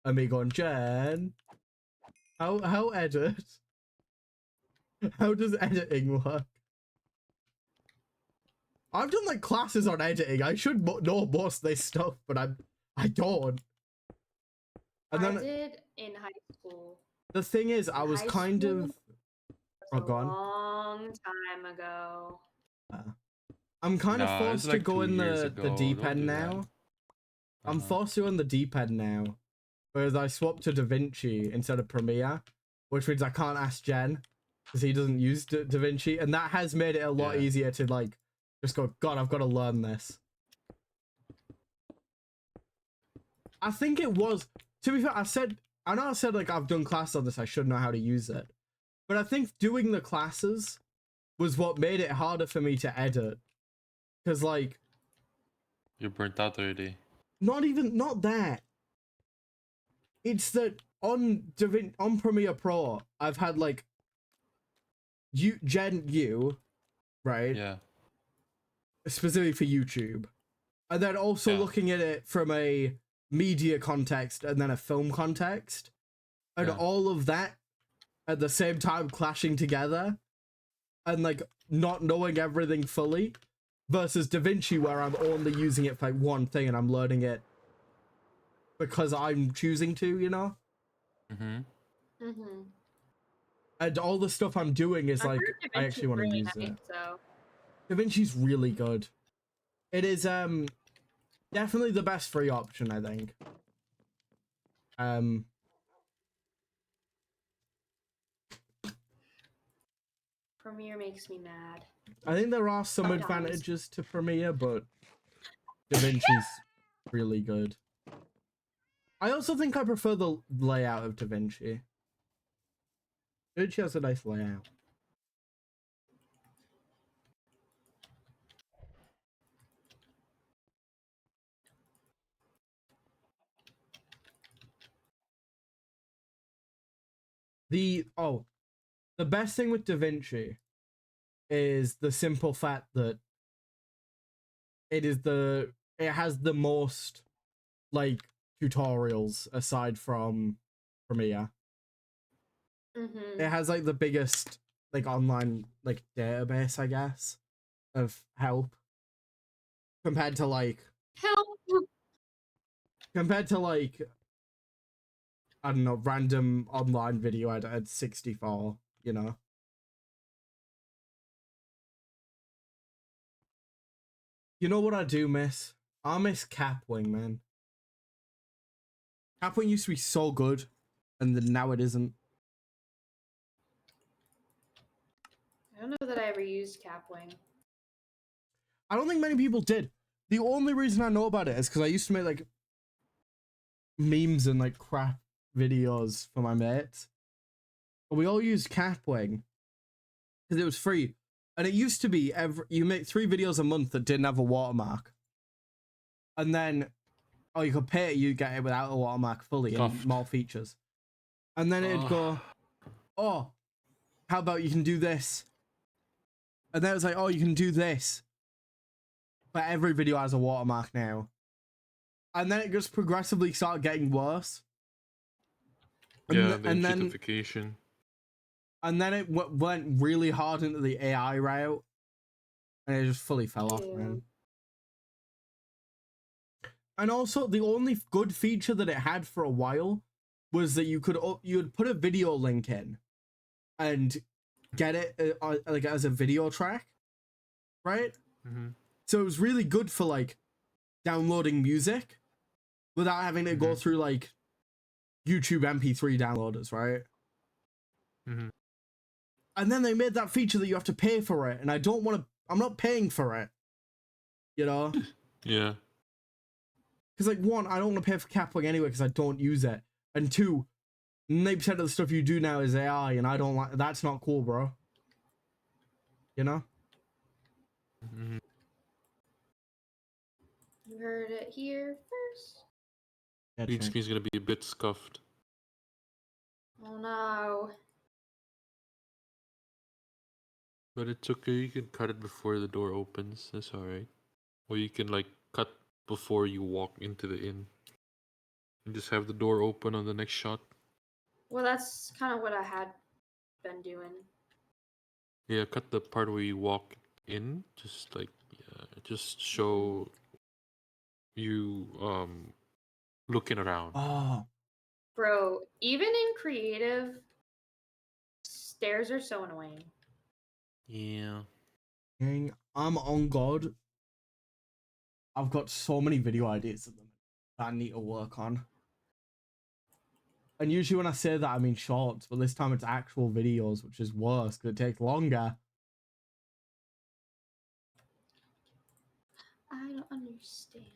are me going, Jen, how edit? How does editing work? I've done like classes on editing. I should know most of this stuff, but I don't. And then I did in high school. the thing is, I was kind of a long time ago. I'm kind of forced to like go 2 in years the ago. deep Don't end do now. that. I'm forced to go in the deep end now, whereas I swapped to DaVinci instead of Premiere, which means I can't ask Jen because he doesn't use DaVinci, and that has made it a lot easier to like just go, God, I've got to learn this. I think it was, to be fair, I know I said like I've done classes on this, I should know how to use it, but I think doing the classes was what made it harder for me to edit, because like You're burnt out already. not that. It's that on Premiere Pro, I've had like you, right? Yeah. Specifically for YouTube. And then also looking at it from a media context and then a film context. And all of that at the same time clashing together. And like not knowing everything fully. Versus DaVinci where I'm only using it for like one thing and I'm learning it because I'm choosing to, you know? And all the stuff I'm doing is like, I actually want to use it. So. DaVinci's really good. It is definitely the best free option, I think. Premiere makes me mad. I think there are some Sometimes. advantages to Premiere, but DaVinci's really good. I also think I prefer the layout of DaVinci. DaVinci has a nice layout. The best thing with DaVinci is the simple fact that it has the most like tutorials aside from Premiere. Mm-hmm. It has like the biggest like online like database, I guess, of help compared to like Help! I don't know, random online video at 64, you know. You know what I do miss? I miss Capwing, man. Capwing used to be so good, and then now it isn't. I don't know that I ever used Capwing. I don't think many people did. The only reason I know about it is because I used to make like memes and like crap videos for my mates. But we all used Capwing because it was free. And it used to be you make 3 videos a month that didn't have a watermark. And then you could pay it, you get it without a watermark fully and more features. And then it'd go, oh, how about you can do this? And then it was like, oh, you can do this. But every video has a watermark now. And then it just progressively started getting worse. Yeah, the cheatification. And then it went really hard into the AI route. And it just fully fell off, man. And also, the only good feature that it had for a while was that you would put a video link in and get it like as a video track, right? Mm-hmm. So it was really good for like downloading music without having to go through like YouTube MP3 downloaders, right? Mm-hmm. And then they made that feature that you have to pay for it, and I'm not paying for it, you know? Yeah. Because like 1, I don't want to pay for Capwing anyway because I don't use it, and 2, 90% of the stuff you do now is AI, and I don't like. That's not cool, bro. You know? Mm-hmm. You heard it here first. Green screen's gonna be a bit scuffed. Oh no. But it's okay, you can cut it before the door opens. That's alright. Or you can like cut before you walk into the inn. And just have the door open on the next shot. Well, that's kind of what I had been doing. Yeah, cut the part where you walk in. Just like just show you looking around. Oh. Bro, even in creative, stairs are so annoying. Yeah. Dang, I'm on God. I've got so many video ideas at the moment that I need to work on. And usually when I say that, I mean shorts, but this time it's actual videos, which is worse because it takes longer. I don't understand.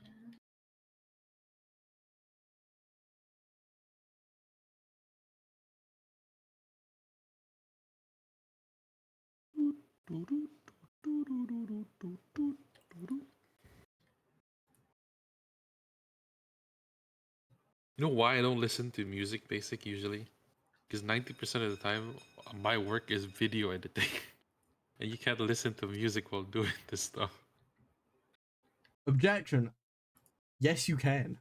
You know why I don't listen to music basic usually? Because 90% of the time, my work is video editing. And you can't listen to music while doing this stuff. Objection. Yes, you can.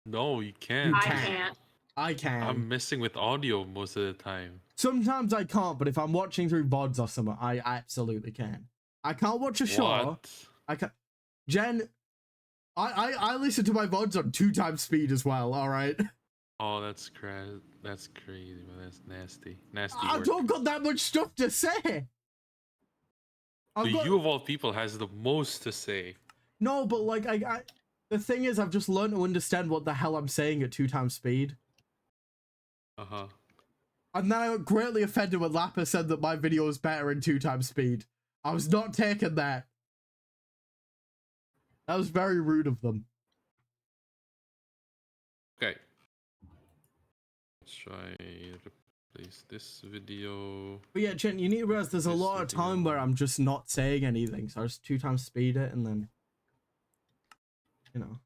No, you can't. You I can. can't. I can. I'm messing with audio most of the time. Sometimes I can't, but if I'm watching through VODs or something, I absolutely can. I can't watch a show. What? I can. Jen, I listen to my VODs on 2 times speed as well. All right. Oh, that's crazy. That's crazy, man. That's nasty. Nasty I work. don't got that much stuff to say. You of all people has the most to say. No, but like the thing is, I've just learned to understand what the hell I'm saying at 2 times speed. Uh-huh. And then I got greatly offended when Lappa said that my video was better in 2 times speed. I was not taking that. That was very rude of them. Okay. Let's try replace this video. But yeah, Jen, you need to realize there's a This lot of time where video. I'm just not saying anything. So I just 2 times speed it and then, you know,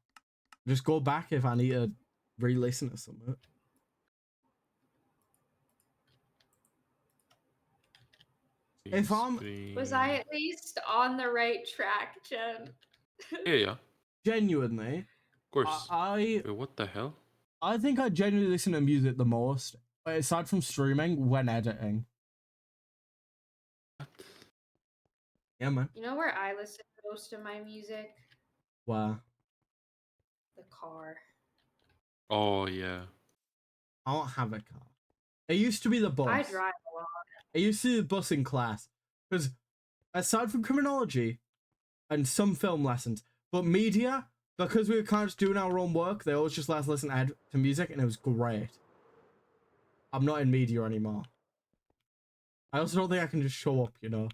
just go back if I need to re-listen to something. If I'm Was I at least on the right track, Jen? Yeah. genuinely, Of course. I Wait, what the hell? think I genuinely listen to music the most, aside from streaming, when editing. What? Yeah, man. You know where I listen to most of my music? Wow. The car. Oh yeah. I don't have a car. It used to be the bus. I drive a lot. It used to be the bus in class. Because aside from criminology and some film lessons, but media, because we were kind of just doing our own work, they always just let us listen to music, and it was great. I'm not in media anymore. I also don't think I can just show up, you know.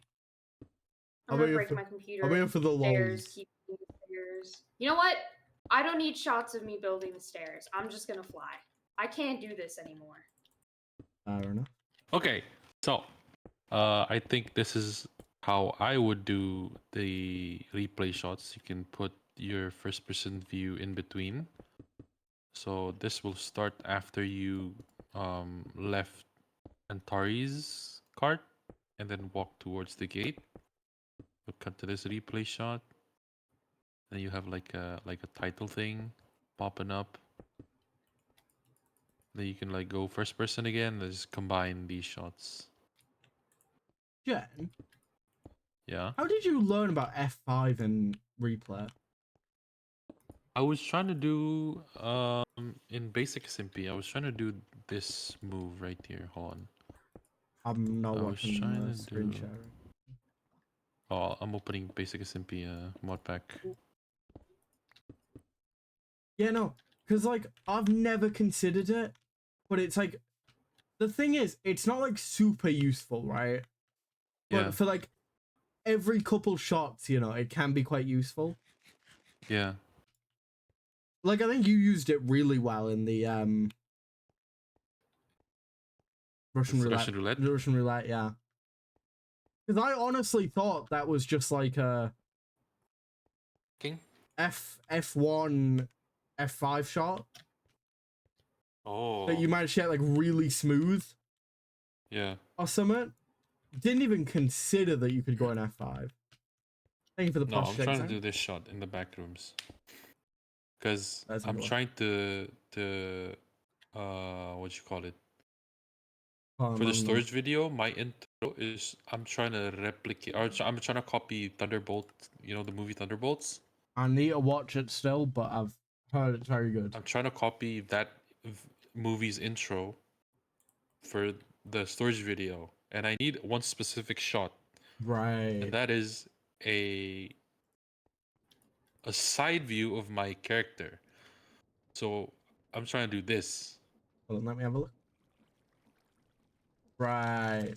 I'm gonna break my computer. I'm here for the stairs, lols. keep the stairs. You know what? I don't need shots of me building the stairs. I'm just gonna fly. I can't do this anymore. Fair enough. Okay. So, I think this is how I would do the replay shots. You can put your first person view in between. So this will start after you left Antari's cart and then walk towards the gate. We'll cut to this replay shot. Then you have like a title thing popping up. Then you can like go first person again. Just combine these shots. Jen, Yeah. how did you learn about F5 and replay? I was trying to do in basic SMP. I was trying to do this move right here. Hold on. I'm not I was watching trying the to screen do. sharing. Oh, I'm opening basic SMP mod pack. Yeah, no, because like I've never considered it, but it's like the thing is, it's not like super useful, right? Yeah. But for like every couple shots, you know, it can be quite useful. Yeah. Like I think you used it really well in the Russian roulette. Russian roulette, yeah. Because I honestly thought that was just like a King? F1 F5 shot. Oh. That you managed to get like really smooth. Yeah. Or something. Didn't even consider that you could go in F5. Thank you for the No, I'm trying to exam. do this shot in the back rooms. Because That's I'm cool. trying to what you call it? Oh, For the storage video, my intro is I'm trying to replicate, or I'm trying to copy Thunderbolt. You know the movie Thunderbolts. I need to watch it still, but I've heard it's very good. I'm trying to copy that movie's intro for the storage video, and I need one specific shot. Right. And that is a side view of my character. So I'm trying to do this. Hold on, let me have a look. Right.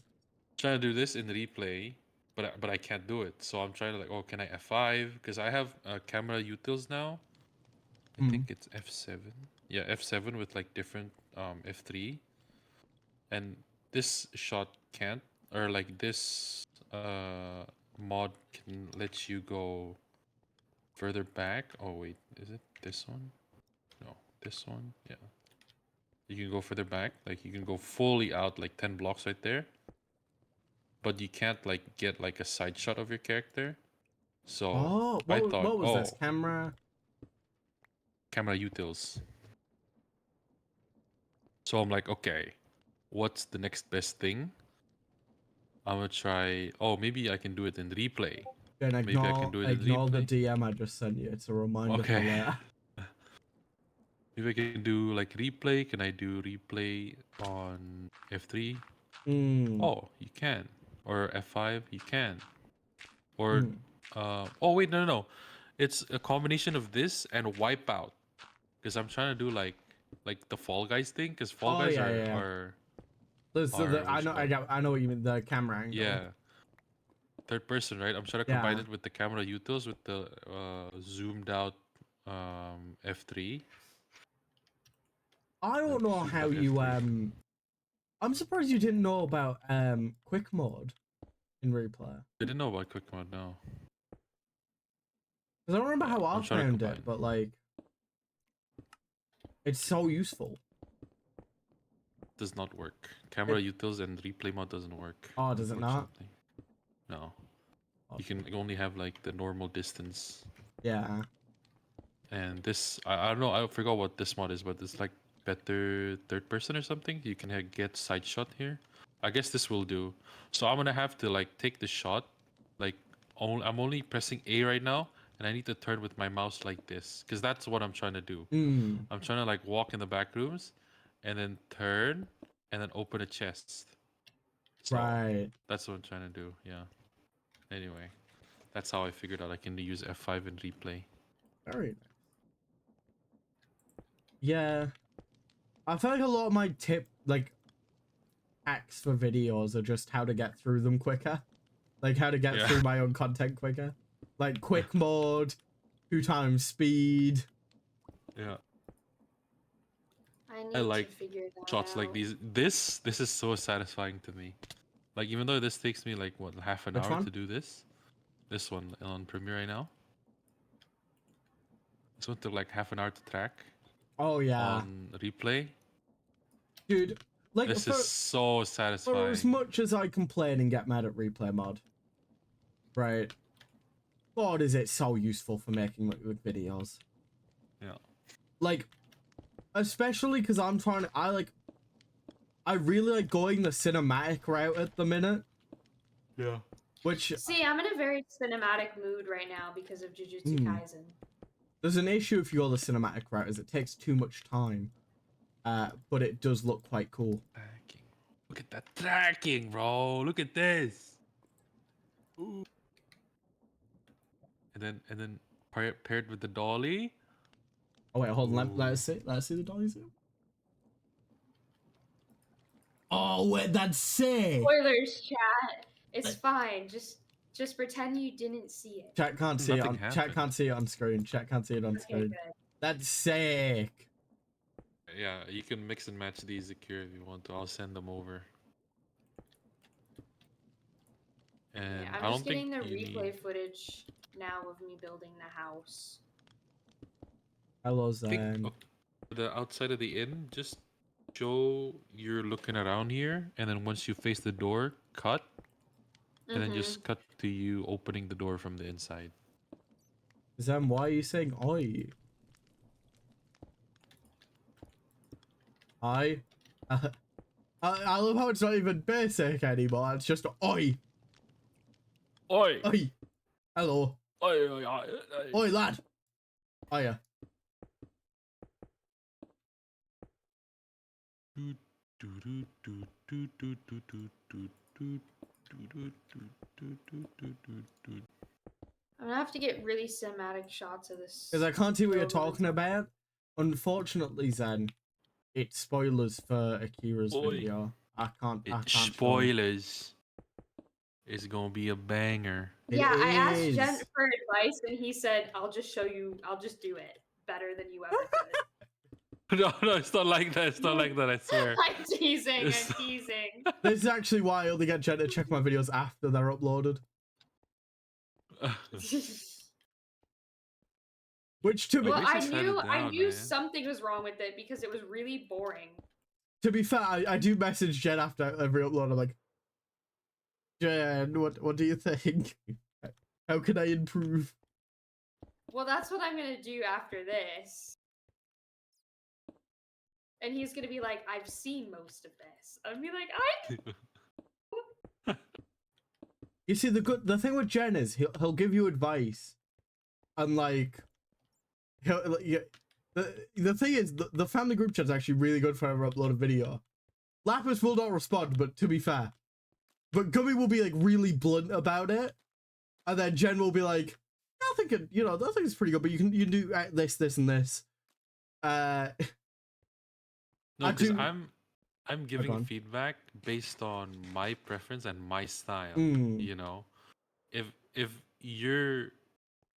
Trying to do this in replay, but I can't do it. So I'm trying to like, oh, can I F5? Because I have camera utils now. I think it's F7. Yeah, F7 with like different F3. And this shot can't, or like this mod can let you go further back. Oh wait, is it this one? No, this one. Yeah. You can go further back, like you can go fully out like 10 blocks right there. But you can't like get like a side shot of your character. So I thought, what was this? Camera utils. So I'm like, okay, what's the next best thing? I'm gonna try. Oh, maybe I can do it in replay. Then Maybe I can do it in ignore the replay. DM I just sent you. It's a reminder for Okay. later. Maybe I can do like replay. Can I do replay on F3? Oh, you can. Or F5, you can. Or oh wait, no. It's a combination of this and wipeout. Because I'm trying to do like the Fall Guys thing. Because Fall Guys are I know what you mean. The camera angle. Yeah. Third person, right? I'm trying to combine it with the camera utils with the zoomed out f3. I don't know how you I'm surprised you didn't know about quick mode in replay. I didn't know about quick mode, no. Because I don't remember how I found it, but like it's so useful. Does not work. Camera utils and replay mode doesn't work. Oh, does it not? No. You can only have like the normal distance. Yeah. And this, I don't know, I forgot what this mod is, but it's like better third person or something. You can get side shot here. I guess this will do. So I'm gonna have to like take the shot, like I'm only pressing A right now, and I need to turn with my mouse like this, because that's what I'm trying to do. I'm trying to like walk in the back rooms, and then turn, and then open a chest. So right. That's what I'm trying to do. Yeah. Anyway, that's how I figured out I can use F5 and replay. Very nice. Yeah. I feel like a lot of my hacks for videos are just how to get through them quicker. Like how to get through my own content quicker. Like quick mode, 2x speed. Yeah. I like shots like these. This is so satisfying to me. Like even though this takes me like what, half an hour to do this. This one on Premiere right now. This one took like half an hour to track. Oh yeah. On replay. Dude, like this is so satisfying. For as much as I complain and get mad at replay mod, right? God, is it so useful for making videos? Yeah. Like, especially because I'm trying to, I really like going the cinematic route at the minute. Yeah. Which see, I'm in a very cinematic mood right now because of Jujutsu Kaisen. There's an issue if you go the cinematic route, is it takes too much time. But it does look quite cool. Tracking. Look at that tracking, bro. Look at this. Ooh. And then paired with the dolly. Oh wait, hold on. Let's see the dolly zoom. Oh wait, that's sick. Spoilers, chat. It's fine. Just pretend you didn't see it. Chat can't see it. Chat can't see it on screen. Chat can't see it on screen. Good. That's sick. Yeah, you can mix and match these, Akira, if you want to. I'll send them over. And yeah, I'm just getting the replay footage now of me building the house. Hello, Zen. The outside of the inn, just show you're looking around here, and then once you face the door, cut, and then just cut to you opening the door from the inside. Zen, why are you saying oi? I love how it's not even basic anymore. It's just oi. Oi. Oi. Hello. Oi, oi, oi, oi. Oi, lad. Hiya. I'm gonna have to get really cinematic shots of this. Because I can't see what you're talking about. Unfortunately, Zen, it's spoilers for Akira's video. I can't spoilers. It's gonna be a banger. Yeah, I asked Jen for advice, and he said, "I'll just show you. I'll just do it better than you ever could." No, it's not like that. It's not like that. I swear. I'm teasing. I'm teasing. This is actually why I only get Jen to check my videos after they're uploaded. Which to me, well, I knew something was wrong with it because it was really boring. To be fair, I do message Jen after every upload. I'm like, Jen, what do you think? How can I improve? Well, that's what I'm gonna do after this. And he's gonna be like, I've seen most of this. I'll be like, You see, the thing with Jen is he'll give you advice, and like, the thing is the family group chat's actually really good for ever upload a video. Lapis will not respond, but to be fair, but Gummy will be like really blunt about it, and then Jen will be like, I think it's pretty good, but you can do this, and this. No, because I'm Go giving on. feedback based on my preference and my style. Mm. You know, if you're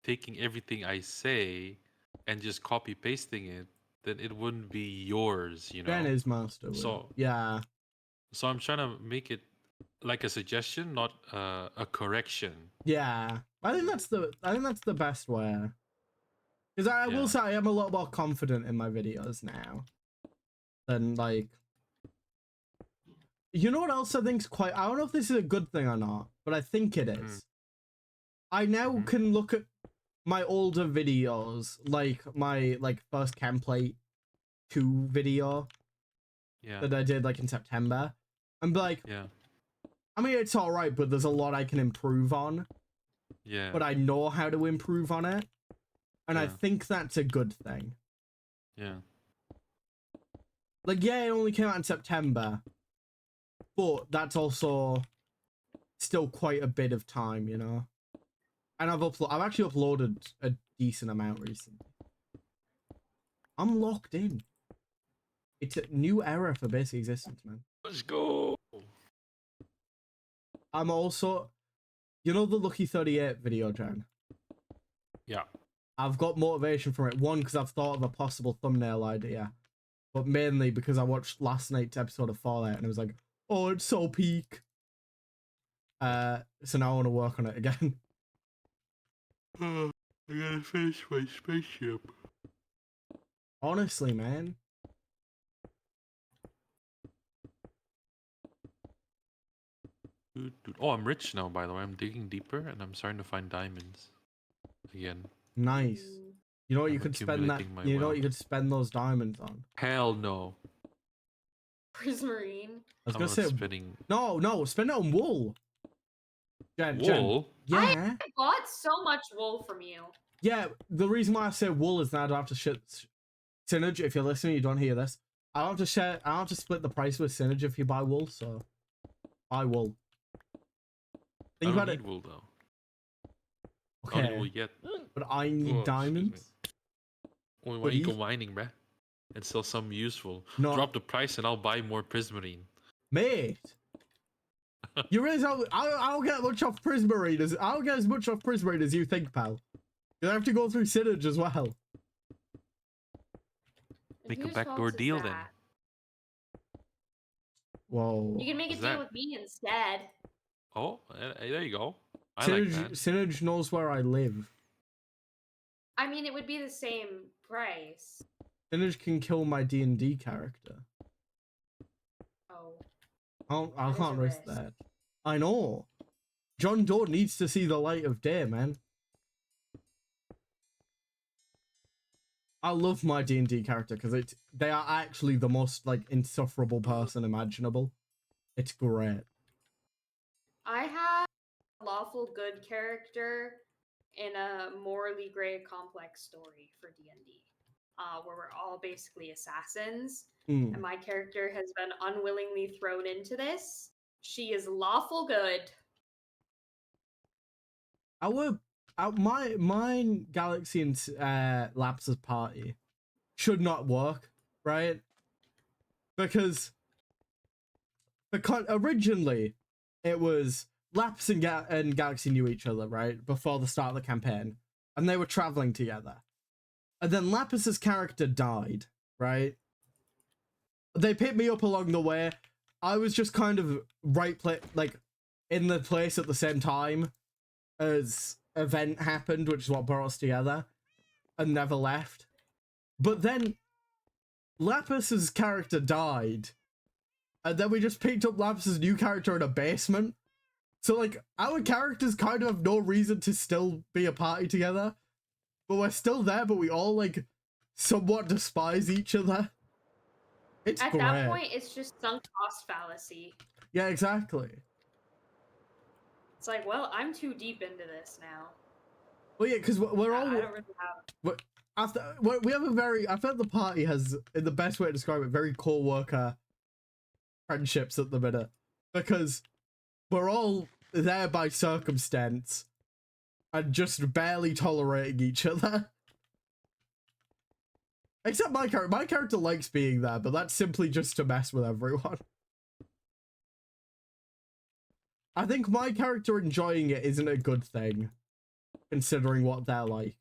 taking everything I say and just copy pasting it, then it wouldn't be yours. You Then know. is master would. So Yeah. so I'm trying to make it like a suggestion, not a correction. Yeah. I think that's the best way. Because I will Yeah. say I am a lot more confident in my videos now than like. You know what else I think's quite. I don't know if this is a good thing or not, but I think it Mm. is. I now Mhm. can look at my older videos, like my first Camplate 2 video Yeah. that I did like in September, and be like, Yeah. I mean, it's all right, but there's a lot I can improve on. Yeah. But I know how to improve on it, and I Yeah. think that's a good thing. Yeah. Like, yeah, it only came out in September, but that's also still quite a bit of time, you know. And I've actually uploaded a decent amount recently. I'm locked in. It's a new era for basic existence, man. Let's go. I'm also, you know, the Lucky 38 video, Jan. Yeah. I've got motivation from it. One, because I've thought of a possible thumbnail idea, but mainly because I watched last night's episode of Fallout and it was like, oh, it's so peak. So now I want to work on it again. I gotta finish my spaceship. Honestly, man. Oh, I'm rich now, by the way. I'm digging deeper and I'm starting to find diamonds again. Nice. You know what you I'm could spend that? accumulating my You know what wealth. you could spend those diamonds on? Hell no. Prismarine. I was I'm gonna not say spending no. Spend it on wool. Jen. wool. Yeah. I bought so much wool from you. Yeah. The reason why I say wool is that I don't have to shit. Synergy, if you're listening, you don't hear this. I don't have to share. I don't have to split the price with Synergy if you buy wool. So buy wool. Think I about don't it. need wool though. I don't need wool Okay, yet. but I need Oh, excuse me. diamonds. Only But why you he- go mining, bruh? And sell some useful. No. Drop the price and I'll buy more prismarine. Mate, you realize I don't get much off Prismarine as I don't get as much off Prismarine as you think, pal. You have to go through Synergy as well. Make a Whose backdoor fault is deal then. that? Whoa. You can make a What's deal that? with me instead. Oh, there you go. I like that. Synergy knows where I live. I mean, it would be the same price. Synergy can kill my D&D character. Oh, I That is can't a risk risk. that. I know. John Doe needs to see the light of day, man. I love my D&D character because they are actually the most like insufferable person imaginable. It's great. I have a lawful good character in a morally gray complex story for D&D, where we're all basically assassins, Mm. and my character has been unwillingly thrown into this. She is lawful good. Mine Galaxy and Laps's party should not work, right? Because originally it was Laps and Galaxy knew each other, right? Before the start of the campaign. And they were traveling together. And then Lapus's character died, right? They picked me up along the way. I was just kind of in the place at the same time as event happened, which is what brought us together, and never left. But then Lapus's character died, and then we just picked up Lapus's new character in a basement. So like our characters kind of have no reason to still be a party together, but we're still there. But we all like somewhat despise each other. It's At great. that point, it's just sunk cost fallacy. Yeah, exactly. It's like, well, I'm too deep into this now. Well, yeah, because we're all. I don't really have. We have a very. I feel like the party has, in the best way to describe it, very co-worker friendships at the minute, because we're all there by circumstance and just barely tolerating each other. Except my character. My character likes being there, but that's simply just to mess with everyone. I think my character enjoying it isn't a good thing, considering what they're like.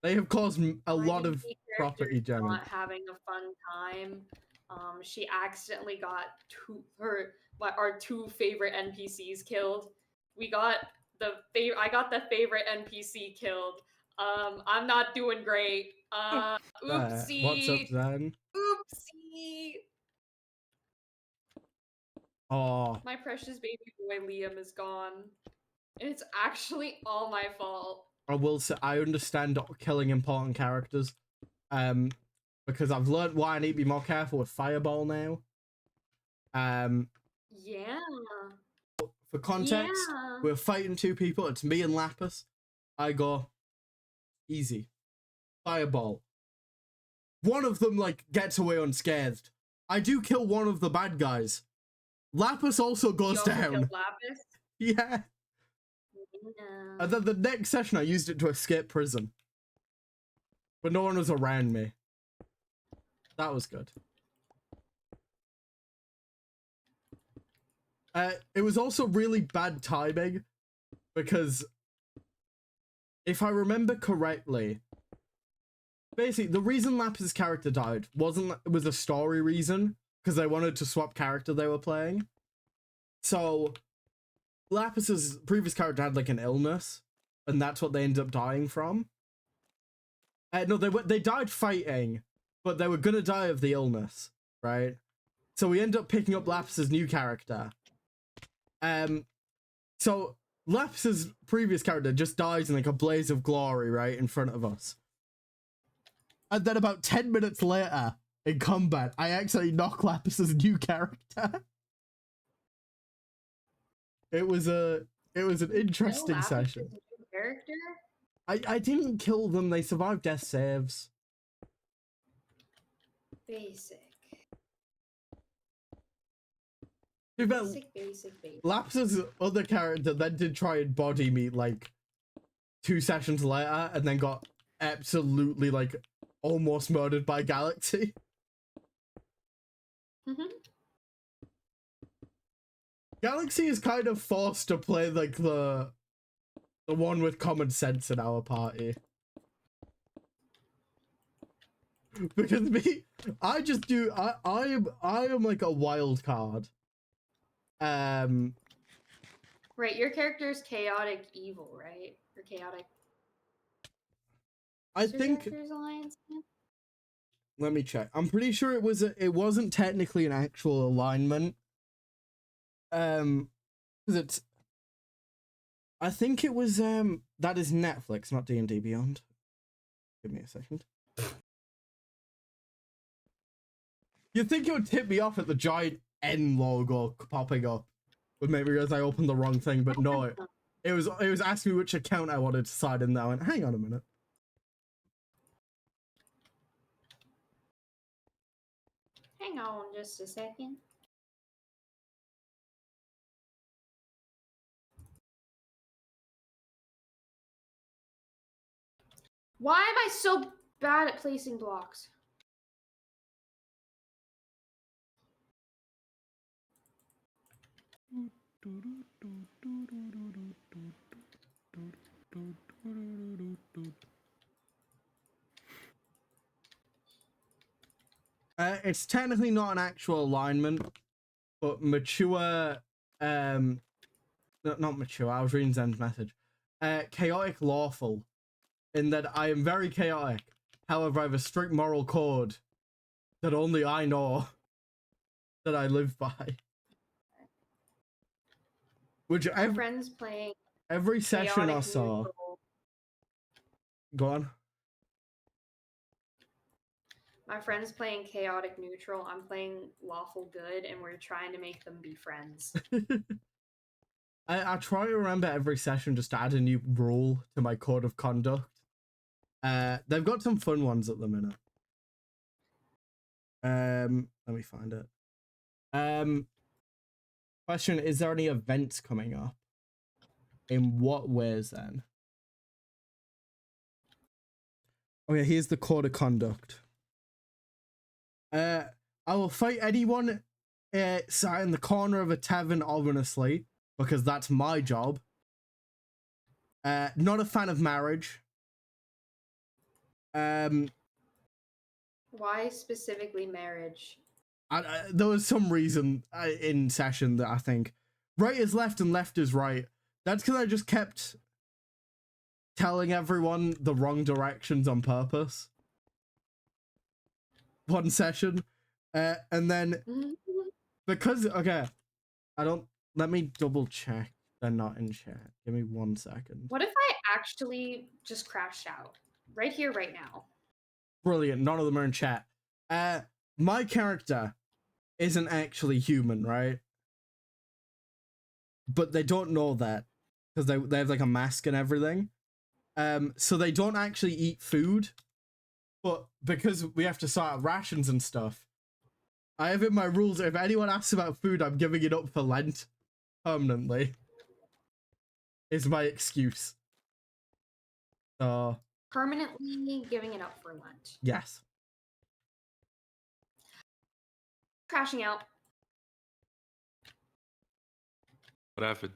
They have caused a lot of property damage. Not having a fun time. She accidentally got our two favorite NPCs killed. I got the favorite NPC killed. I'm not doing great. Oopsie. What's up, Zen? Oopsie. Oh. My precious baby boy Liam is gone. And it's actually all my fault. I will say I understand killing important characters. Because I've learned why I need to be more careful with Fireball now. Yeah. For context, we're fighting two people. It's me and Lapis. I go easy. Fireball. One of them like gets away unscathed. I do kill one of the bad guys. Lapis also goes down. Lapis? Yeah. No. And then the next session I used it to escape prison. But no one was around me. That was good. It was also really bad timing because if I remember correctly, basically the reason Lapis' character died it was a story reason because they wanted to swap character they were playing. So Lapis's previous character had like an illness and that's what they ended up dying from. No, they died fighting, but they were gonna die of the illness, right? So we end up picking up Lapis's new character. So Lapis's previous character just dies in like a blaze of glory, right, in front of us. And then about 10 minutes later, in combat, I actually knock Lapis's new character. It was an interesting session. New character? I didn't kill them, they survived death saves. Basic. Basic. Lapis's other character then did try and body me like 2 sessions later and then got absolutely like almost murdered by Galaxy. Galaxy is kind of forced to play like the one with common sense in our party. Because I am like a wild card. Right, your character is chaotic evil, right? Or chaotic. I think. Let me check. I'm pretty sure it wasn't technically an actual alignment. Because it's. I think it was that is Netflix, not D&D Beyond. Give me a second. You'd think it would tip me off at the giant N logo popping up would make me realize I opened the wrong thing, but no, it was asking me which account I wanted to sign in now, and hang on a minute. Hang on just a second. Why am I so bad at placing blocks? It's technically not an actual alignment, but mature, not mature, I was reading Zen's message. Chaotic lawful, in that I am very chaotic. However, I have a strict moral code that only I know that I live by. Which my friends playing every session I saw. Go on. My friend's playing chaotic neutral. I'm playing lawful good, and we're trying to make them be friends. I try to remember every session just to add a new rule to my code of conduct. They've got some fun ones at the minute. Let me find it. Question: is there any events coming up? In what ways then? Okay, here's the code of conduct. I will fight anyone sat in the corner of a tavern ominously, because that's my job. Not a fan of marriage. Why specifically marriage? There was some reason in session that I think right is left and left is right. That's because I just kept telling everyone the wrong directions on purpose. One session. And then because okay, let me double check they're not in chat. Give me 1 second. What if I actually just crashed out? Right here, right now. Brilliant, none of them are in chat. My character isn't actually human, right? But they don't know that because they have like a mask and everything. So they don't actually eat food, but because we have to sort out rations and stuff, I have in my rules that if anyone asks about food, I'm giving it up for Lent permanently. Is my excuse. So Permanently giving it up for Lent. yes. Crashing out. What happened?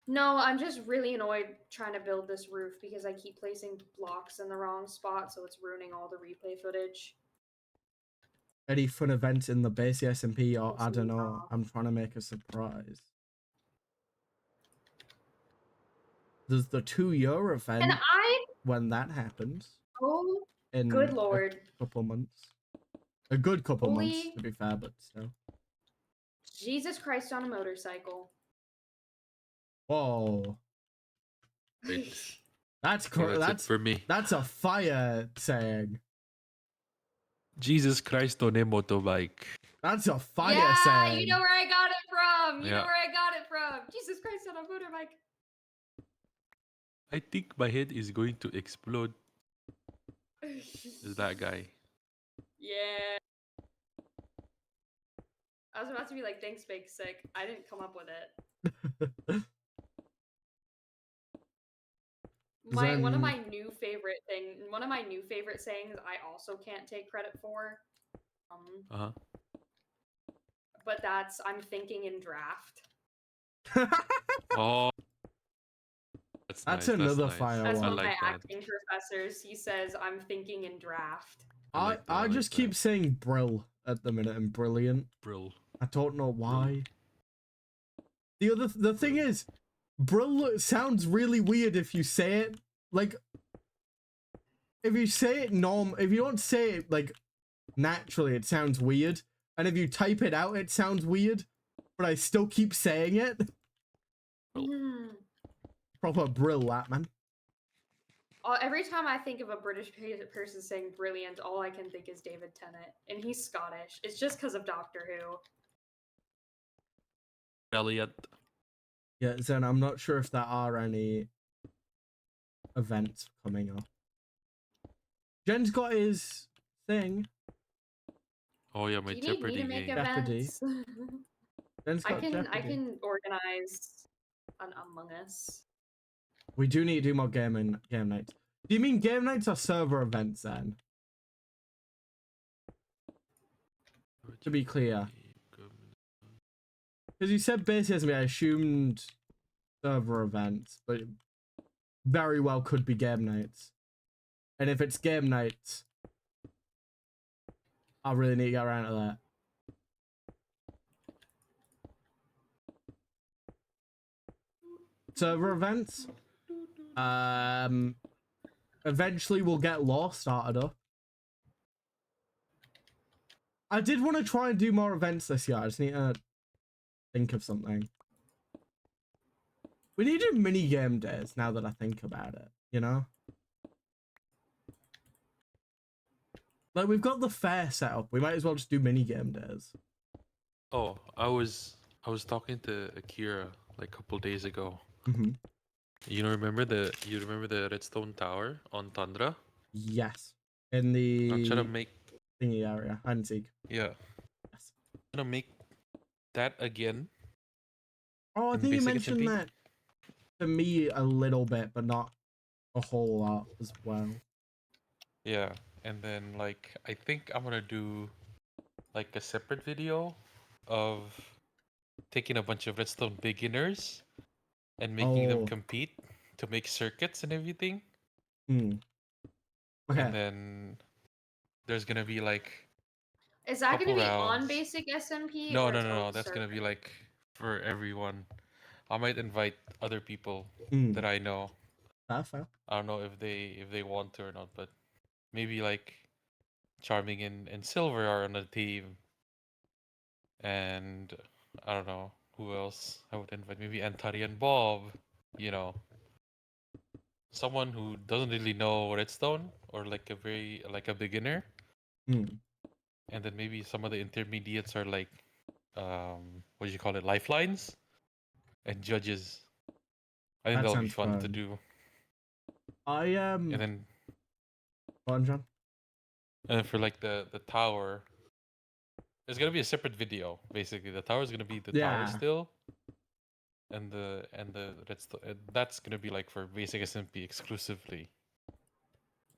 No, I'm just really annoyed trying to build this roof because I keep placing blocks in the wrong spot, so it's ruining all the replay footage. Any fun events in the base SMP or I It's don't know. not. I'm trying to make a surprise. There's the 2-year event And I when that happens oh in good lord. a couple months. A good couple months Holy to be fair, but still. Jesus Christ on a motorcycle. Whoa. Wait. That's Yeah, that's it for me. That's a fire saying. Jesus Christ on a motorbike. That's a fire yeah, saying. you know where I got it from. You Yeah. know where I got it from. Jesus Christ on a motorbike. I think my head is going to explode. Is that guy? Yeah. I was about to be like, thanks, Big Sick. I didn't come up with it. One of my new favorite sayings I also can't take credit for. But that's I'm thinking in draft. Oh. That's nice. another nice. fire That's one. one of my like that. acting professors. He says I'm thinking in draft. I just keep saying brill at the minute and brilliant. Brill. I don't know why. The thing is, brill sounds really weird if you say it like if you say it if you don't say it like naturally, it sounds weird, and if you type it out, it sounds weird. But I still keep saying it. Proper brill, that man. Every time I think of a British person saying brilliant, all I can think is David Tennant, and he's Scottish. It's just because of Doctor Who. Elliot. Yeah, Zen, I'm not sure if there are any events coming up. Jen's got his thing. Oh yeah, my Do you need me Jeopardy to make game. events? Jen's got Jeopardy. I can organize an Among Us. We do need to do more game nights. Do you mean game nights or server events then? To be clear. Because you said basically, I assumed server events, but it very well could be game nights. And if it's game nights, I really need to get around to that. Server events? Eventually we'll get Law started up. I did want to try and do more events this year. I just need to think of something. We need to do mini game days now that I think about it, you know? Like, we've got the fair set up. We might as well just do mini game days. Oh, I was talking to Akira like a couple days ago. Mm-hmm. You remember the Redstone Tower on Tundra? Yes. In the I'm trying to make thingy area. Hide and seek. Yeah. Yes. I'm gonna make that again. Oh, I in think you basic mentioned SMP. that to me a little bit, but not a whole lot as well. Yeah, and then like I think I'm gonna do like a separate video of taking a bunch of redstone beginners and making them Oh, compete to make circuits and everything. hmm. And Okay. then there's gonna be like Is a that going to couple be on rounds. basic SMP No, or no, its no, no. own That's gonna be server? like for everyone. I might invite other people Hmm. that I know. Fair. I don't know if they want to or not, but maybe like Charming and Silver are on the team, and I don't know who else I would invite. Maybe Antari and Bob. You know, someone who doesn't really know Redstone or like a very like a beginner, Hmm. and then maybe some of the intermediates are like what do you call it, lifelines and judges. I think That that'll be sounds fun to fun. do. I And then Go on, John. for like the tower, it's gonna be a separate video. Basically, the tower is gonna be the tower Yeah. still, and that's gonna be like for basic SMP exclusively.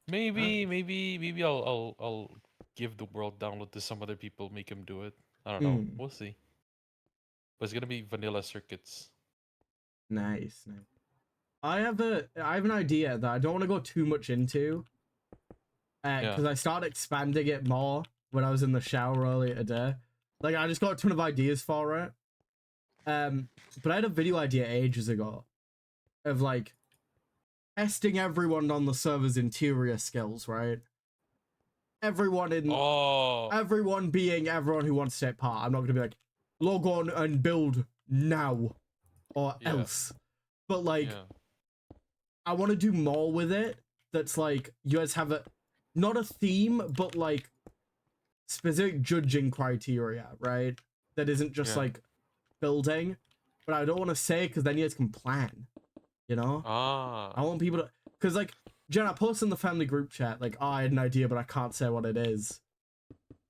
Maybe I'll give the world download to some other people, make them do it. I don't know. Hmm. We'll see. But it's gonna be vanilla circuits. Nice. I have an idea that I don't want to go too much into, Yeah. because I started expanding it more when I was in the shower earlier today. Like I just got a ton of ideas for it. But I had a video idea ages ago of like testing everyone on the server's interior skills, right? Oh. Everyone being everyone who wants to take part. I'm not gonna be like, log on and build now or Yeah. else. But like, Yeah. I want to do more with it. That's like, you guys have not a theme, but like specific judging criteria, right? That isn't just Yeah. like building. But I don't want to say because then you guys can plan, you know? Ah. I want people to, because like, Jen, I posted in the family group chat, like, oh, I had an idea, but I can't say what it is.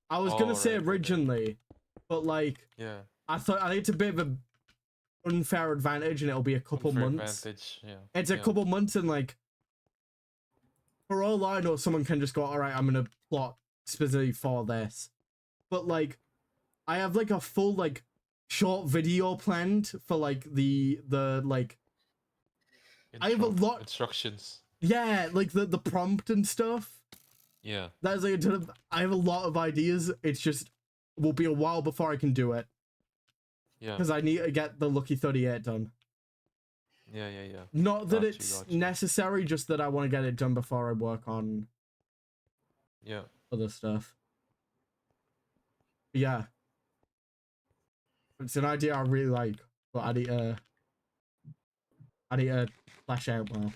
I was gonna Oh, say right. originally, but like, Yeah. I think it's a bit of an unfair advantage, and it'll be a couple Unfair months. advantage. Yeah. It's a Yeah. couple months, and like, for all I know, someone can just go, all right, I'm gonna plot specifically for this. But like, I have like a full like short video planned for like the like. I have a lot. Instructions. Yeah, like the prompt and stuff. Yeah. That's like a ton of. I have a lot of ideas. It's just will be a while before I can do it Yeah. because I need to get the Lucky 38 done. Yeah. Yeah. Yeah. Not that Got you, it's got you. necessary, just that I want to get it done before I work on Yeah. other stuff. But yeah, it's an idea I really like, but I need to flesh out more.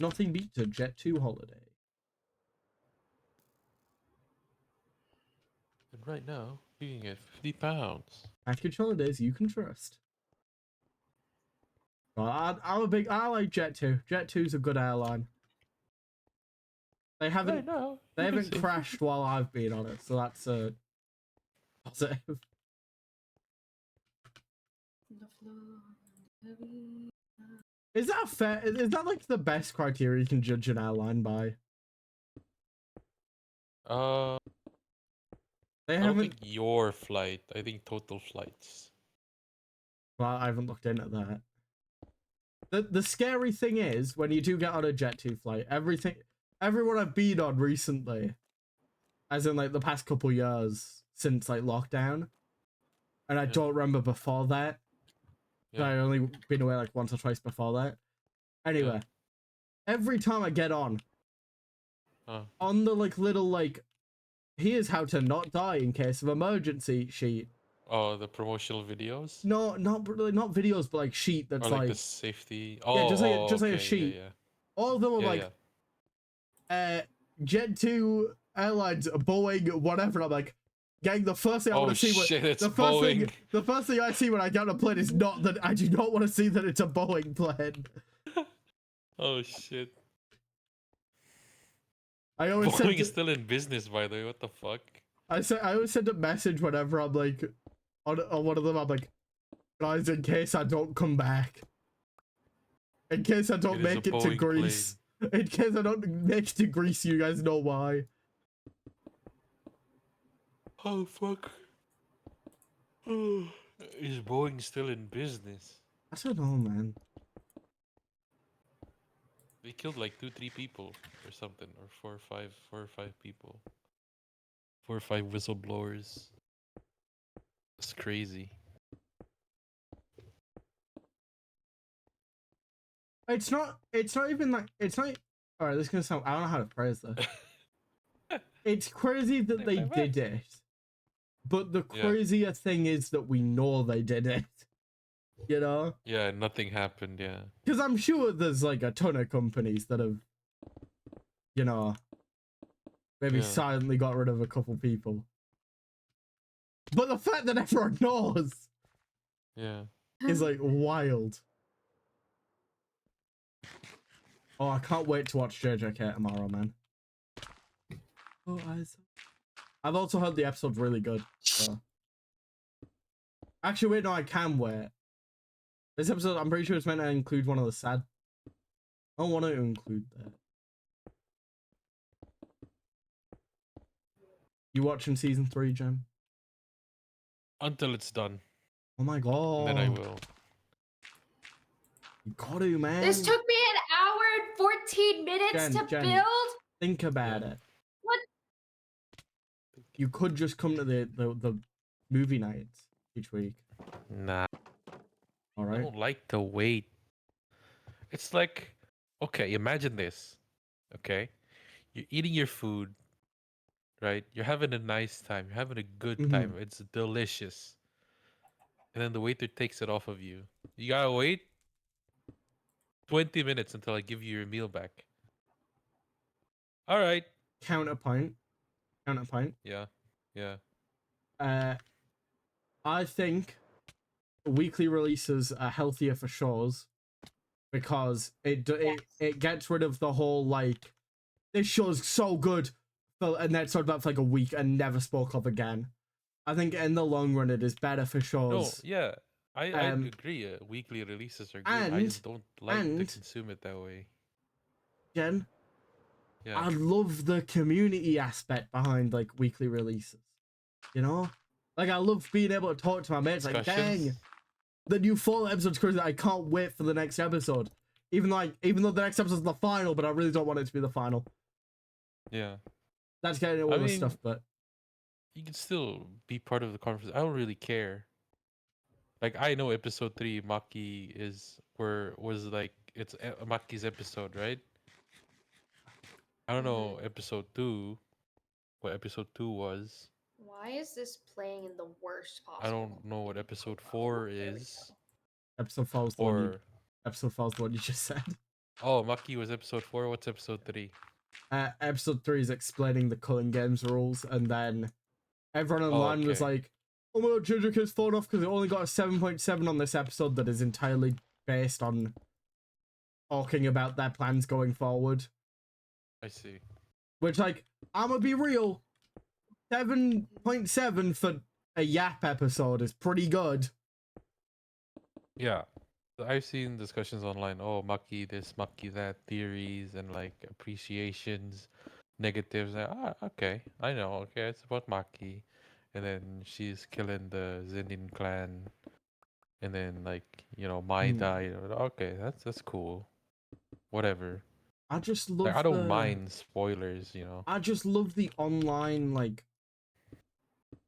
Nothing beats a Jet 2 holiday. And right now, you can get £50. Package holidays you can trust. But I like Jet 2. Jet 2's a good airline. They Right haven't now, they you can haven't save crashed while I've been on it, so that's a positive. Is that fair? Is that like the best criteria you can judge an airline by? They I don't haven't. think your flight. I think total flights. Well, I haven't looked into that. The scary thing is when you do get on a Jet 2 flight, everyone I've been on recently, as in like the past couple years since like lockdown, and I Yeah. don't remember before that. Yeah. I only been away like once or twice before that. Anyway, every time I get on the like little like, here's how to not die in case of emergency sheet. Oh, the promotional videos? No, not really, not videos, but like sheet that's Or like the like, safety. yeah, Oh, just like a okay. sheet. Yeah, All of them are yeah. like, Yeah. Jet 2 Airlines, Boeing, whatever. And I'm like, gang, the first thing I Oh want to see shit, it's the first Boeing. the first thing I see when I get on a plane is not that I do not want to see that it's a Boeing plane. Oh shit. I always Boeing said is still in business, by the way. What the fuck? I always send a message whenever I'm like on one of them. I'm like, guys, in case I don't come back, in case I don't It is a make it to Boeing Greece, in case I don't make it to Greece, you guys know why. Oh fuck. Is Boeing still in business? I don't know, man. They killed like 2-3 people or something, or 4 or 5 people. 4 or 5 whistleblowers. It's crazy. It's not even like, it's not. All right, this is gonna sound. I don't know how to phrase this. It's crazy that they did it, but the Yeah. crazier thing is that we know they did it. You know? Yeah, nothing happened, yeah. Because I'm sure there's like a ton of companies that have, you know, maybe Yeah. silently got rid of a couple people. But the fact that everyone knows Yeah. is like wild. Oh, I can't wait to watch JJK tomorrow, man. Oh, I've also heard the episode's really good. So. Actually, wait, no, I can wait. This episode, I'm pretty sure it's meant to include one of the sad. I don't want to include that. You watching season 3, Jem? Until it's done. Oh my god. And then I will. You gotta, man. This took me an hour and 14 minutes to Jen, build. think about it. What? You could just come to the movie nights each week. Nah. All I right. don't like to wait. It's like, okay, imagine this. Okay? You're eating your food, right? You're having a nice time. You're having a good time. It's delicious. And then the waiter takes it off of you. You gotta wait 20 minutes until I give you your meal back. All right. Counterpoint. Yeah. Yeah. I think weekly releases are healthier for shows because it gets rid of the whole like this show's so good, and then talked about for like a week and never spoke of again. I think in the long run it is better for No, shows. yeah. I agree. Weekly releases are good. I and- just don't like to consume it that way. Jen, Yeah. I love the community aspect behind like weekly releases. You know, like I love being able to talk to my mates. Like, dang, the new fall episode's crazy. I can't wait for the next episode. Even though the next episode's the final, but I really don't want it to be the final. Yeah. That's getting all this stuff, but you can still be part of the conversation. I don't really care. Like I know episode 3 Maki was like it's Maki's episode, right? I don't know episode 2 what episode 2 was. Why is this playing in the worst possible? I don't know what episode 4 is. episode 4 was the one you just said. Oh, Maki was episode 4. What's episode 3? Episode 3 is explaining the Culling Games rules, and then everyone online was like, oh my god, JJK's fallen off because it only got a 7.7 on this episode that is entirely based on talking about their plans going forward. I see. Which, like, I'm gonna be real, 7.7 for a Yap episode is pretty good. Yeah. I've seen discussions online. Oh, Maki this, Maki that, theories and like appreciations, negatives. Okay, I know. Okay, it's about Maki, and then she's killing the Zenin clan, and then like Mai died. Okay, that's cool. Whatever. I just love. Like, I don't mind spoilers. I just love the online like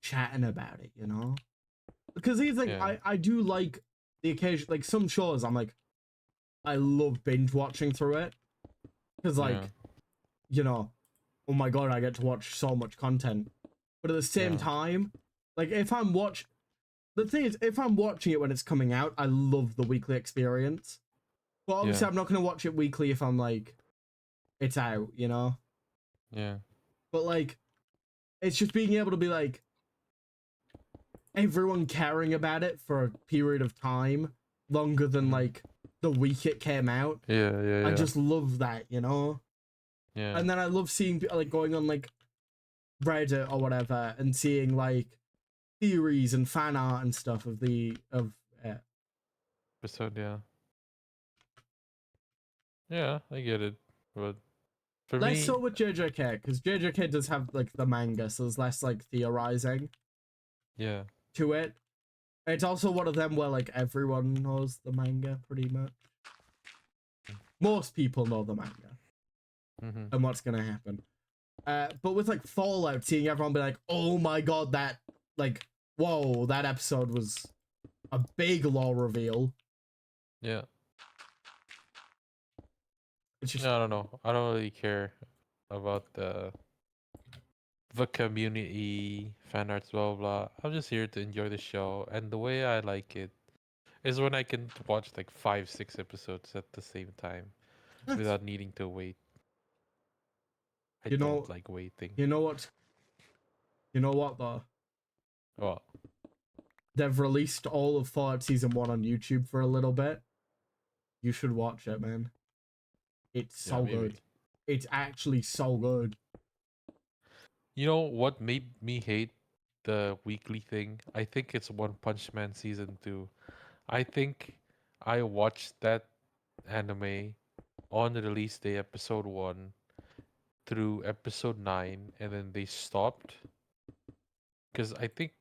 chatting about it. Because he's like, I do like the occasion, like some shows I'm like, I love binge watching through it because like oh my god, I get to watch so much content, but at the same time, like the thing is, if I'm watching it when it's coming out, I love the weekly experience, but obviously I'm not going to watch it weekly if I'm like it's out, but like it's just being able to be like everyone caring about it for a period of time longer than like the week it came out. Yeah. I just love that, Yeah. And then I love seeing people like going on like Reddit or whatever and seeing like theories and fan art and stuff of it. Episode, yeah. Yeah, I get it. But for Less me, so with JJK, because JJK does have like the manga, so there's less like theorizing yeah. to it. It's also one of them where like everyone knows the manga pretty much. Most people know the manga Mm-hmm. and what's gonna happen. But with like Fallout, seeing everyone be like, "Oh my god, that like, whoa, that episode was a big lore reveal." Yeah. It's just I don't know. I don't really care about the community, fan arts, blah, blah blah. I'm just here to enjoy the show, and the way I like it is when I can watch like 5, 6 episodes at the same time without needing to wait. I you don't know, like waiting. you know what, you know what though. Well, They've released all of Fallout Season 1 on YouTube for a little bit. You should watch it, man. It's yeah, so maybe. good. It's actually so good. You know what made me hate the weekly thing? I think it's One Punch Man season 2. I think I watched that anime on release day episode 1 through episode 9, and then they stopped because I think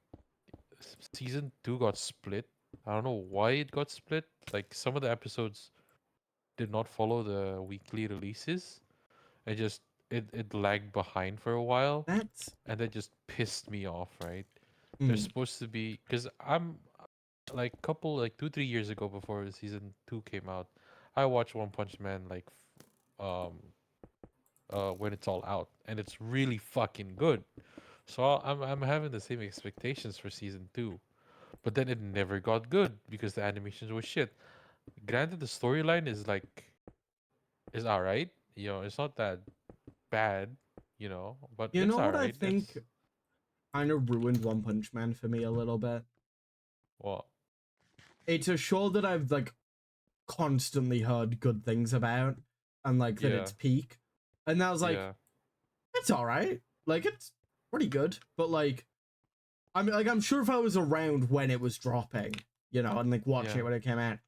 season 2 got split. I don't know why it got split. Like some of the episodes did not follow the weekly releases. It just it lagged behind for a while, That's and that just pissed me off, right? There's mm, supposed to be, because I'm like couple like 2, 3 years ago before season 2 came out, I watched One Punch Man like um when it's all out, and it's really fucking good. So I'm having the same expectations for season 2, but then it never got good because the animations were shit. Granted, the storyline is alright. It's not that bad. But you it's know what I alright. think kind of ruined One Punch Man for me a little bit. Well, It's a show that I've like constantly heard good things about, and like that yeah, it's peak, and I was like, yeah, it's all right. Like it's pretty good, but like I'm sure if I was around when it was dropping, and like watching yeah. it when it came out,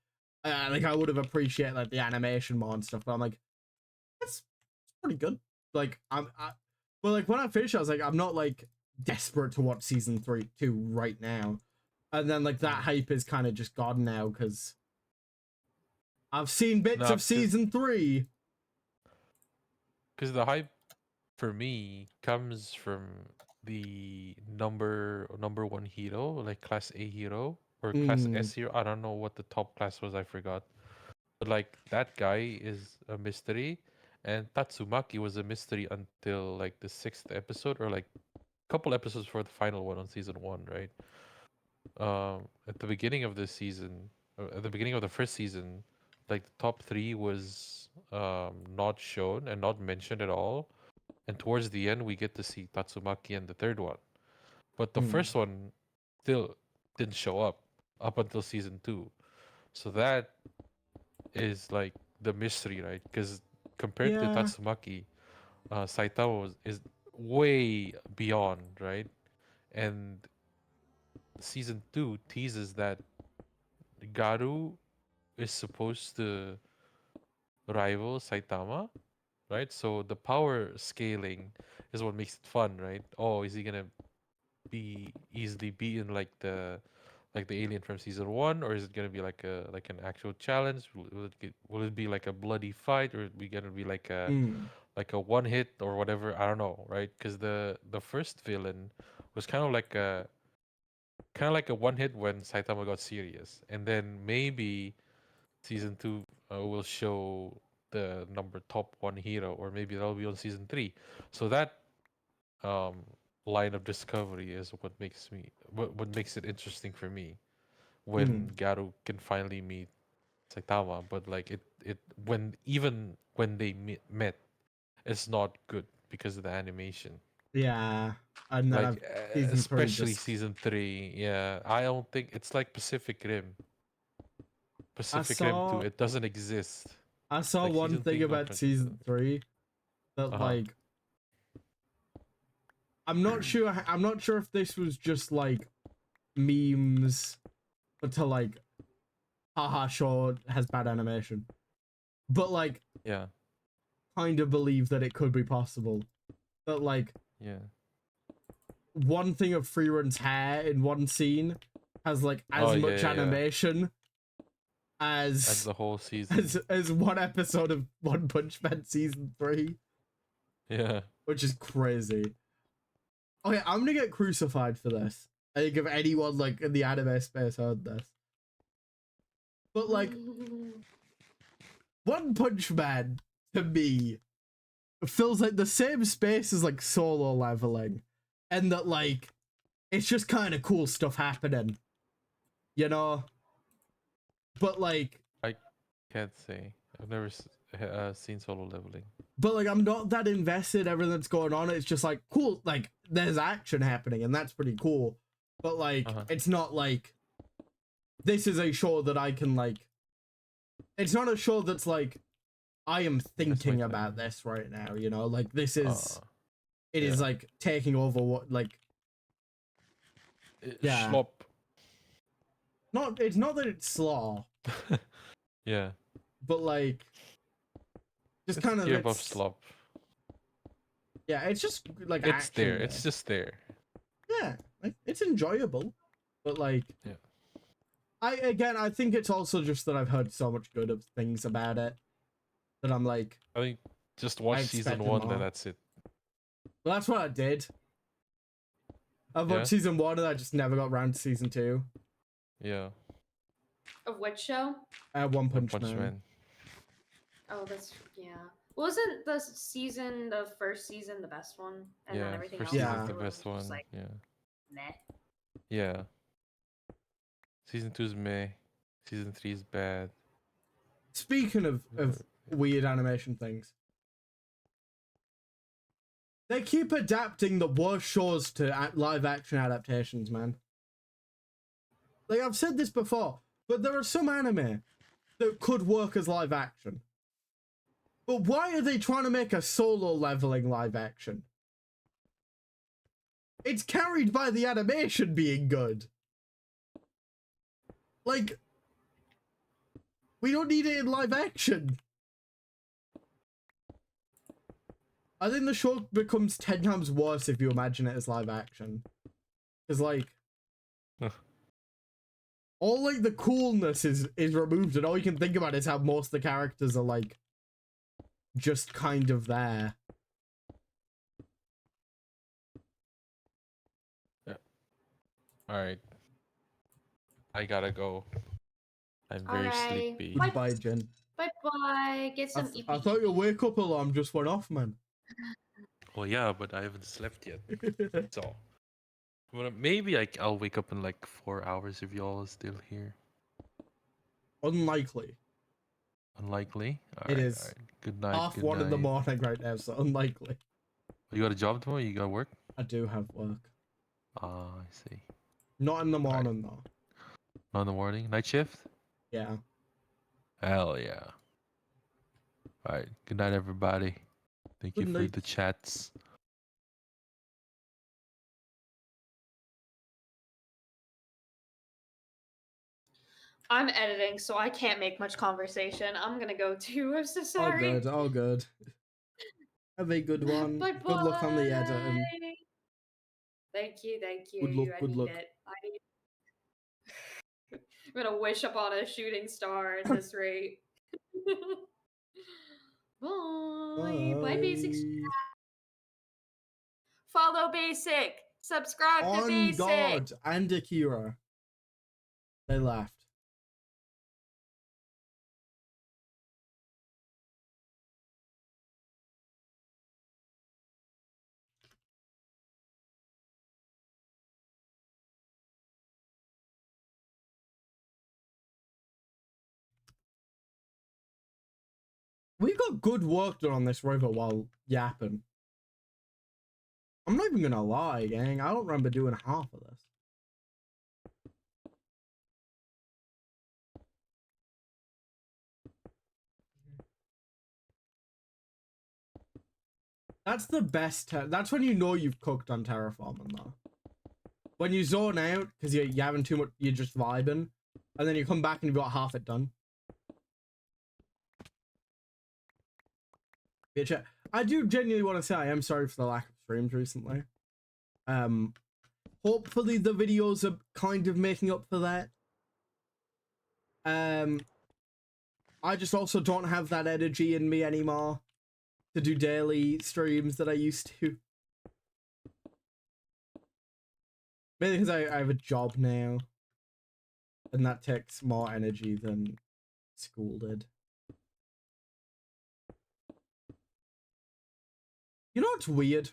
like I would have appreciated like the animation more and stuff. But I'm like, it's pretty good. Like but like when I finished, I was like, I'm not like desperate to watch season 2 right now. And then like that Mm. hype is kind of just gone now because I've seen bits Nah, of season 3. because the hype for me comes from the number one hero, like class A hero or class Mm, S hero. I don't know what the top class was. I forgot. But like that guy is a mystery, and Tatsumaki was a mystery until like the 6th episode, or like couple episodes for the final one on season 1, right? At the beginning of the season, at the beginning of the first season, like the top 3 was not shown and not mentioned at all. And towards the end, we get to see Tatsumaki and the third one. But the mm. first one still didn't show up until season 2. So that is like the mystery, right? Because compared to Yeah, Tatsumaki, Saitama is way beyond, right? And season 2 teases that Garu is supposed to rival Saitama, right? So the power scaling is what makes it fun, right? Oh, is he gonna be easily beaten like the alien from season 1, or is it gonna be like an actual challenge? Will it be like a bloody fight, or is it gonna be mm, like a one hit or whatever? I don't know, right? Because the first villain was kind of like a one hit when Saitama got serious, and then maybe season 2 will show the number top one hero, or maybe that'll be on season 3. So that um line of discovery is what makes it interesting for me, when mm. Garu can finally meet Saitama. But like it when even when they met, it's not good because of the animation. Yeah. And then Like I've season 3 especially just season 3. Yeah, I don't think it's like Pacific Rim. I Pacific Rim 2, saw it doesn't exist. I saw Like one season 3 thing no about Punch Man season doesn't. 3 that Uh-huh. like I'm not sure. I'm not sure if this was just like memes, but to like, haha, sure has bad animation, but like, Yeah. kind of believe that it could be possible. That like Yeah. one thing of Freerun's hair in one scene has like as Oh, yeah, much yeah, yeah. animation As as the whole season. as one episode of One Punch Man season 3, Yeah. which is crazy. Okay, I'm gonna get crucified for this. I think if anyone like in the anime space heard this, but like One Punch Man to me feels like the same space as like Solo Leveling, and that like it's just kind of cool stuff happening, you know. But like, I can't say. I've never seen Solo Leveling. but like, I'm not that invested in everything that's going on. It's just like cool, like there's action happening, and that's pretty cool. But like, it's not like this is a show that I can like. It's not a show that's like I am thinking about this right now. You know, like this is. It is like taking over what like. Yeah. Schlop. Not. It's not that it's slaw. Yeah. But like. Just kind of give up slop. Yeah, it's just like it's action there. It's just there. Yeah, like it's enjoyable, but like yeah. I think it's also just that I've heard so much good of things about it that I'm like. I think just watch season 1 and that's it. Well, that's what I did. I watched season 1 and I just never got around to season 2. Yeah. Of which show? One Punch Man. Oh, that's Wasn't the first season the best one, and then everything else was the best one. Like, yeah. Meh. Yeah. Season 2 is meh. Season 3 is bad. Speaking of weird animation things, they keep adapting the worst shows to live action adaptations, man. Like I've said this before, but there are some anime that could work as live action. But why are they trying to make a Solo Leveling live action? It's carried by the animation being good. Like, we don't need it in live action. I think the show becomes 10 times worse if you imagine it as live action. Because, like, all, like, the coolness is removed, and all you can think about is how most of the characters are, like, just kind of there. Yeah. Alright. I gotta go. I'm very sleepy. Goodbye, Jen. Bye-bye. Get some I thought your wake up alarm just went off, man. Well, yeah, but I haven't slept yet. So, well, maybe I'll wake up in like 4 hours if y'all are still here. Unlikely. Unlikely. It is. All right. Good night. Half one in the morning right now, so unlikely. You got a job tomorrow? You got work? I do have work. Ah, I see. Not in the morning though. Not in the morning? Night shift? Yeah. Hell yeah. Alright. Good night, everybody. Thank you for the chats. I'm editing, so I can't make much conversation. I'm gonna go too. I'm so sorry. All good. All good. Have a good one. Bye-bye. Good luck on the editing. Thank you. Thank you. Good luck. I Good need luck. it. I'm gonna wish upon a shooting star at this rate. Bye. Bye, Basic. Follow Basic. Subscribe to Basic. On God and Akira. They laughed. We got good work done on this river while yapping. I'm not even gonna lie, gang. I don't remember doing half of this. That's the best. That's when you know you've cooked on terraforming, though. When you zone out because you're having too much, you're just vibing, and then you come back and you've got half it done. Yeah, I do genuinely want to say I am sorry for the lack of streams recently. Hopefully the videos are kind of making up for that. I just also don't have that energy in me anymore to do daily streams that I used to. Mainly because I have a job now, and that takes more energy than school did. You know what's weird?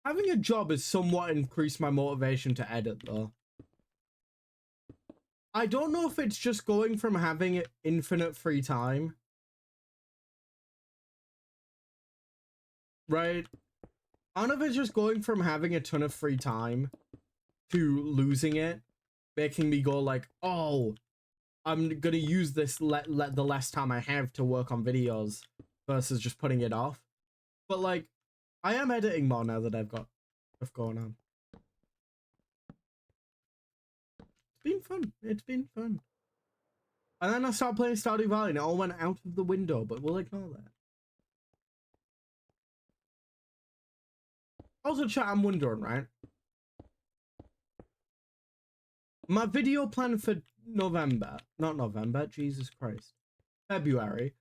Having a job has somewhat increased my motivation to edit, though. I don't know if it's just going from having infinite free time. Right? I don't know if it's just going from having a ton of free time to losing it, making me go like, oh, I'm gonna use this the less time I have to work on videos versus just putting it off. But like, I am editing more now that I've got stuff going on. It's been fun. It's been fun. And then I started playing Stardew Valley and it all went out of the window, but we'll ignore that. Also, chat, I'm wondering, right? My video plan for Jesus Christ, February,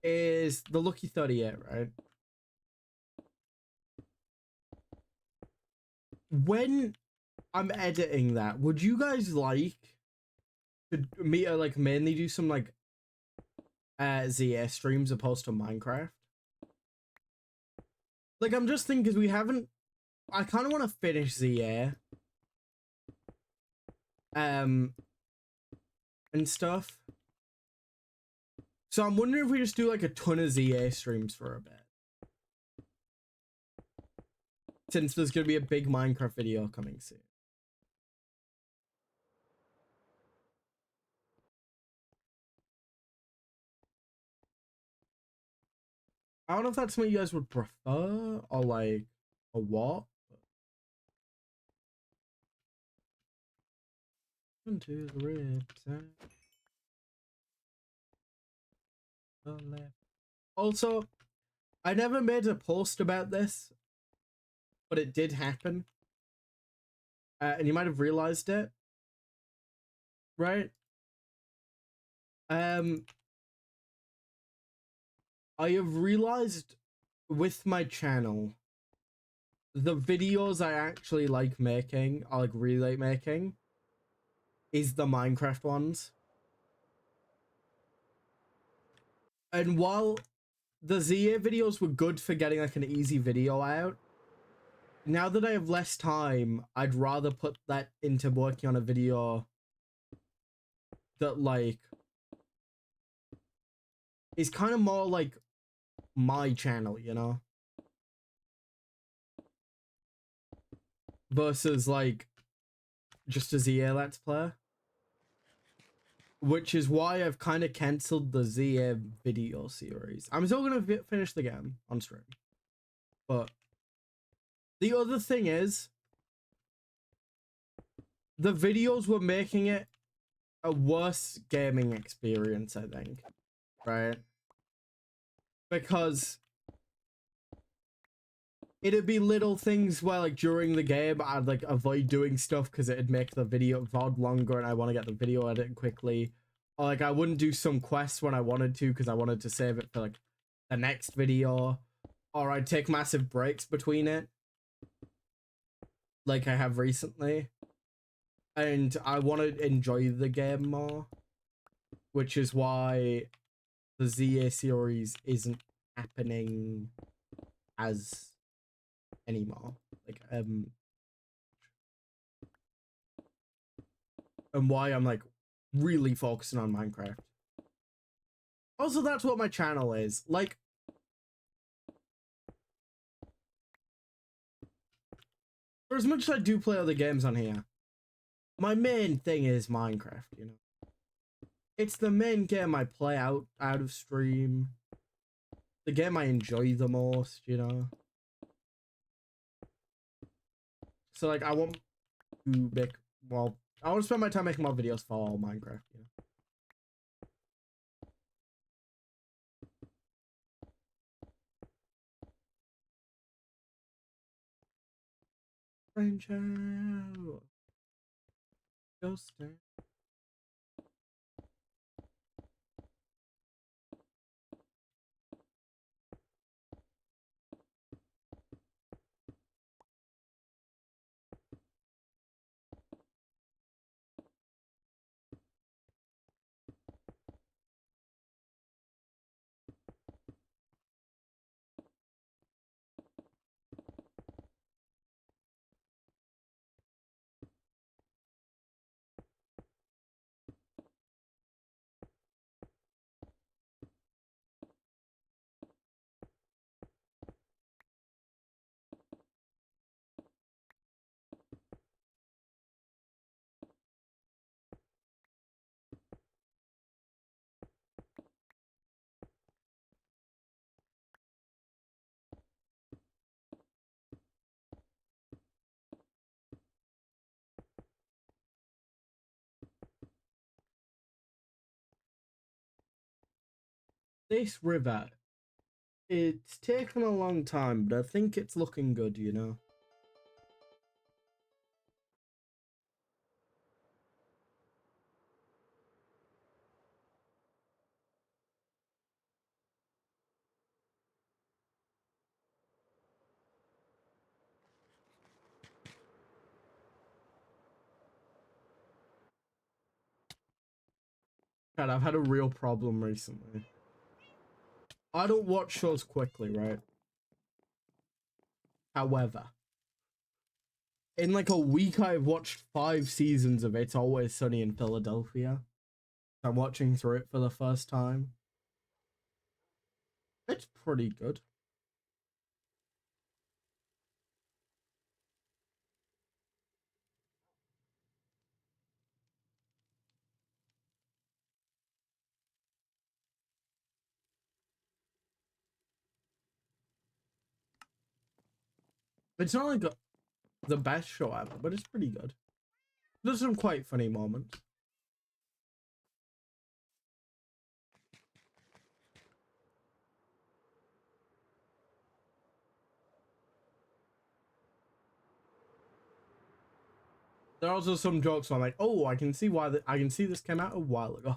is the Lucky 38, right? When I'm editing that, would you guys like to me like mainly do some like ZA streams opposed to Minecraft? Like, I'm just thinking because we haven't. I kind of want to finish ZA. And stuff. So I'm wondering if we just do like a ton of ZA streams for a bit. Since there's going to be a big Minecraft video coming soon. I don't know if that's something you guys would prefer or like, or what. Into the ribs. Also, I never made a post about this, but it did happen. And you might have realized it. Right? I have realized with my channel, the videos I actually like making, I like really like making, is the Minecraft ones. And while the ZA videos were good for getting like an easy video out, now that I have less time, I'd rather put that into working on a video that like is kind of more like my channel, you know? Versus like just a ZA Let's Play. Which is why I've kind of cancelled the ZA video series. I'm still going to finish the game on stream. But the other thing is, the videos were making it a worse gaming experience, I think. Right? Because it'd be little things where like during the game I'd like avoid doing stuff because it'd make the video VOD longer and I want to get the video edited quickly. Or like I wouldn't do some quests when I wanted to because I wanted to save it for like the next video. Or I'd take massive breaks between it. Like I have recently. And I want to enjoy the game more. Which is why the ZA series isn't happening as anymore. Like, and why I'm like really focusing on Minecraft. Also, that's what my channel is. Like, for as much as I do play other games on here, my main thing is Minecraft, you know. It's the main game I play out of stream. the game I enjoy the most, you know. So like I want to make I want to spend my time making more videos for Minecraft, you know. Branch out. Ghost town. This river, it's taken a long time, but I think it's looking good, you know. God, I've had a real problem recently. I don't watch shows quickly, right? However, in like a week, I've watched 5 seasons of It's Always Sunny in Philadelphia. I'm watching through it for the first time. It's pretty good. It's not like the best show ever, but it's pretty good. There's some quite funny moments. There are also some jokes where I'm like, oh, I can see why I can see this came out a while ago.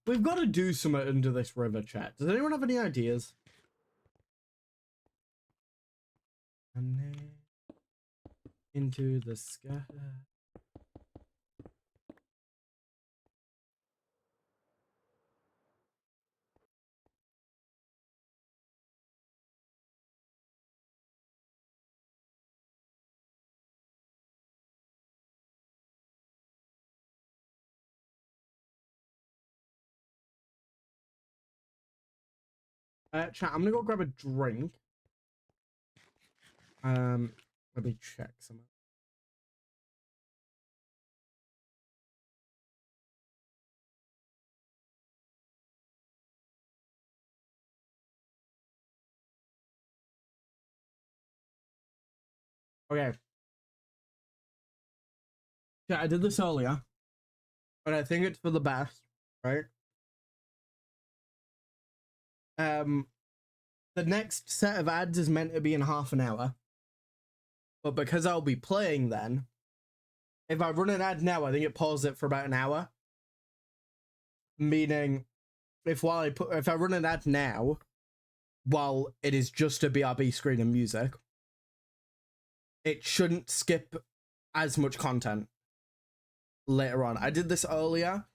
We've got to do something under this river, chat. Does anyone have any ideas? Into the sky. Chat, I'm gonna go grab a drink. Let me check something. Okay. Yeah, I did this earlier, but I think it's for the best, right? The next set of ads is meant to be in half an hour, but because I'll be playing then, if I run an ad now, I think it pauses it for about an hour. Meaning, if I run an ad now, while it is just a BRB screen and music, it shouldn't skip as much content later on. I did this earlier,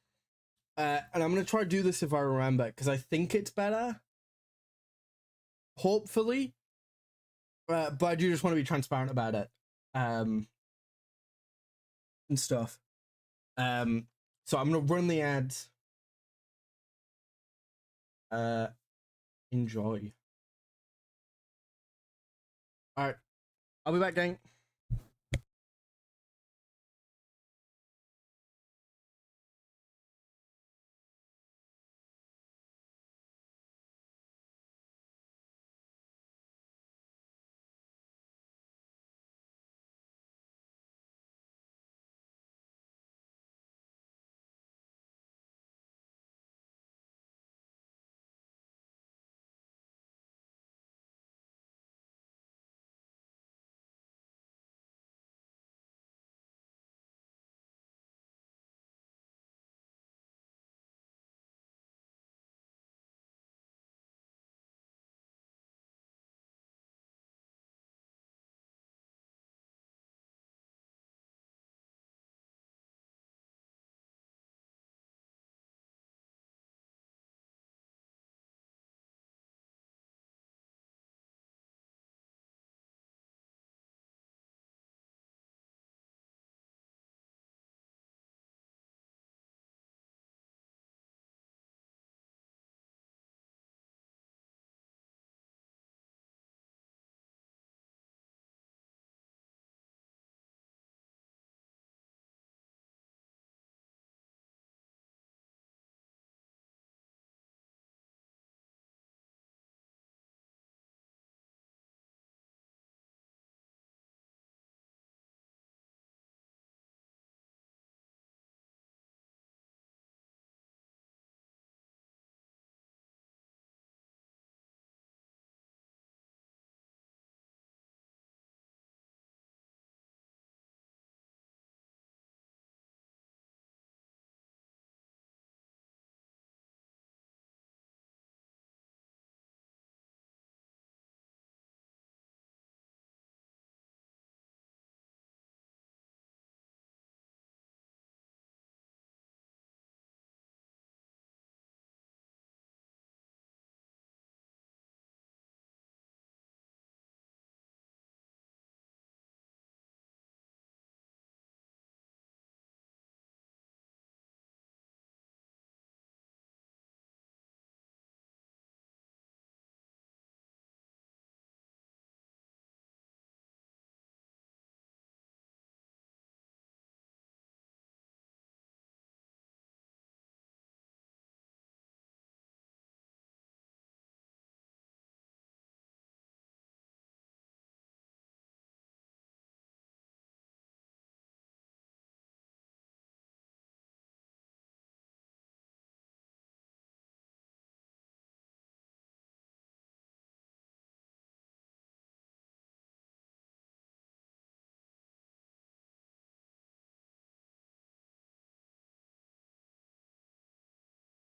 and I'm going to try to do this if I remember, because I think it's better. Hopefully. But I do just want to be transparent about it. And stuff. So I'm going to run the ads. Enjoy. Alright. I'll be back, gang.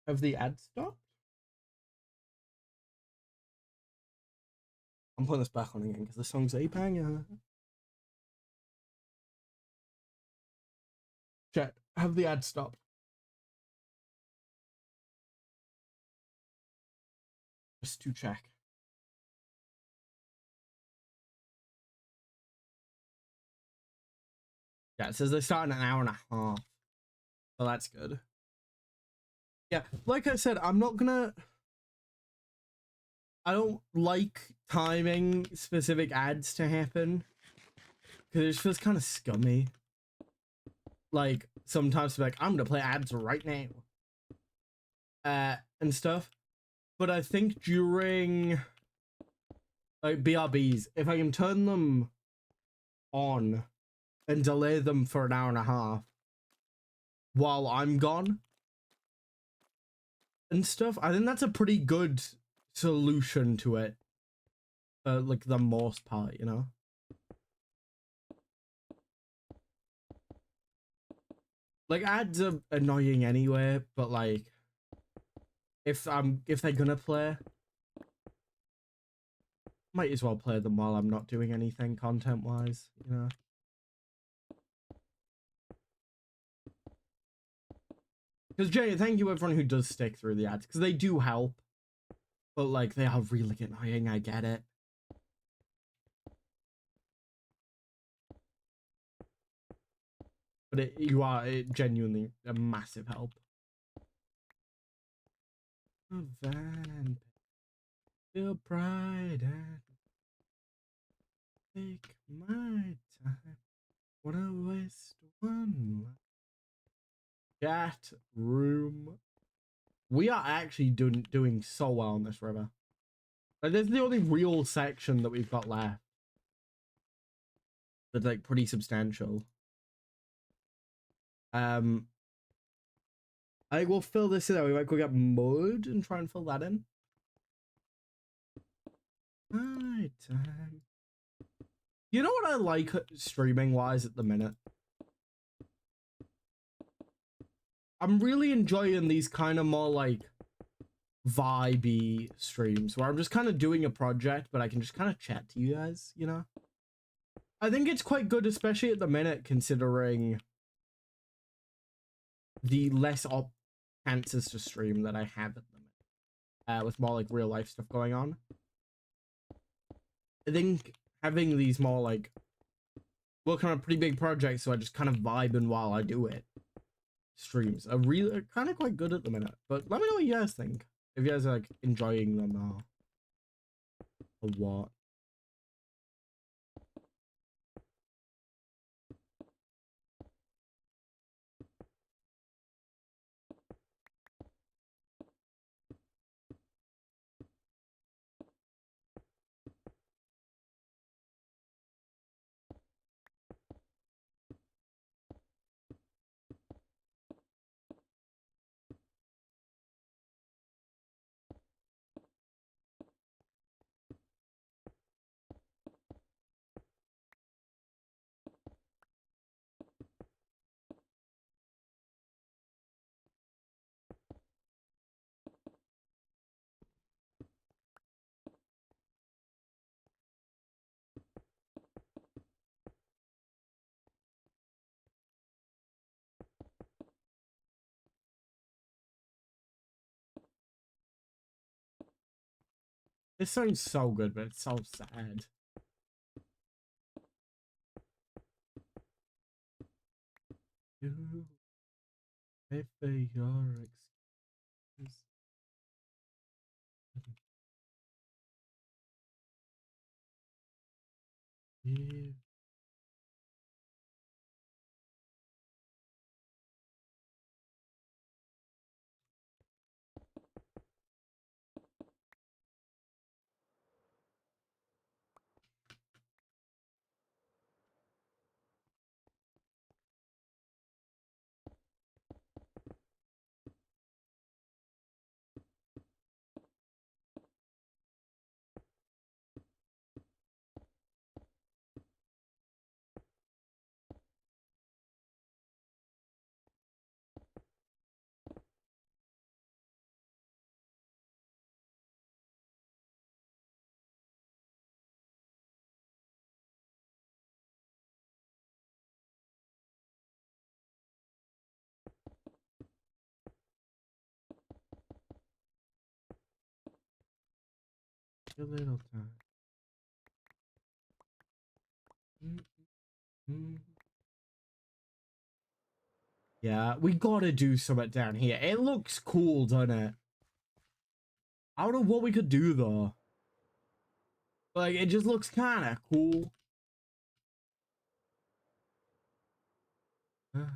Have the ads stopped? I'm putting this back on again because the song's a banger. Chat, have the ads stopped? Just to check. Yeah, it says they start in an hour and a half. So that's good. Yeah, like I said, I'm not gonna... I don't like timing specific ads to happen. Because it just feels kind of scummy. Like, sometimes like, I'm gonna play ads right now. And stuff. But I think during... like, BRBs, if I can turn them on and delay them for an hour and a half while I'm gone and stuff, I think that's a pretty good solution to it. Like the most part, you know? Like ads are annoying anyway, but like if they're gonna play, Might as well play them while I'm not doing anything content-wise, you know? Because, Jay, thank you everyone who does stick through the ads, because they do help. But, like, they are really annoying, I get it. But you are genuinely a massive help. A van, feel pride and take my time. Wanna waste one life. Chat room. We are actually doing so well on this river. Like, this is the only real section that we've got left. That's like pretty substantial. I will fill this in. We might go get mud and try and fill that in. Night time. You know what I like streaming wise at the minute? I'm really enjoying these kind of more like vibey streams where I'm just kind of doing a project, but I can just kind of chat to you guys, you know? I think it's quite good, especially at the minute, considering the less chances to stream that I have at the minute, with more like real life stuff going on. I think having these more like working on a pretty big project, so I just kind of vibing while I do it. Streams are really kind of quite good at the minute, but let me know what you guys think. If you guys are like enjoying them or what. This sounds so good, but it's so sad. You pay for your excuse. Yeah. A little time. Mm-hmm. Yeah, we gotta do something down here. It looks cool, doesn't it? I don't know what we could do though. Like, it just looks kind of cool. Yeah.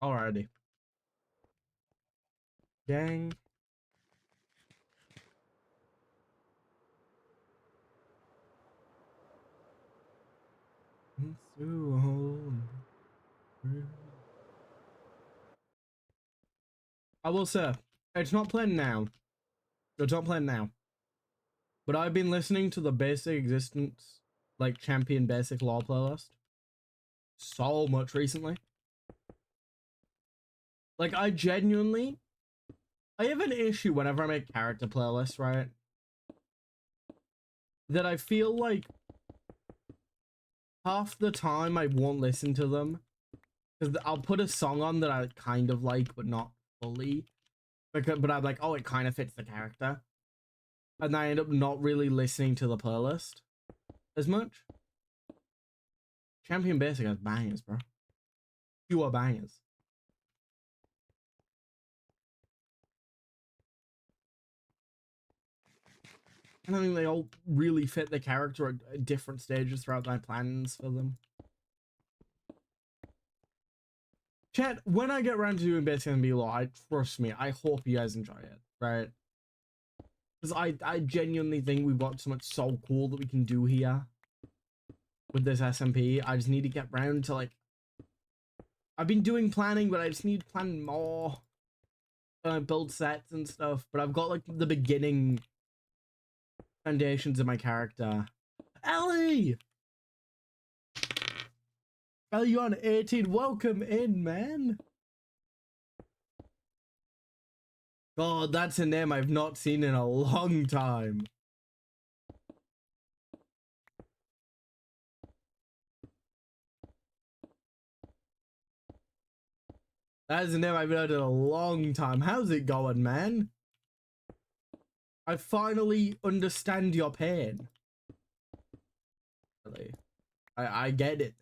Alrighty. Gang. Through a hole. I will say, it's not playing now. It's not playing now. But I've been listening to the basic existence, like champion basic law playlist, so much recently. Like, I have an issue whenever I make character playlists, right? That I feel like half the time I won't listen to them. Because I'll put a song on that I kind of like, but not fully. But I'm like, oh, it kind of fits the character. And I end up not really listening to the playlist as much. Champion Basic has bangers, bro. Pure bangers. And I mean, they all really fit the character at different stages throughout my plans for them. Chat, when I get around to doing Basic SMP Law, trust me, I hope you guys enjoy it, right? Because I genuinely think we've got so much so cool that we can do here with this SMP. I just need to get around to, like, I've been doing planning, but I just need to plan more. Build sets and stuff, but I've got, like, the beginning foundations of my character. Ellie! Ellie, you on 18? Welcome in, man. God, that's a name I've not seen in a long time. That is a name I've heard in a long time. How's it going, man? I finally understand your pain. Really. I get it.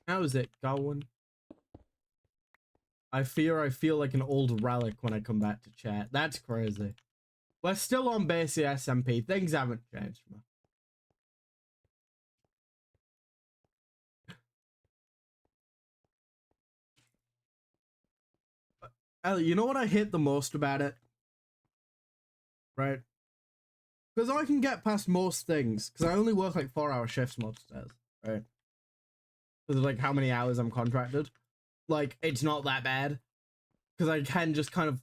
How's it going? I feel like an old relic when I come back to chat. That's crazy. We're still on basic SMP. Things haven't changed. Ellie, you know what I hate the most about it? Right? Because I can get past most things. Because I only work like 4-hour shifts most days. Right? Because of like how many hours I'm contracted. Like, it's not that bad. Because I can just kind of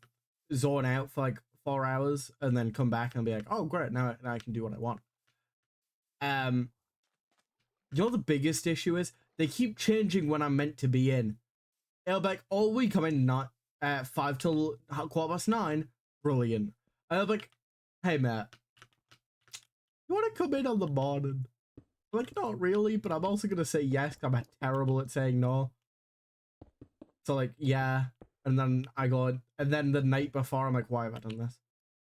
zone out for like 4 hours and then come back and be like, oh great, now I can do what I want. You know what the biggest issue is? They keep changing when I'm meant to be in. It'll be like, all week I'm in not 5 till 9:15. Brilliant. And I'll be like, hey Matt, you want to come in on the morning? I'm like, not really, but I'm also gonna say yes. I'm terrible at saying no. So like, yeah. And then I go, and then the night before, I'm like, why have I done this?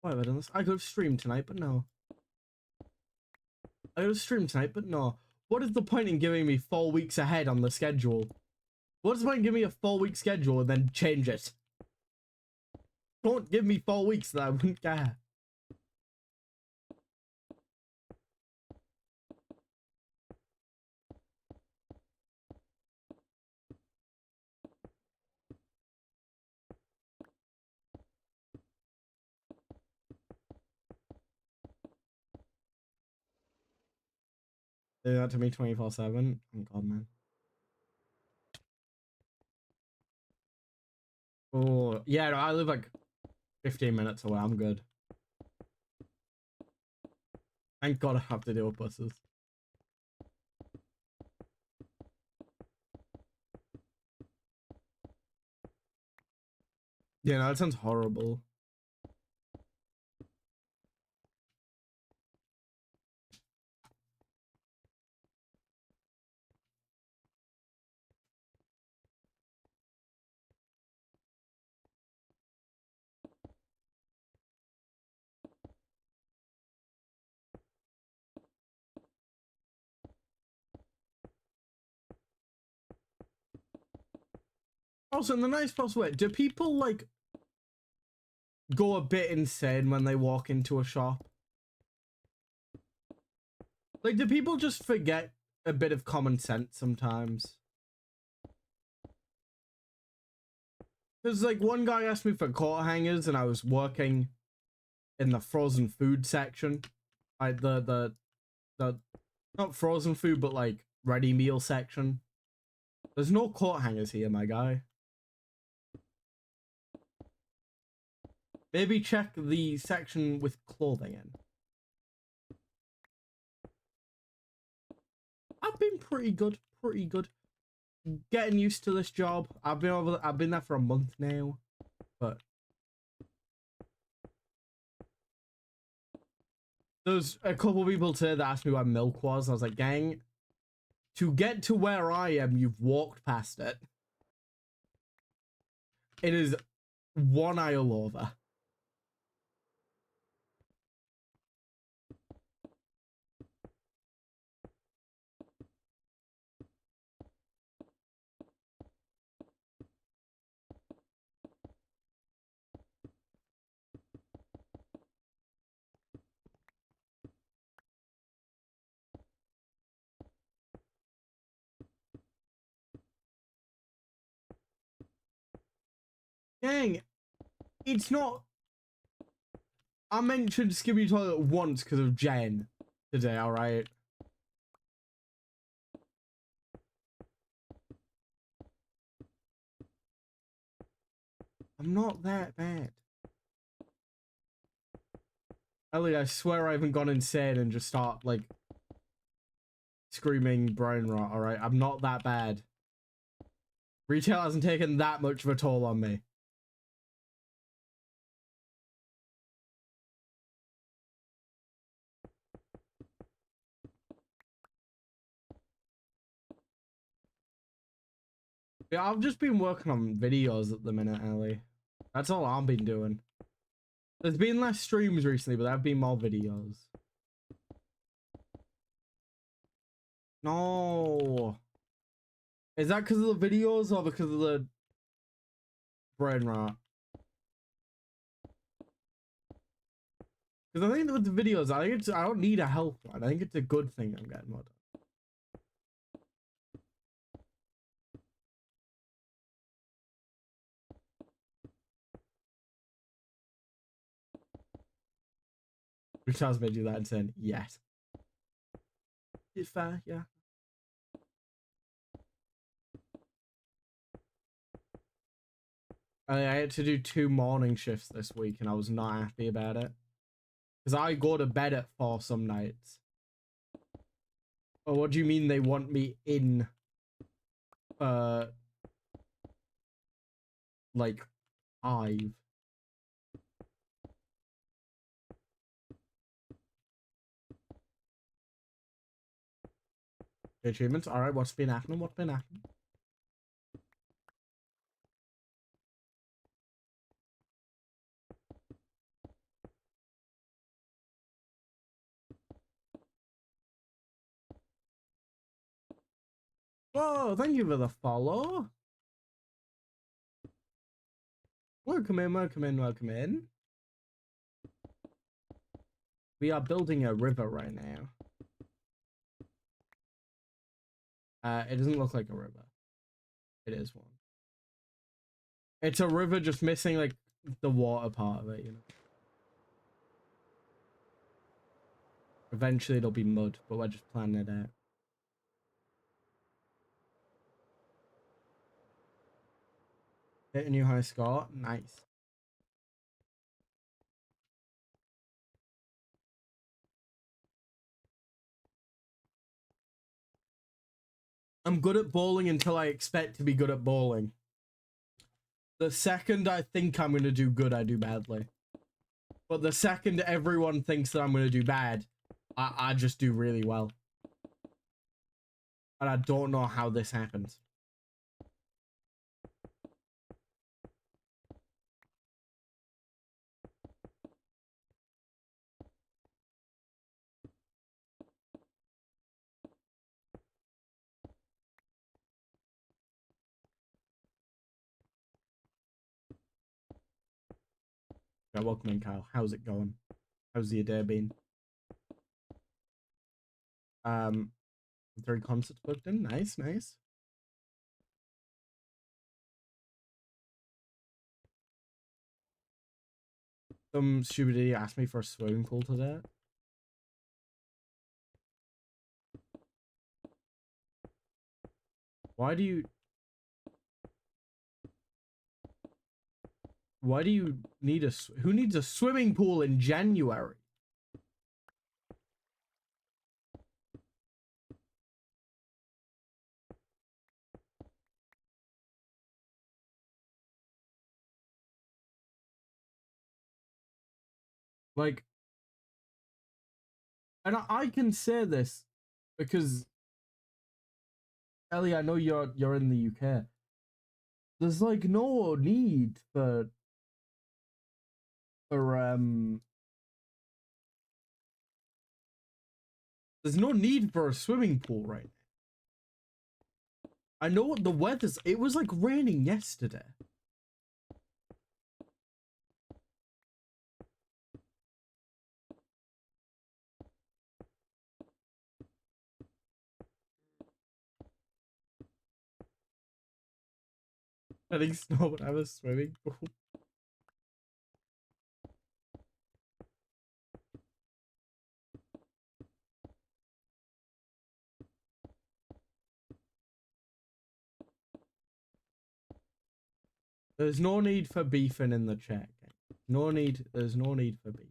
Why have I done this? I could have streamed tonight, but no. I could have streamed tonight, but no. What is the point in giving me 4 weeks ahead on the schedule? What's the point in giving me a 4-week schedule and then change it? Don't give me 4 weeks that I wouldn't care. Do that to me 24/7. Oh god, man. Oh yeah, no, I live like 15 minutes away. I'm good. Thank god I have to deal with buses. Yeah, no, that sounds horrible. Also, in the nice possible way, do people like go a bit insane when they walk into a shop? Like, do people just forget a bit of common sense sometimes? Because, like, one guy asked me for coat hangers, and I was working in the frozen food section. Like, the not frozen food, but, like, ready meal section. There's no coat hangers here, my guy. Maybe check the section with clothing in. I've been pretty good, pretty good. Getting used to this job. I've been there for a month now, but there's a couple people today that asked me where milk was. I was like, gang, to get to where I am, you've walked past it. It is one aisle over. Gang, it's not. I mentioned Skibby Toilet once because of Jen today, alright? I'm not that bad. Ellie, I swear I haven't gone insane and just start, like, screaming brain rot, alright? I'm not that bad. Retail hasn't taken that much of a toll on me. Yeah, I've just been working on videos at the minute, Ellie. That's all I've been doing. There's been less streams recently, but there have been more videos. No. Is that because of the videos or because of the brain rot? Because I think with the videos, I don't need a health one. I think it's a good thing I'm getting more done. Which has made you that insane? Yes. It's fair, yeah. I had to do 2 morning shifts this week and I was not happy about it. Because I go to bed at 4 some nights. Oh, what do you mean they want me in, like, 5? Achievements? Alright, what's been happening? What's been happening? Whoa, thank you for the follow. Welcome in, welcome in, welcome in. We are building a river right now. It doesn't look like a river. It is one. It's a river just missing, like, the water part of it, you know. Eventually it'll be mud, but we're just planning it out. Hit a new high score. Nice. I'm good at bowling until I expect to be good at bowling. The second I think I'm going to do good, I do badly. But the second everyone thinks that I'm going to do bad, I just do really well. And I don't know how this happens. Yeah, welcome in, Kyle. How's it going? How's your day been? 3 concerts booked in. Nice, nice. Some stupid idiot asked me for a swimming pool today. Why do you need who needs a swimming pool in January? Like, and I can say this because Ellie, I know you're in the UK. There's like no need for there's no need for a swimming pool right now. I know what the weather's. It was like raining yesterday. I think Snow would have a swimming pool. There's no need for beefing in the chat. No need. There's no need for beef.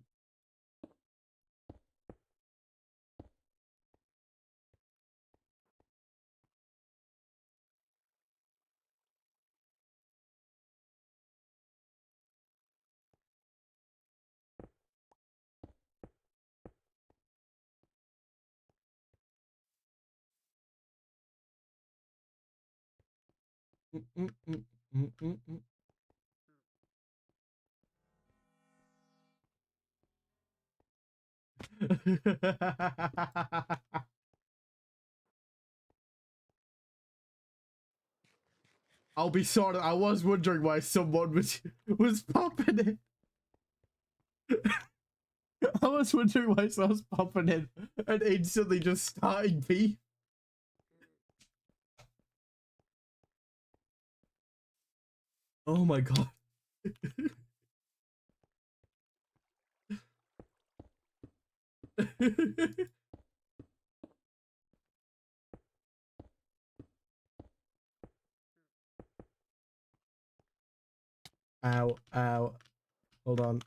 I'll be sorry. I was wondering why someone was popping in. I was wondering why someone was popping in and instantly just starting beef. Oh my god. Ow, ow. Hold on.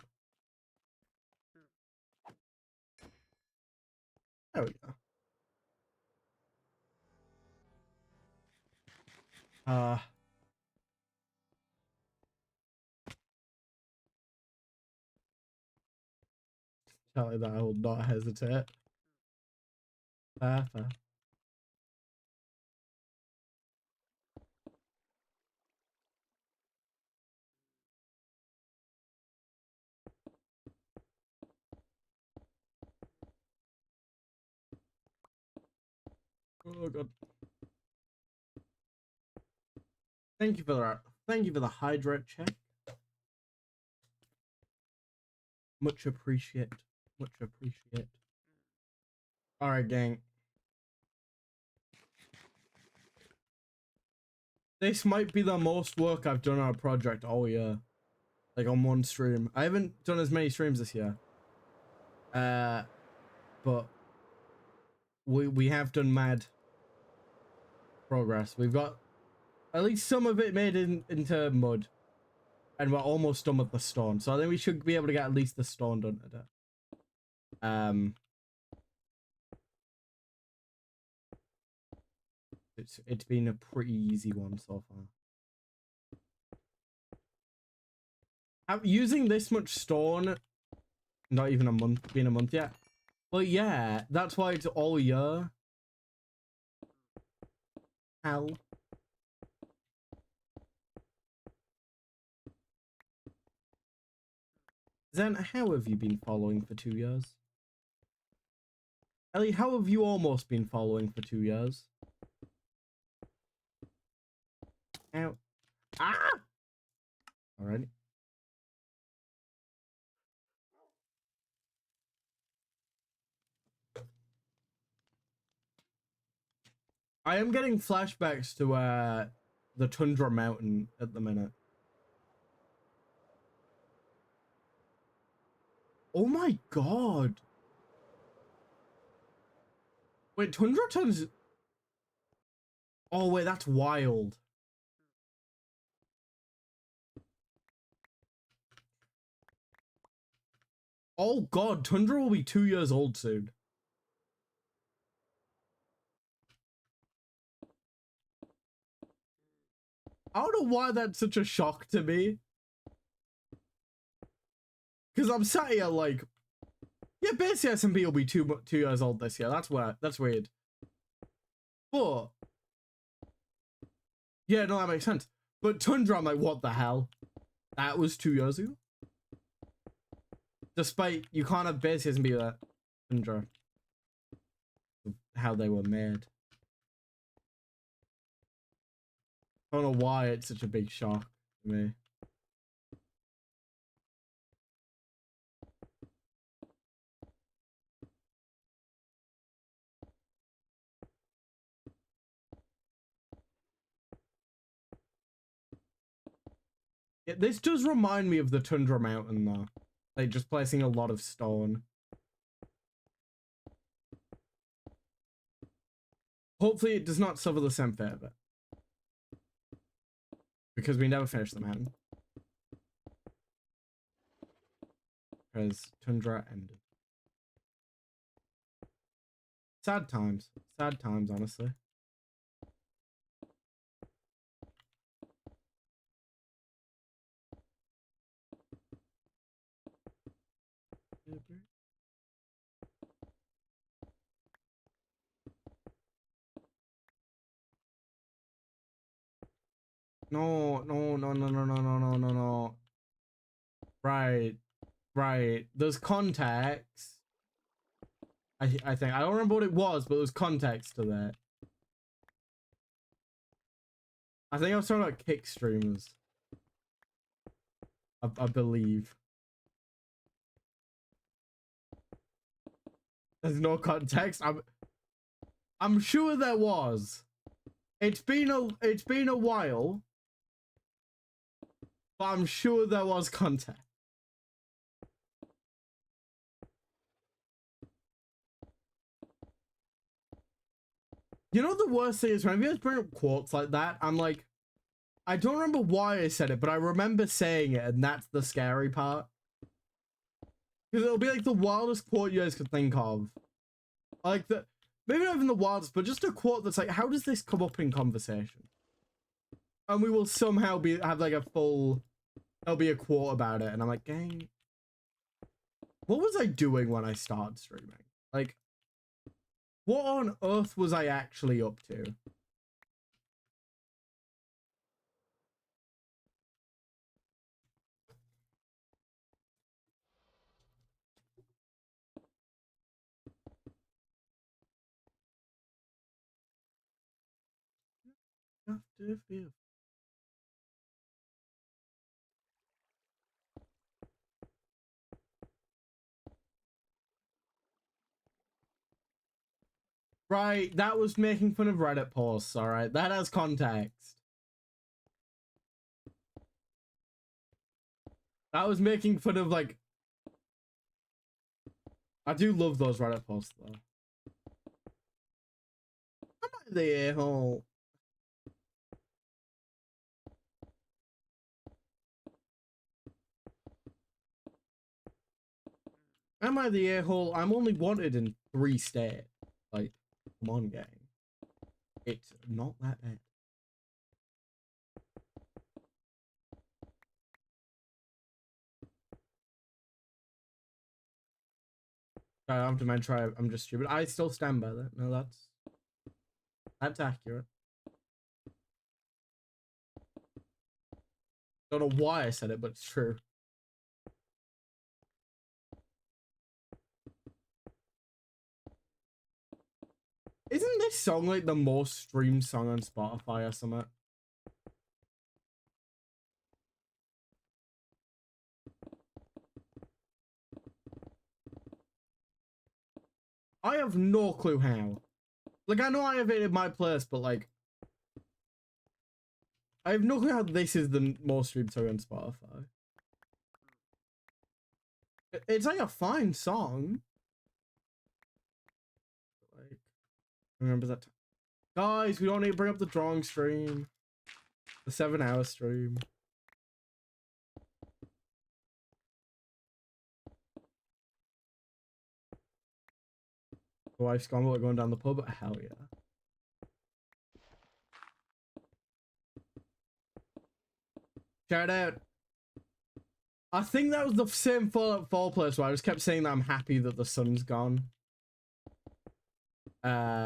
There we go. Tell you that I will not hesitate. Fair, fair. Oh god. Thank you for that. Thank you for the hydrate check. Much appreciate. Much appreciate. Alright, gang. This might be the most work I've done on a project all year. Like on one stream. I haven't done as many streams this year. But we have done mad progress. We've got at least some of it made into mud. And we're almost done with the stone. So I think we should be able to get at least the stone done today. It's been a pretty easy one so far. Using this much stone, not even been a month yet. But yeah, that's why it's all year. Hell. Zen, how have you been following for 2 years? Ellie, how have you almost been following for 2 years? Ow. Ah! Alright. I am getting flashbacks to the Tundra Mountain at the minute. Oh my god. Wait, Tundra turns... Oh wait, that's wild. Oh god, Tundra will be 2 years old soon. I don't know why that's such a shock to me. Because I'm sat here like... Yeah, basically SMP will be 2 years old this year. That's weird. That's weird. But... Yeah, no, that makes sense. But Tundra, I'm like, what the hell? That was 2 years ago? Despite, you can't have base SMP that Tundra. How they were made. I don't know why it's such a big shock to me. Yeah, this does remind me of the Tundra Mountain though. Like just placing a lot of stone. Hopefully it does not suffer the same fate of it. Because we never finished the mountain. Because Tundra ended. Sad times. Sad times, honestly. No, no, no, no, no, no, no, no, no, no. Right, right. There's context. I think. I don't remember what it was, but there's context to that. I think I was talking about kick streamers. I believe. There's no context. I'm sure there was. It's been a while. But I'm sure there was context. You know the worst thing is when you guys bring up quotes like that, I'm like, I don't remember why I said it, but I remember saying it, and that's the scary part. Because it'll be like the wildest quote you guys could think of. Like maybe not even the wildest, but just a quote that's like, how does this come up in conversation? And we will somehow have like a full, there'll be a quote about it, and I'm like, dang. What was I doing when I started streaming? Like, what on earth was I actually up to? Right, that was making fun of Reddit posts, alright? That has context. That was making fun of, like... I do love those Reddit posts, though. Am I the a-hole? Am I the a-hole? I'm only wanted in 3 states. Like, come on, gang. It's not that bad. I'm to try. I'm just stupid. I still stand by that. No, that's accurate. Don't know why I said it, but it's true. Isn't this song like the most streamed song on Spotify or something? I have no clue how. Like, I know I evaded my place, but like, I have no clue how this is the most streamed song on Spotify. It's like a fine song. Like, remember that time. Guys, we don't need to bring up the drawing stream. The 7-hour stream. The wife's gone, but we're going down the pub. Hell yeah. Shout out. I think that was the same Fallout 4 place where I just kept saying that I'm happy that the sun's gone. Don't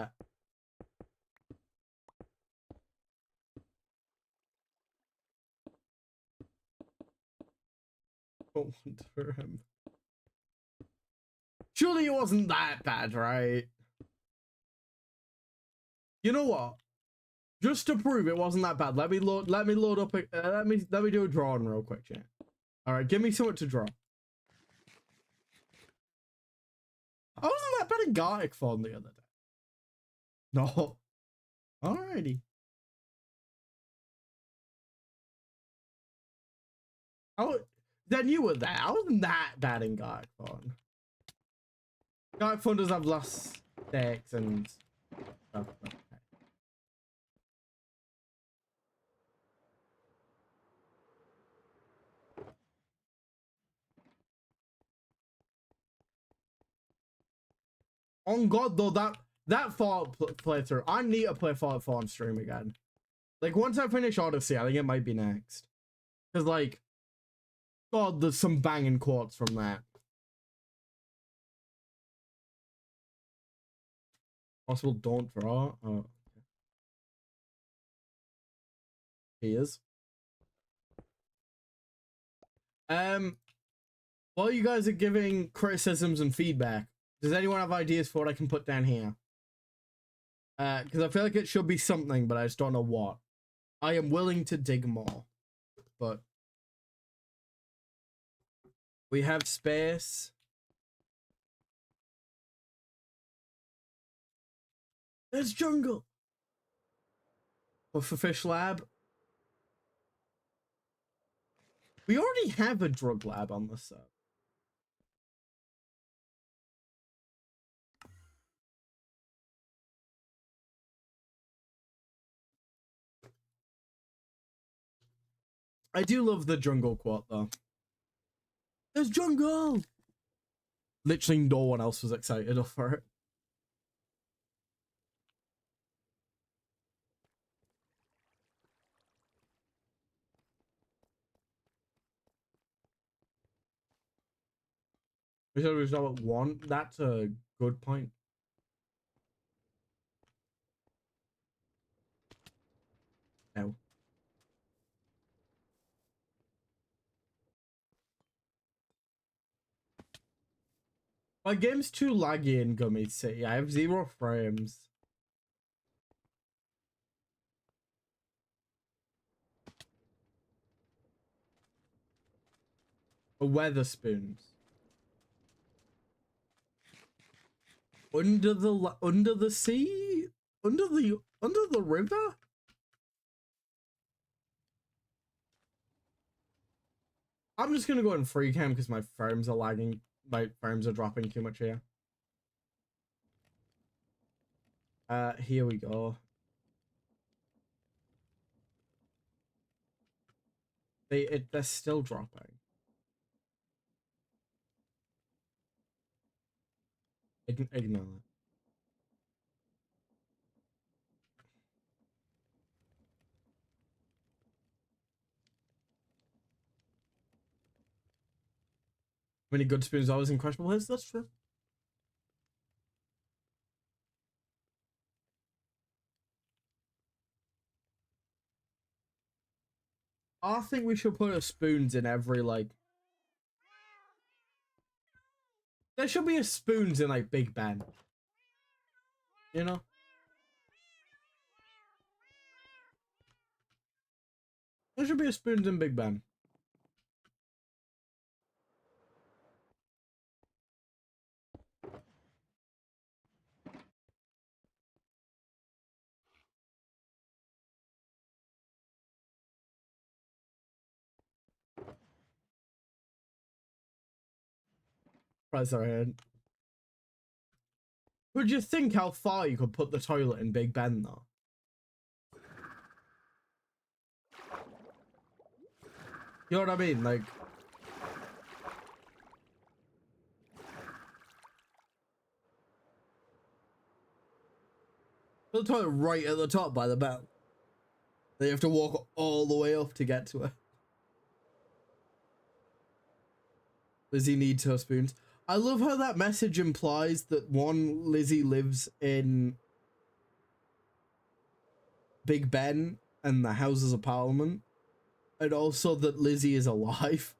want to remember. Surely it wasn't that bad, right? You know what? Just to prove it wasn't that bad, let me load up. Let me do a drawing real quick, chat. All right, give me something to draw. I wasn't that bad in Gartic Phone the other day. No. Alrighty. Then you were there. I wasn't that bad in Gartic Phone. Gartic Phone does have less stakes and stuff. Okay. On God, though, that Fallout playthrough, I need to play Fallout 4 on stream again. Like, once I finish Odyssey, I think it might be next. Because, like, God, there's some banging quotes from that. Possible don't draw. Oh. He is. While you guys are giving criticisms and feedback, does anyone have ideas for what I can put down here? Because I feel like it should be something, but I just don't know what. I am willing to dig more, but we have space. There's jungle. But for Fish Lab, we already have a drug lab on the set. I do love the jungle quote though. There's jungle. Literally no one else was excited for it. We said we start at 1. That's a good point. No. My game's too laggy in Gummy City. I have 0 frames. Weatherspoons. Under the sea? Under the river? I'm just gonna go in free cam because my frames are lagging. My frames are dropping too much here. Here we go. They're still dropping. Ignore it. Many good spoons always in questionable hits. That's true. I think we should put a spoons in every like. There should be a spoons in like Big Ben. You know. There should be a spoons in Big Ben. Press our hand. Would you think how far you could put the toilet in Big Ben, though? You know what I mean? Like, put the toilet right at the top by the bell. Then you have to walk all the way up to get to it. Lizzie needs her spoons. I love how that message implies that one, Lizzie lives in Big Ben and the Houses of Parliament, and also that Lizzie is alive.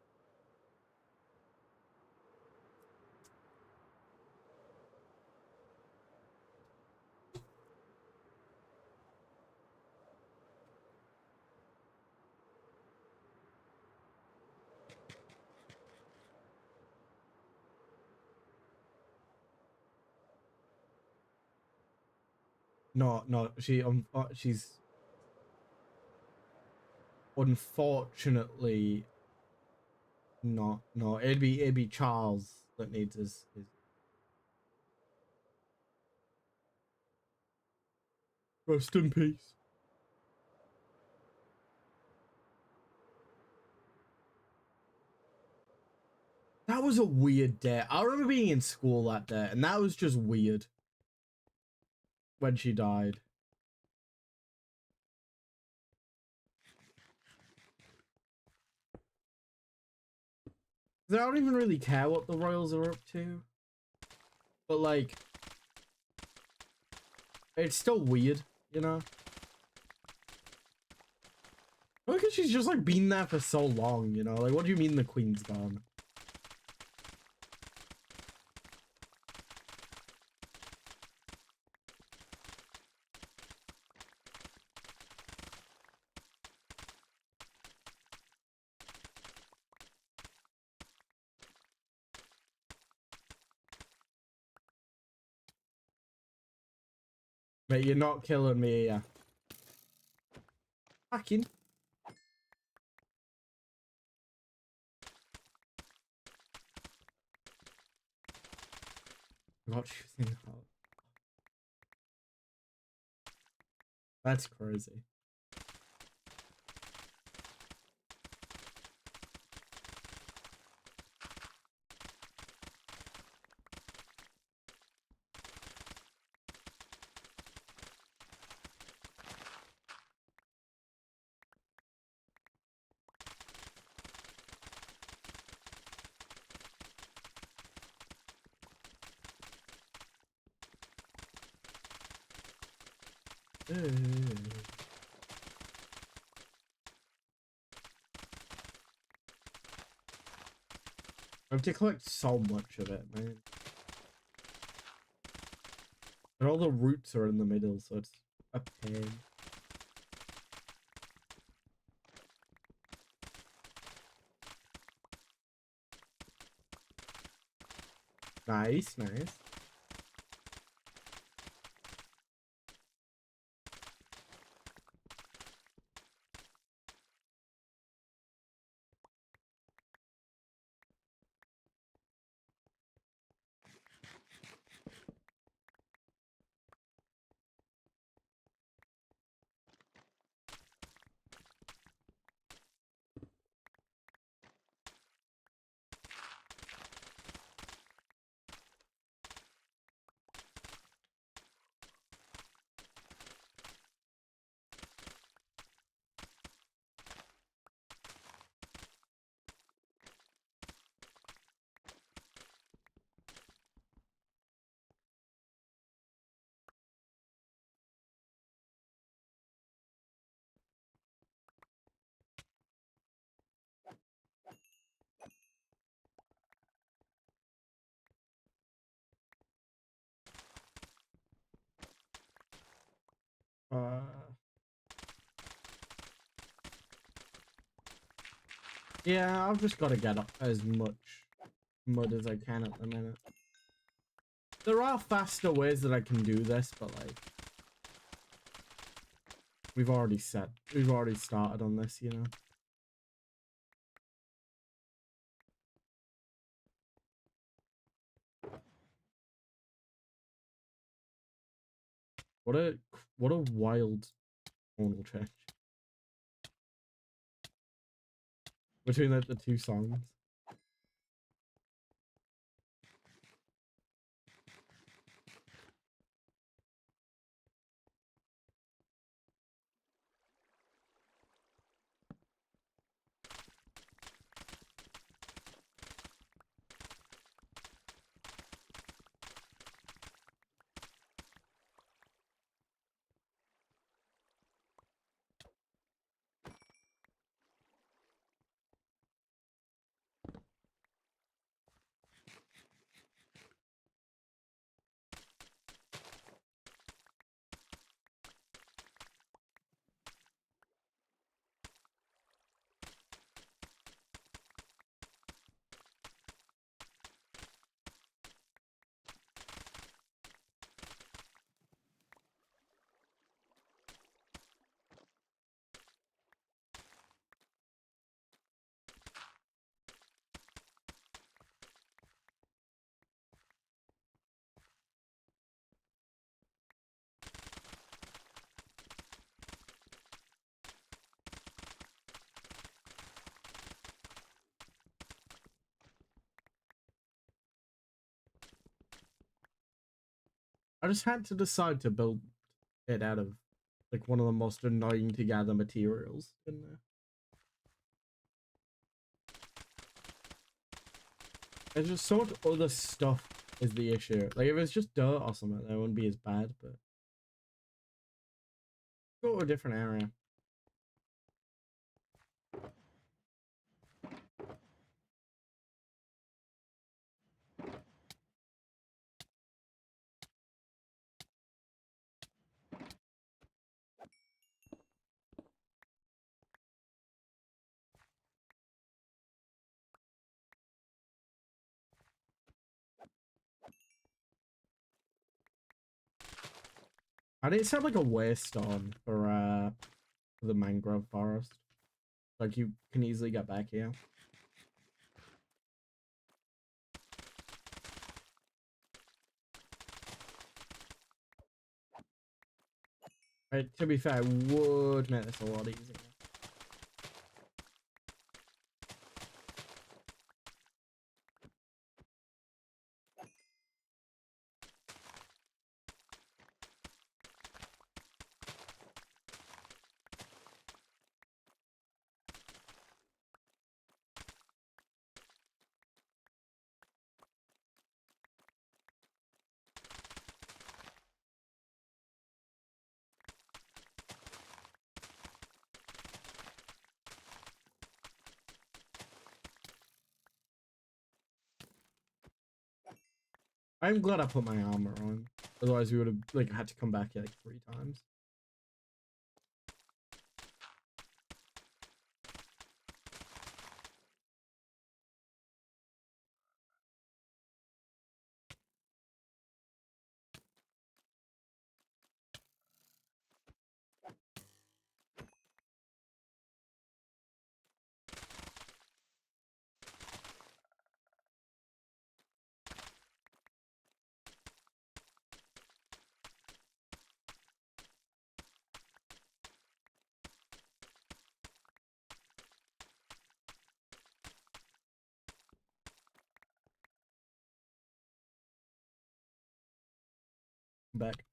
No, she's unfortunately not. No, it'd be Charles that needs his. Rest in peace. That was a weird day. I remember being in school that day, and that was just weird. When she died. I don't even really care what the royals are up to. But like, it's still weird, you know? Look at she's just like been there for so long, you know? Like, what do you mean the queen's gone? Mate, you're not killing me, yeah. Fucking. What you think about? That's crazy. I have to collect so much of it, man. And all the roots are in the middle, so it's a pain. Nice, nice. Uh, yeah, I've just got to get up as much mud as I can at the minute. There are faster ways that I can do this, but like, we've already started on this, you know. What a wild tonal change between the two songs. I just had to decide to build it out of like one of the most annoying to gather materials in there. There's just so much other stuff is the issue. Like if it's just dirt or something, that wouldn't be as bad, but go to a different area. I did sound like a waste on for the mangrove forest. Like you can easily get back here. Right, to be fair, I would make this a lot easier. I'm glad I put my armor on. Otherwise, we would have like had to come back here like 3 times. Back.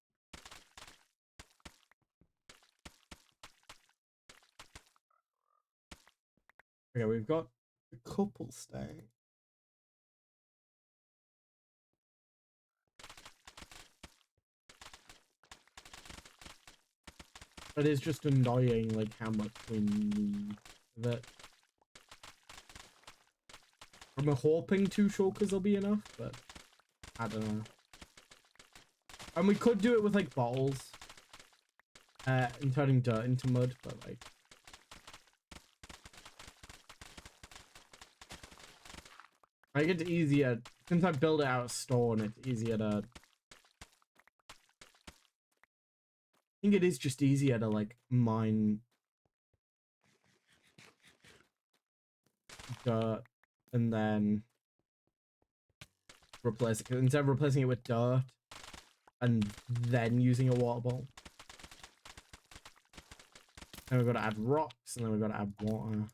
Okay, we've got a couple staying. But it's just annoying, like how much we need that. I'm hoping 2 shulkers will be enough, but I don't know. And we could do it with like bottles, and turning dirt into mud, but like. I get easier since I build it out of stone. It's easier to. I think it is just easier to like mine dirt and then replace it instead of replacing it with dirt. and then using a water bottle. Then we've got to add rocks, and then we've got to add water.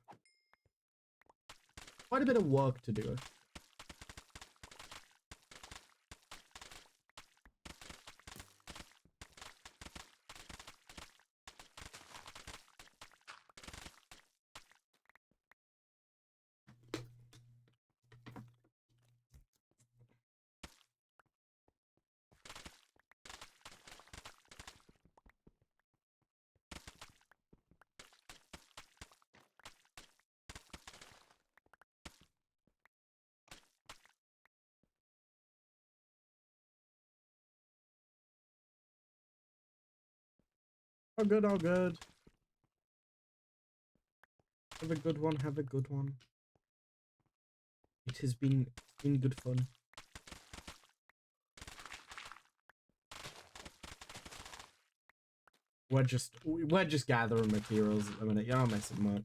Quite a bit of work to do. Oh good, oh good. Have a good one, have a good one. It's been good fun. We're just gathering materials at the minute. You're not missing much.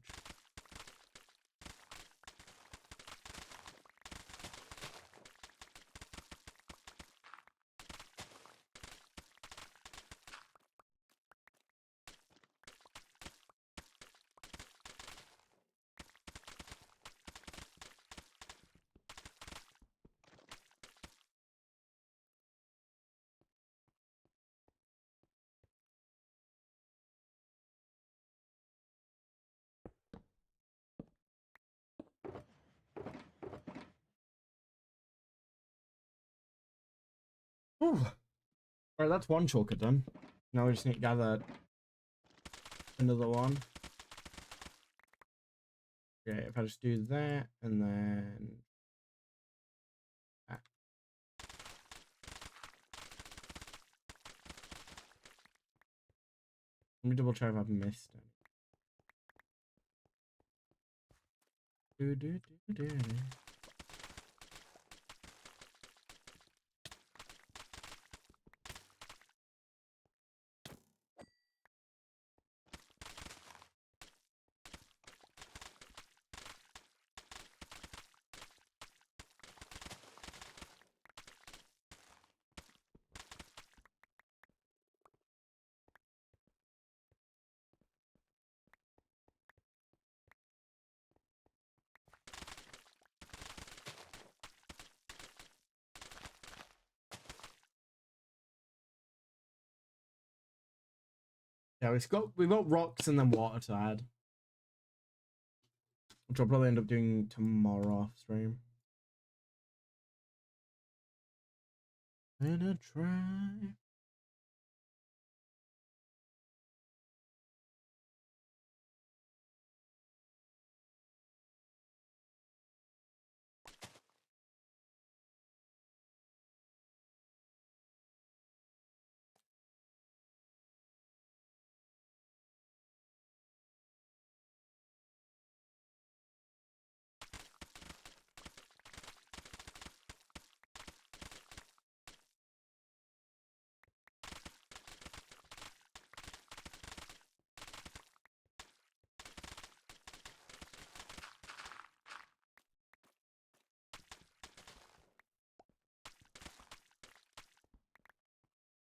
Whew. Alright, that's one choker done. Now we just need to gather another one. Okay, if I just do that and then that. Let me double check if I've missed any. Do, do, do, do, do. Yeah, we've got rocks and then water to add. Which I'll probably end up doing tomorrow off stream. Gonna try.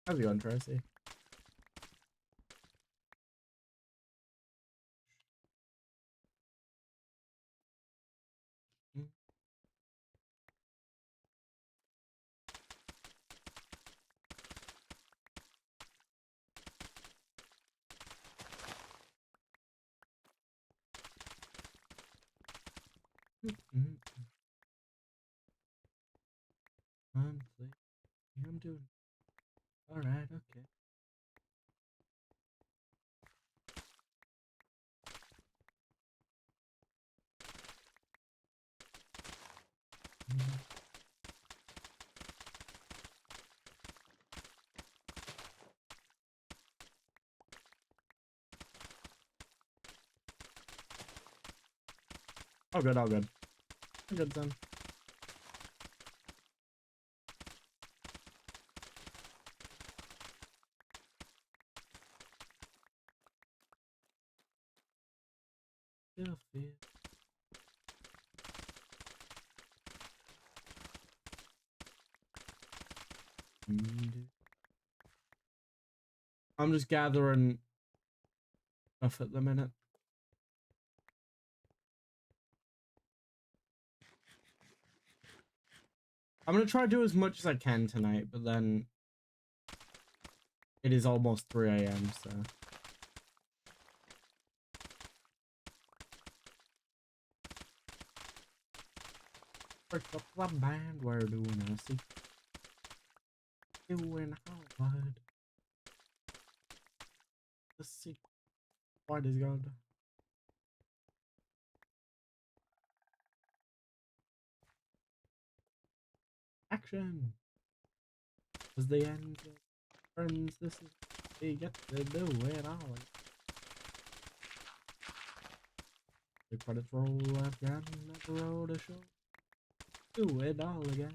How's it going, Tracy? Monthly. I'm doing all right. Okay. All good. All good. All good, son. Still feel. I'm just gathering stuff at the minute. I'm gonna try to do as much as I can tonight, but then it is almost 3 a.m. so. First up the band, we're doing a C. Doing Howard. Let's see. What is God? Action! As the end of friends, this is we get to do it all. The credits roll again, never wrote a show. Do it all again.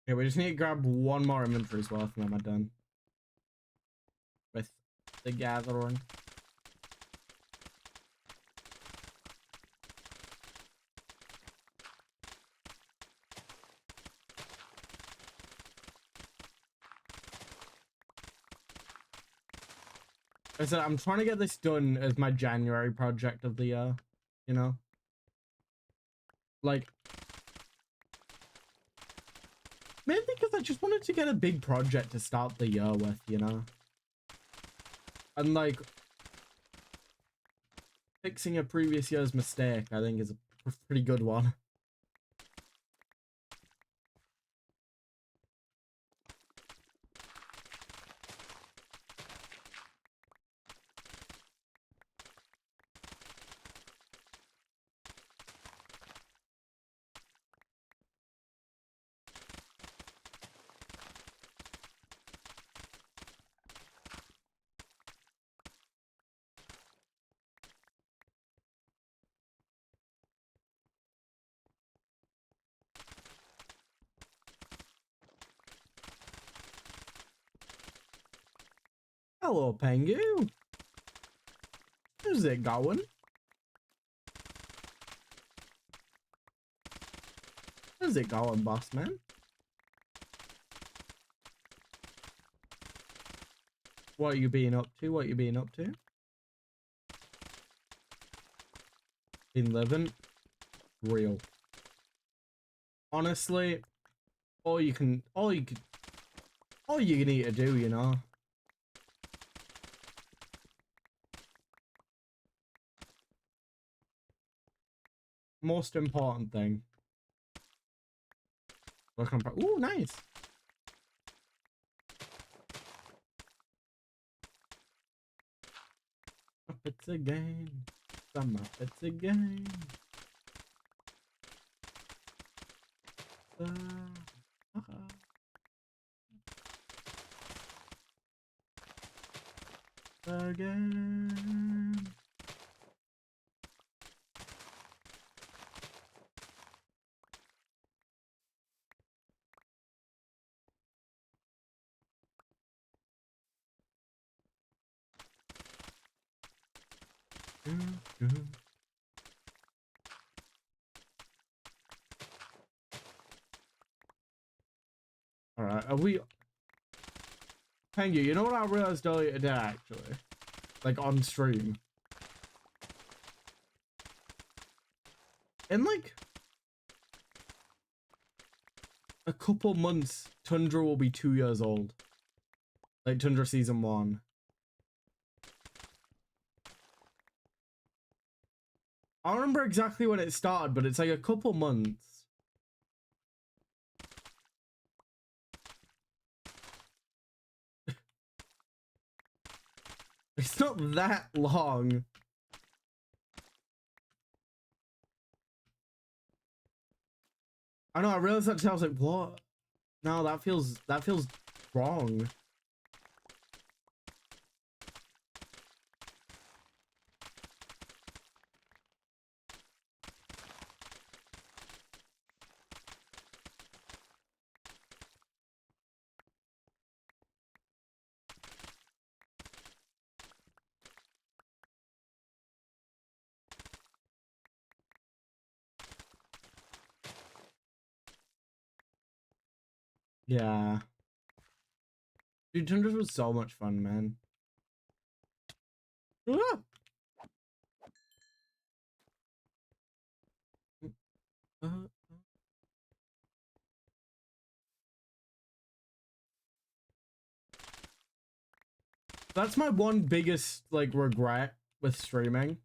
Okay, we just need to grab one more inventory's worth and then we're done with the gathering. I said I'm trying to get this done as my January project of the year, you know? Like, mainly because I just wanted to get a big project to start the year with, you know? And like, fixing a previous year's mistake, I think is a pretty good one. Hello, Pengu. How's it going? How's it going, boss man? What are you being up to? What are you being up to? Been living real. Honestly, all you need to do, you know. Most important thing. Work on ooh, nice. Muppets again. Some Muppets again. Again. Alright, are we... Pengu, you know what I realized earlier today, actually? Like, on stream? In, like, a couple months, Tundra will be 2 years old. Like Tundra Season 1. I don't remember exactly when it started, but it's like a couple months. It's not that long. I know, I realized that today, I was like, what? No, that feels wrong. Yeah. Dude, Tundra was so much fun, man. Ah! Uh, that's my one biggest like regret with streaming.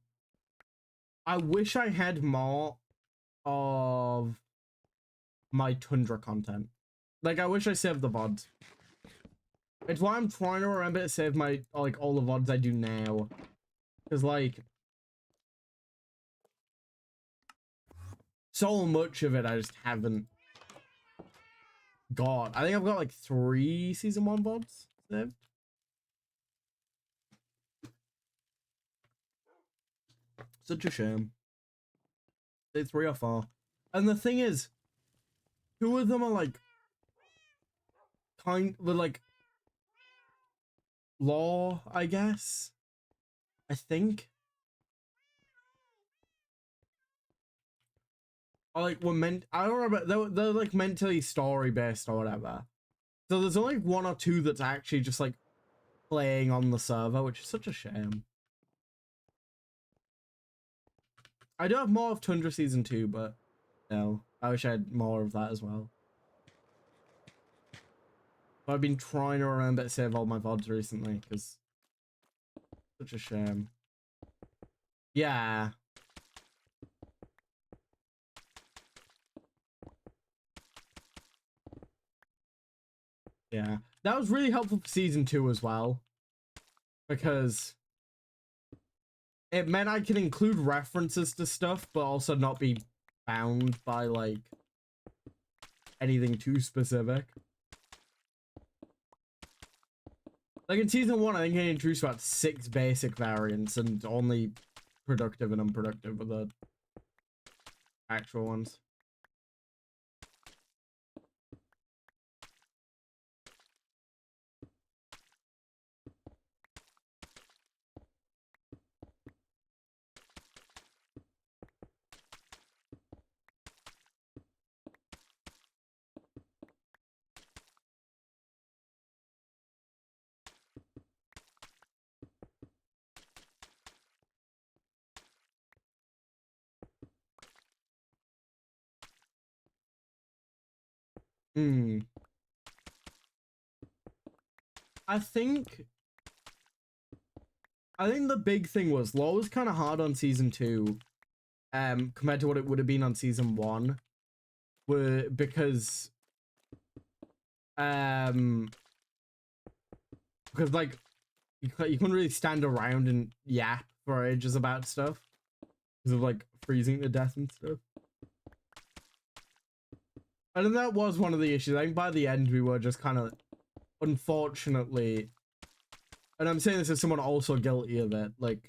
I wish I had more of my Tundra content. Like, I wish I saved the VODs. It's why I'm trying to remember to save my, like, all the VODs I do now. Because, like, so much of it I just haven't got. I think I've got, like, 3 Season 1 VODs saved. Such a shame. Say 3 or 4. And the thing is, 2 of them are, like, like, law, I guess. I think. Or like were meant. I don't remember. They're like mentally story based or whatever. So there's only 1 or 2 that's actually just like playing on the server, which is such a shame. I do have more of Tundra Season 2, but no, I wish I had more of that as well. But I've been trying to remember to save all my VODs recently because such a shame. Yeah. Yeah. That was really helpful for Season 2 as well. Because it meant I can include references to stuff, but also not be bound by, like, anything too specific. Like, in Season 1, I think I introduced about 6 basic variants, and only productive and unproductive were the actual ones. Hmm. I think the big thing was Law was kind of hard on Season 2, compared to what it would have been on Season 1, because like you couldn't really stand around and yap for ages about stuff because of like freezing to death and stuff. And then that was one of the issues. I think by the end we were just kind of, unfortunately, and I'm saying this as someone also guilty of it, like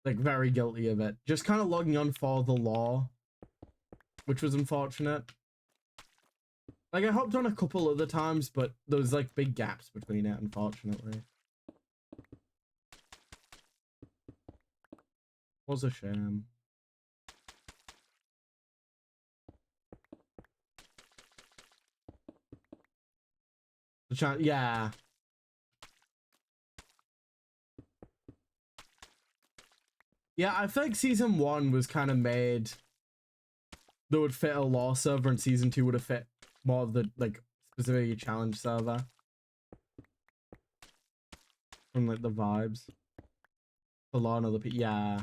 very guilty of it, just kind of logging on for the law, which was unfortunate. Like, I hopped on a couple other times, but there was like big gaps between it, unfortunately. Was a shame. Yeah. Yeah, I feel like Season 1 was kind of made that would fit a law server, and Season 2 would have fit more of the, like, specifically challenge server. from like the vibes. A lot of other people, yeah.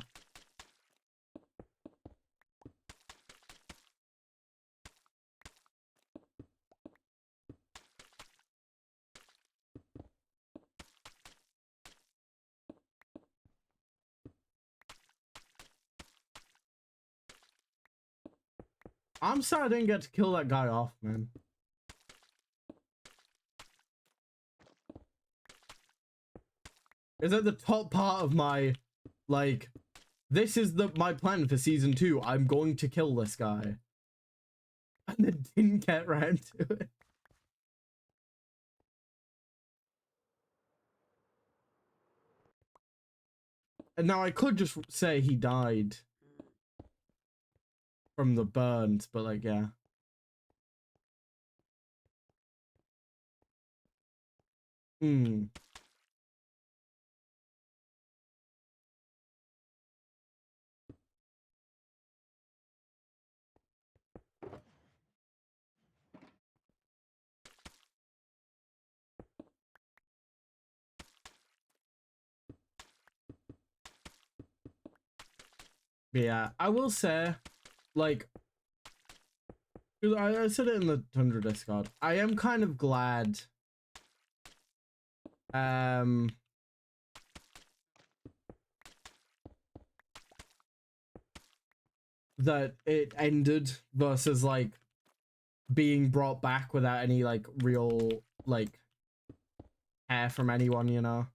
I'm sorry I didn't get to kill that guy off, man. Is at the top part of my, like, this is my plan for season 2. I'm going to kill this guy. And then didn't get around to it. And now I could just say he died from the burns, but like, yeah. Hmm. Yeah, I will say, like, I said it in the Tundra Discord. I am kind of glad, that it ended versus like being brought back without any like real like care from anyone, you know.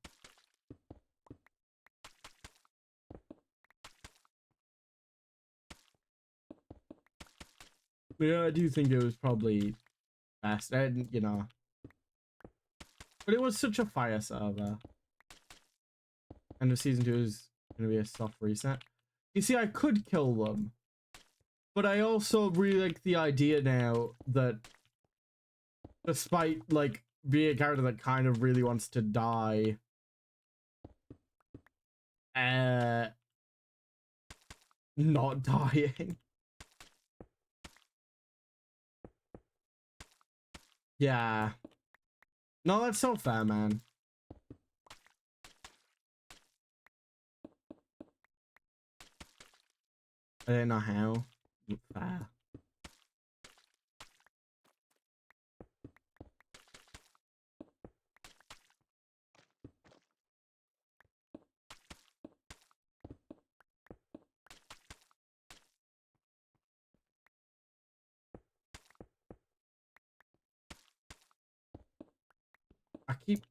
Yeah, I do think it was probably best, and you know, but it was such a fire server. End of season 2 is gonna be a soft reset. You see, I could kill them, but I also really like the idea now that, despite like being a character that kind of really wants to die, not dying. Yeah. No, that's so fair, man. I don't know how. Fair. I keep...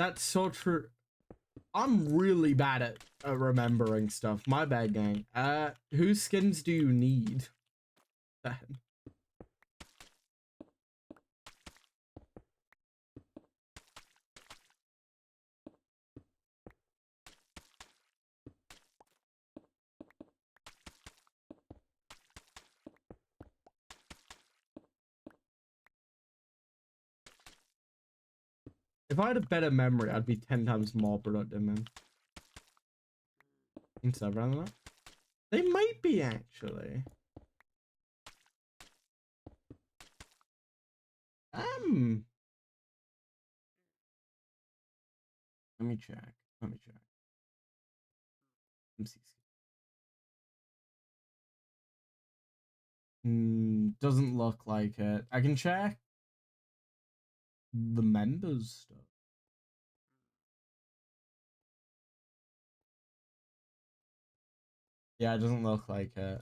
That's so true. I'm really bad at remembering stuff. My bad, gang. Whose skins do you need? Then. If I had a better memory, I'd be 10 times more productive, man. Instead of that. They might be, actually. Let me check. Let me check. MC. Doesn't look like it. I can check the members stuff. Yeah, it doesn't look like it.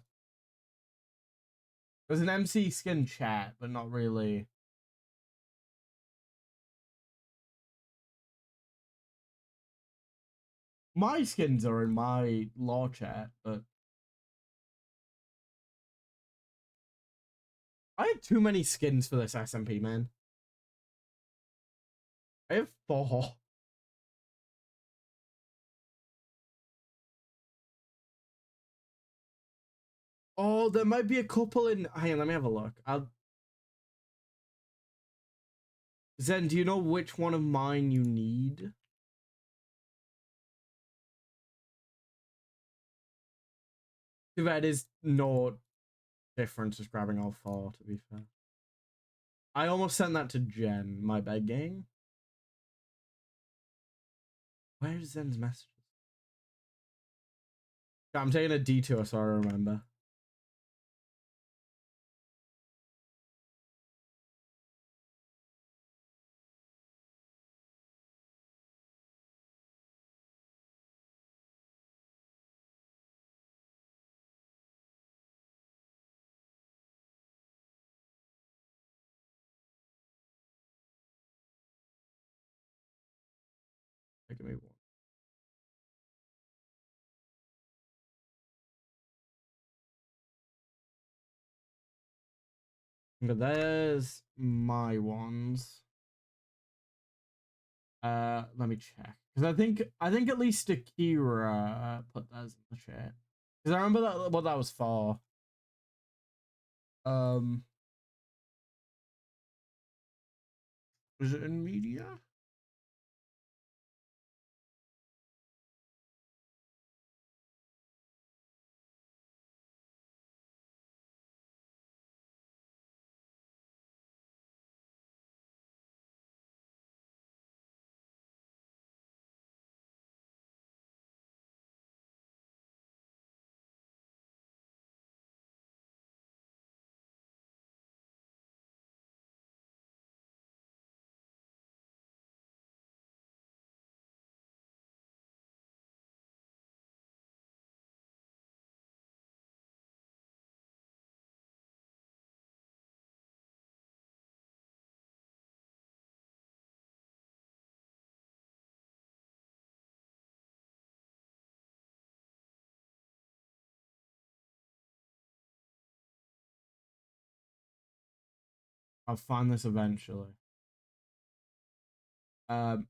There's an MC skin chat, but not really. My skins are in my law chat, but I have too many skins for this SMP, man. I have 4. Oh, there might be a couple in... Hang on, let me have a look. Zen, do you know which one of mine you need? That is no difference, just grabbing all 4, to be fair. I almost sent that to Jen, my bad, gang. Where's Zen's messages? I'm taking a detour so I remember. Give me one. But there's my ones. Let me check because I think at least Akira put those in the chat because I remember that what that was for. Um, was it in media? I'll find this eventually. Um,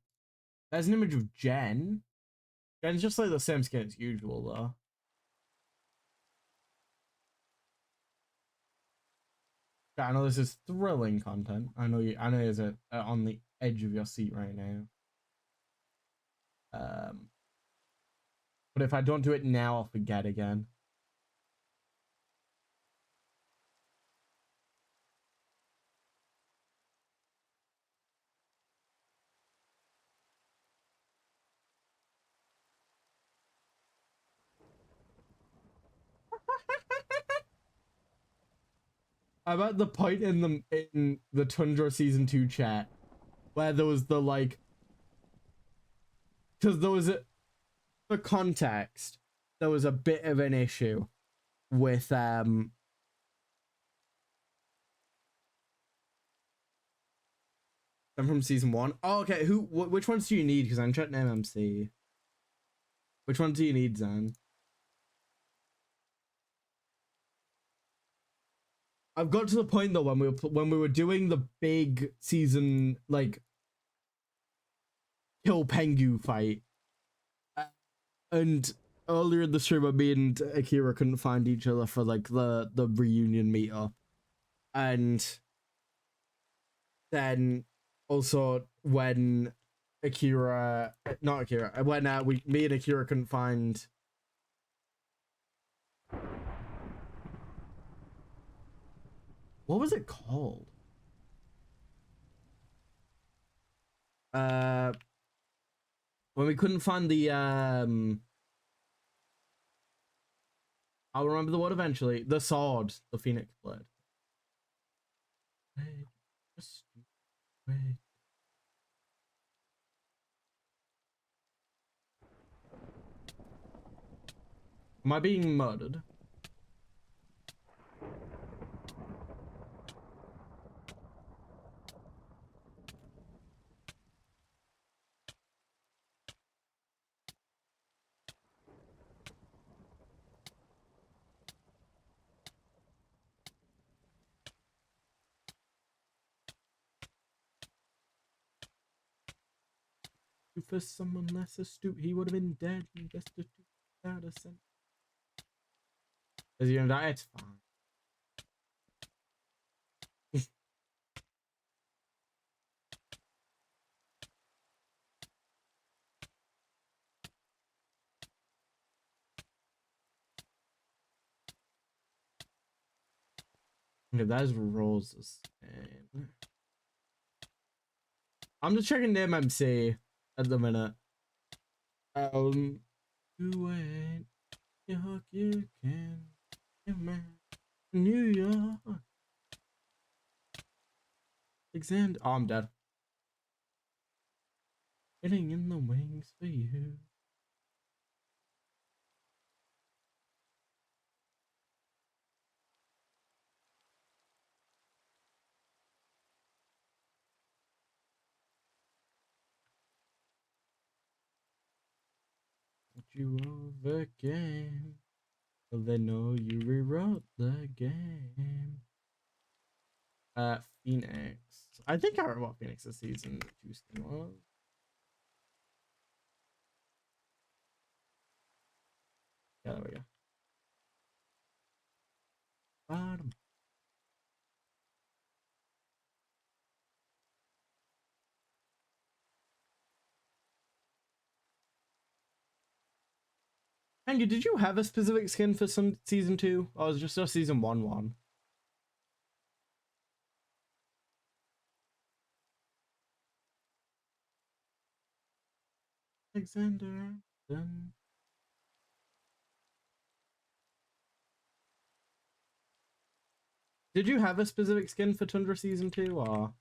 there's an image of Jen. Jen's just like the same skin as usual though. Yeah, I know this is thrilling content. I know you. I know you're on the edge of your seat right now. But if I don't do it now, I'll forget again. I'm at the point in the Tundra season 2 chat where there was the like, because there was for context, there was a bit of an issue with I'm from season 1. Oh, okay. Which ones do you need? Because I'm chatting MMC. Which ones do you need, Zan? I've got to the point though when we were doing the big season like kill Pengu fight, and earlier in the stream, me and Akira couldn't find each other for like the reunion meetup, and then also when not Akira, when me and Akira couldn't find. What was it called? When we couldn't find the I'll remember the word eventually. The sword, the Phoenix blade. Wait, just wait. Am I being murdered? For someone less astute, he would have been dead and destitute without a cent. Is he gonna die? It's fine. Okay, that's Rose's name. I'm just checking the MMC at the minute. You ain't York, you can. Man, New York. Alexander. Oh, I'm dead. Getting in the wings for you. You over game. Well, they know you rewrote the game. Phoenix. I think I remember what Phoenix's season 2 skin was. Yeah, there we go. Bottom. Angie, did you have a specific skin for some season 2? Or was it just season 1? Alexander. Then. Did you have a specific skin for Tundra season 2 or?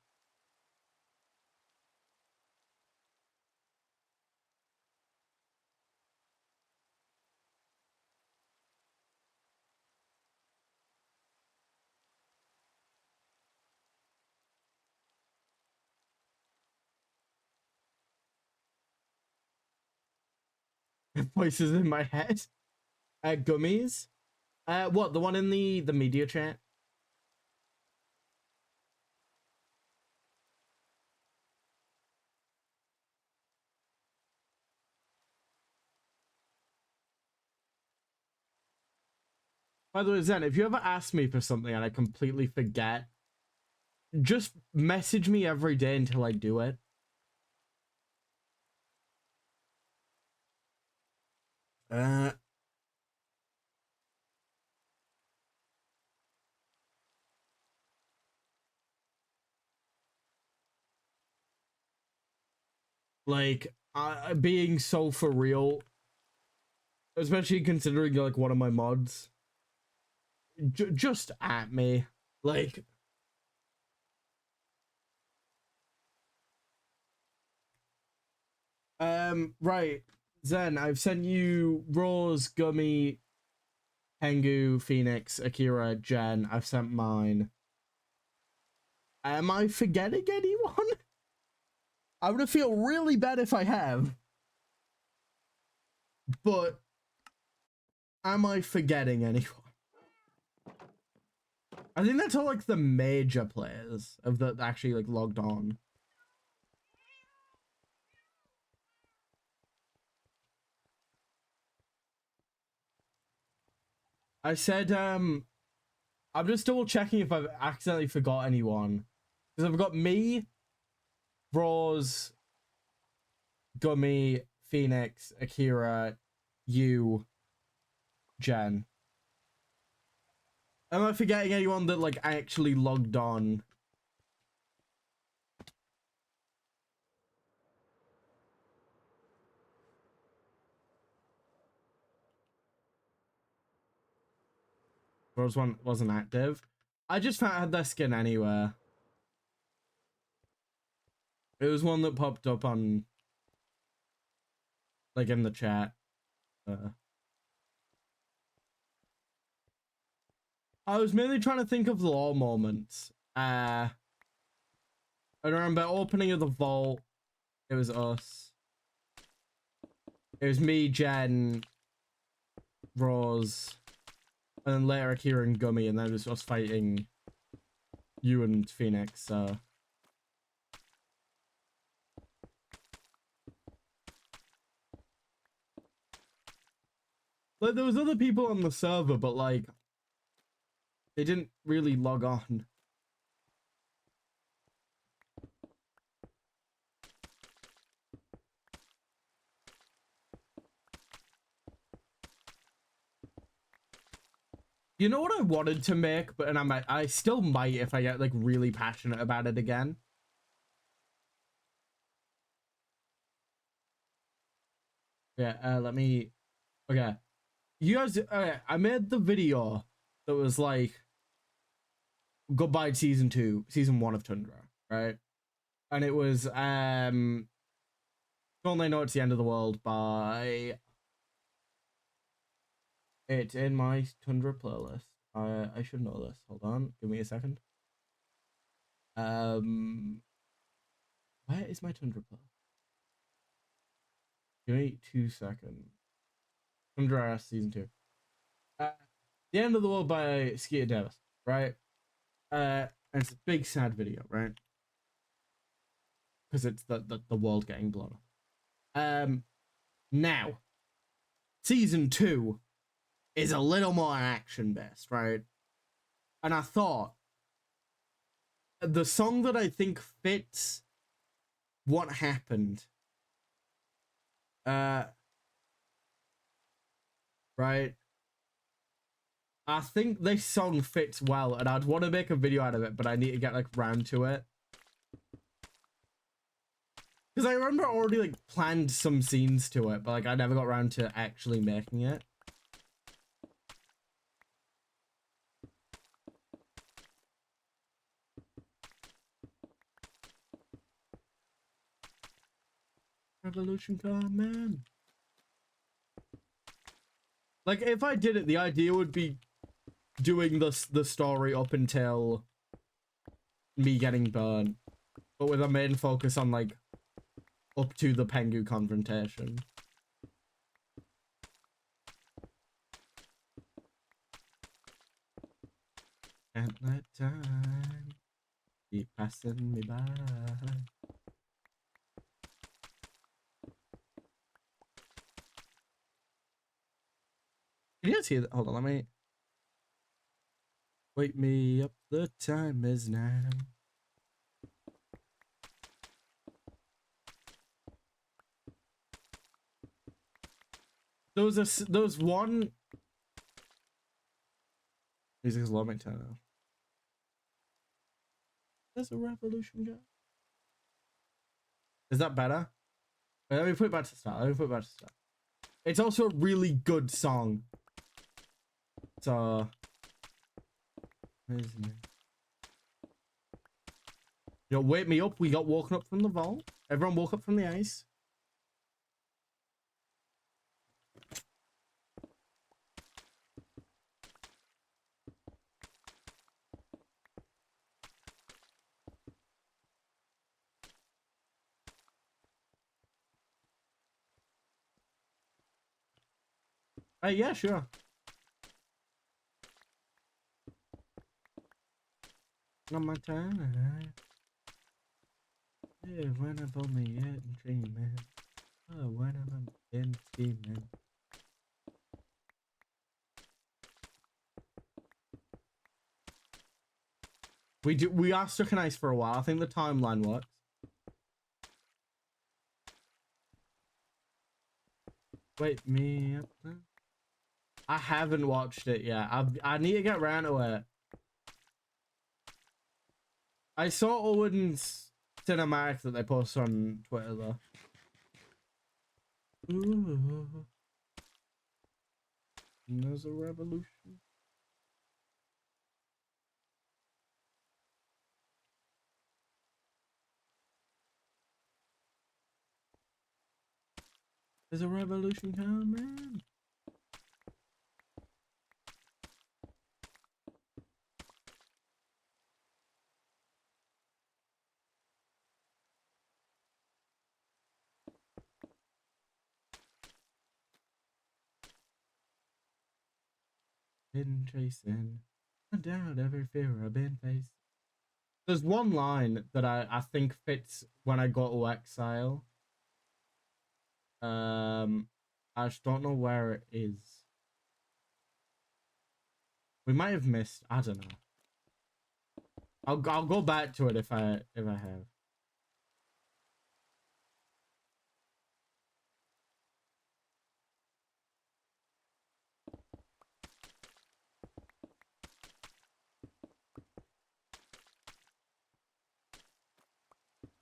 Voices in my head. Gummies. What, the one in the media chat? By the way, Zen, if you ever ask me for something and I completely forget, just message me every day until I do it. Like, being so for real, especially considering you're like one of my mods. Just at me, like. Right, Zen, I've sent you Rose, Gummy, Tengu, Phoenix, Akira, Jen. I've sent mine. Am I forgetting anyone? I'm gonna feel really bad if I have. But am I forgetting anyone? I think that's all like the major players of that actually like logged on. I said I'm just double checking if I've accidentally forgot anyone. Because I've got me, Rose, Gummy, Phoenix, Akira, you, Jen. Am I forgetting anyone that like actually logged on? Rose one wasn't active. I just found I had their skin anywhere. It was one that popped up on like in the chat. I was mainly trying to think of lore moments. I remember opening of the vault. It was us. It was me, Jen, Rose, and then later Akira and Gummy, and then it was us fighting you and Phoenix. So. Like, there was other people on the server, but like they didn't really log on. You know what I wanted to make, but and I still might if I get like really passionate about it again. Yeah, let me. Okay, you guys. Okay, I made the video that was like goodbye season 2, season 1 of Tundra, right? And it was Don't They Know It's the End of the World by. It's in my Tundra playlist. I should know this. Hold on, give me a second. Where is my Tundra playlist? Give me 2 seconds. Tundra season 2. The End of the World by Skeeter Davis, right? And it's a big sad video, right? Because it's the world getting blown up. Now, season 2 is a little more action based, right? And I thought the song that I think fits what happened, right? I think this song fits well, and I'd want to make a video out of it, but I need to get like round to it. Because I remember I already like planned some scenes to it, but like I never got around to actually making it. Revolution coming. Like if I did it, the idea would be doing the story up until me getting burned, but with a main focus on like up to the Pengu confrontation. Can't let time keep passing me by. Can you see that? Hold on, let me. Wake me up, the time is now. There was one. Music is low, my turn now. There's a revolution guy. Is that better? Wait, let me put it back to start. It's also a really good song. So. Yo, wake me up. We got woken up from the vault. Everyone woke up from the ice. Yeah, sure. On my time. Yeah, when I've only yet and dreaming. Oh, when I'm been scheming. We are stuck in ice for a while. I think the timeline works. Wake me up. I haven't watched it yet. I need to get around to it. I saw Owen's cinematic that they posted on Twitter though. Ooh. There's a revolution. There's a revolution coming. Been chasing. I doubt every fear I've been facing. There's one line that I think fits when I go to exile. I just don't know where it is. We might have missed. I don't know. I'll go back to it if I have.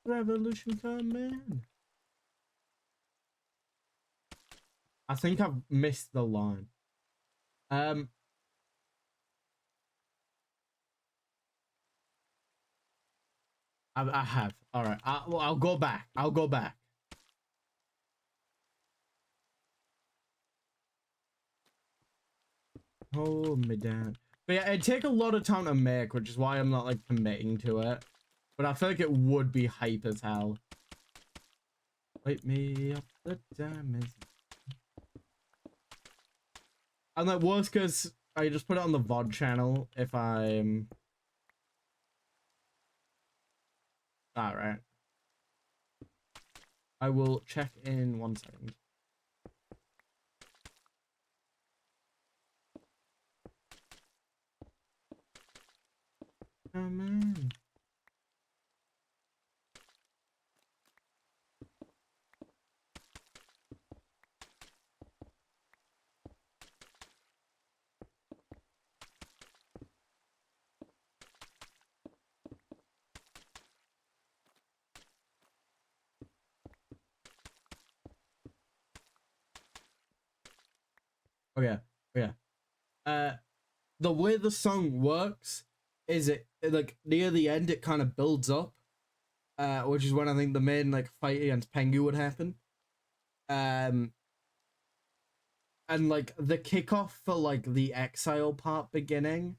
Revolution coming. I think I've missed the line. I have. All right. Well, I'll go back. I'll go back. Hold me down. But yeah, it'd take a lot of time to make, which is why I'm not like committing to it. But I feel like it would be hype as hell. Wake me up, the time is. And like worst case, I just put it on the VOD channel if I'm. Alright. I will check in 1 second. Come on. Oh yeah, oh yeah. The way the song works is it like near the end it kind of builds up, which is when I think the main like fight against Pengu would happen. And like the kickoff for like the exile part beginning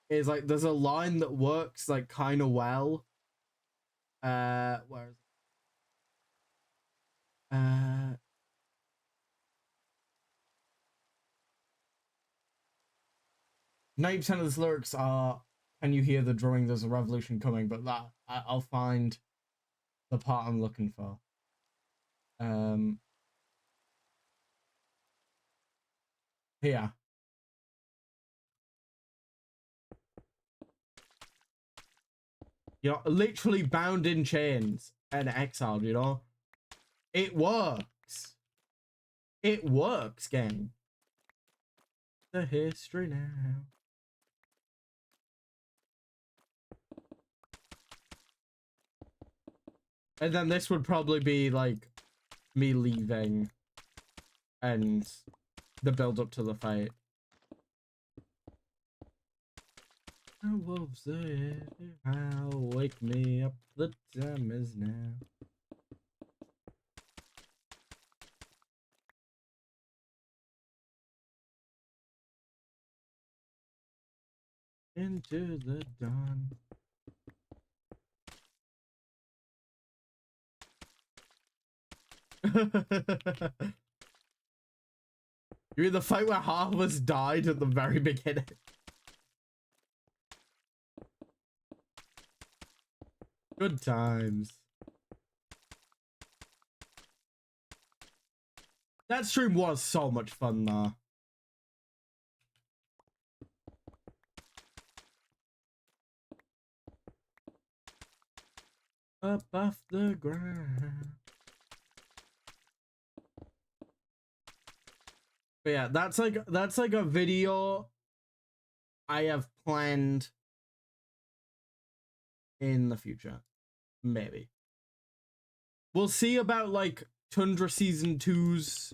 is like there's a line that works like kind of well. Where is it? 90% of the lyrics are, "Can you hear the drumming? There's a revolution coming." But that I'll find the part I'm looking for. Here. You know, literally bound in chains and exiled. You know, it works. It works, gang. The history now. And then this would probably be like me leaving and the build up to the fight. The wolves are here, wake me up, the time is now. Into the dawn. You mean the fight where half of us died at the very beginning? Good times. That stream was so much fun though. Up off the ground. But yeah, that's like a video I have planned in the future. Maybe. We'll see about like Tundra Season 2's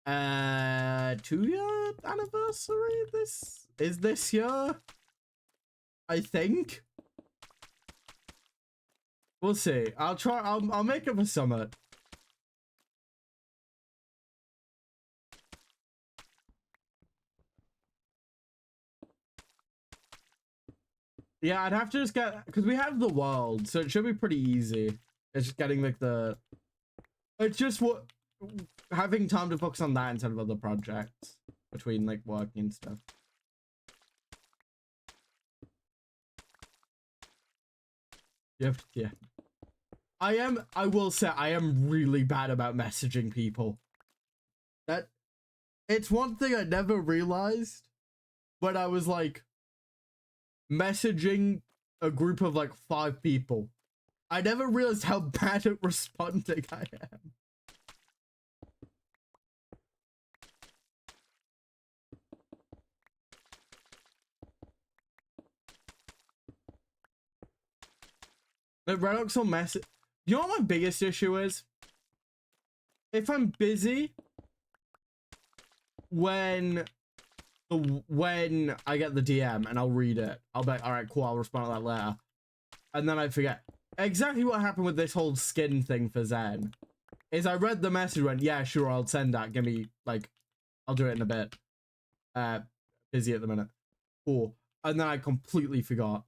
2-year anniversary. This year, I think. We'll see. I'll make it for Summit. Yeah, I'd have to just get, because we have the world, so it should be pretty easy. It's just getting like it's just what having time to focus on that instead of other projects between like working and stuff. Yep, yeah. I will say I am really bad about messaging people. It's one thing I never realized when I was like messaging a group of like 5 people. I never realized how bad at responding I am. The Redox will message. You know what my biggest issue is? if I'm busy when I get the DM and I'll read it, I'll be like, all right, cool, I'll respond to that later. And then I forget. Exactly what happened with this whole skin thing for Zen is I read the message, went, yeah, sure, I'll send that. Give me, like, I'll do it in a bit. Busy at the minute. Cool. And then I completely forgot.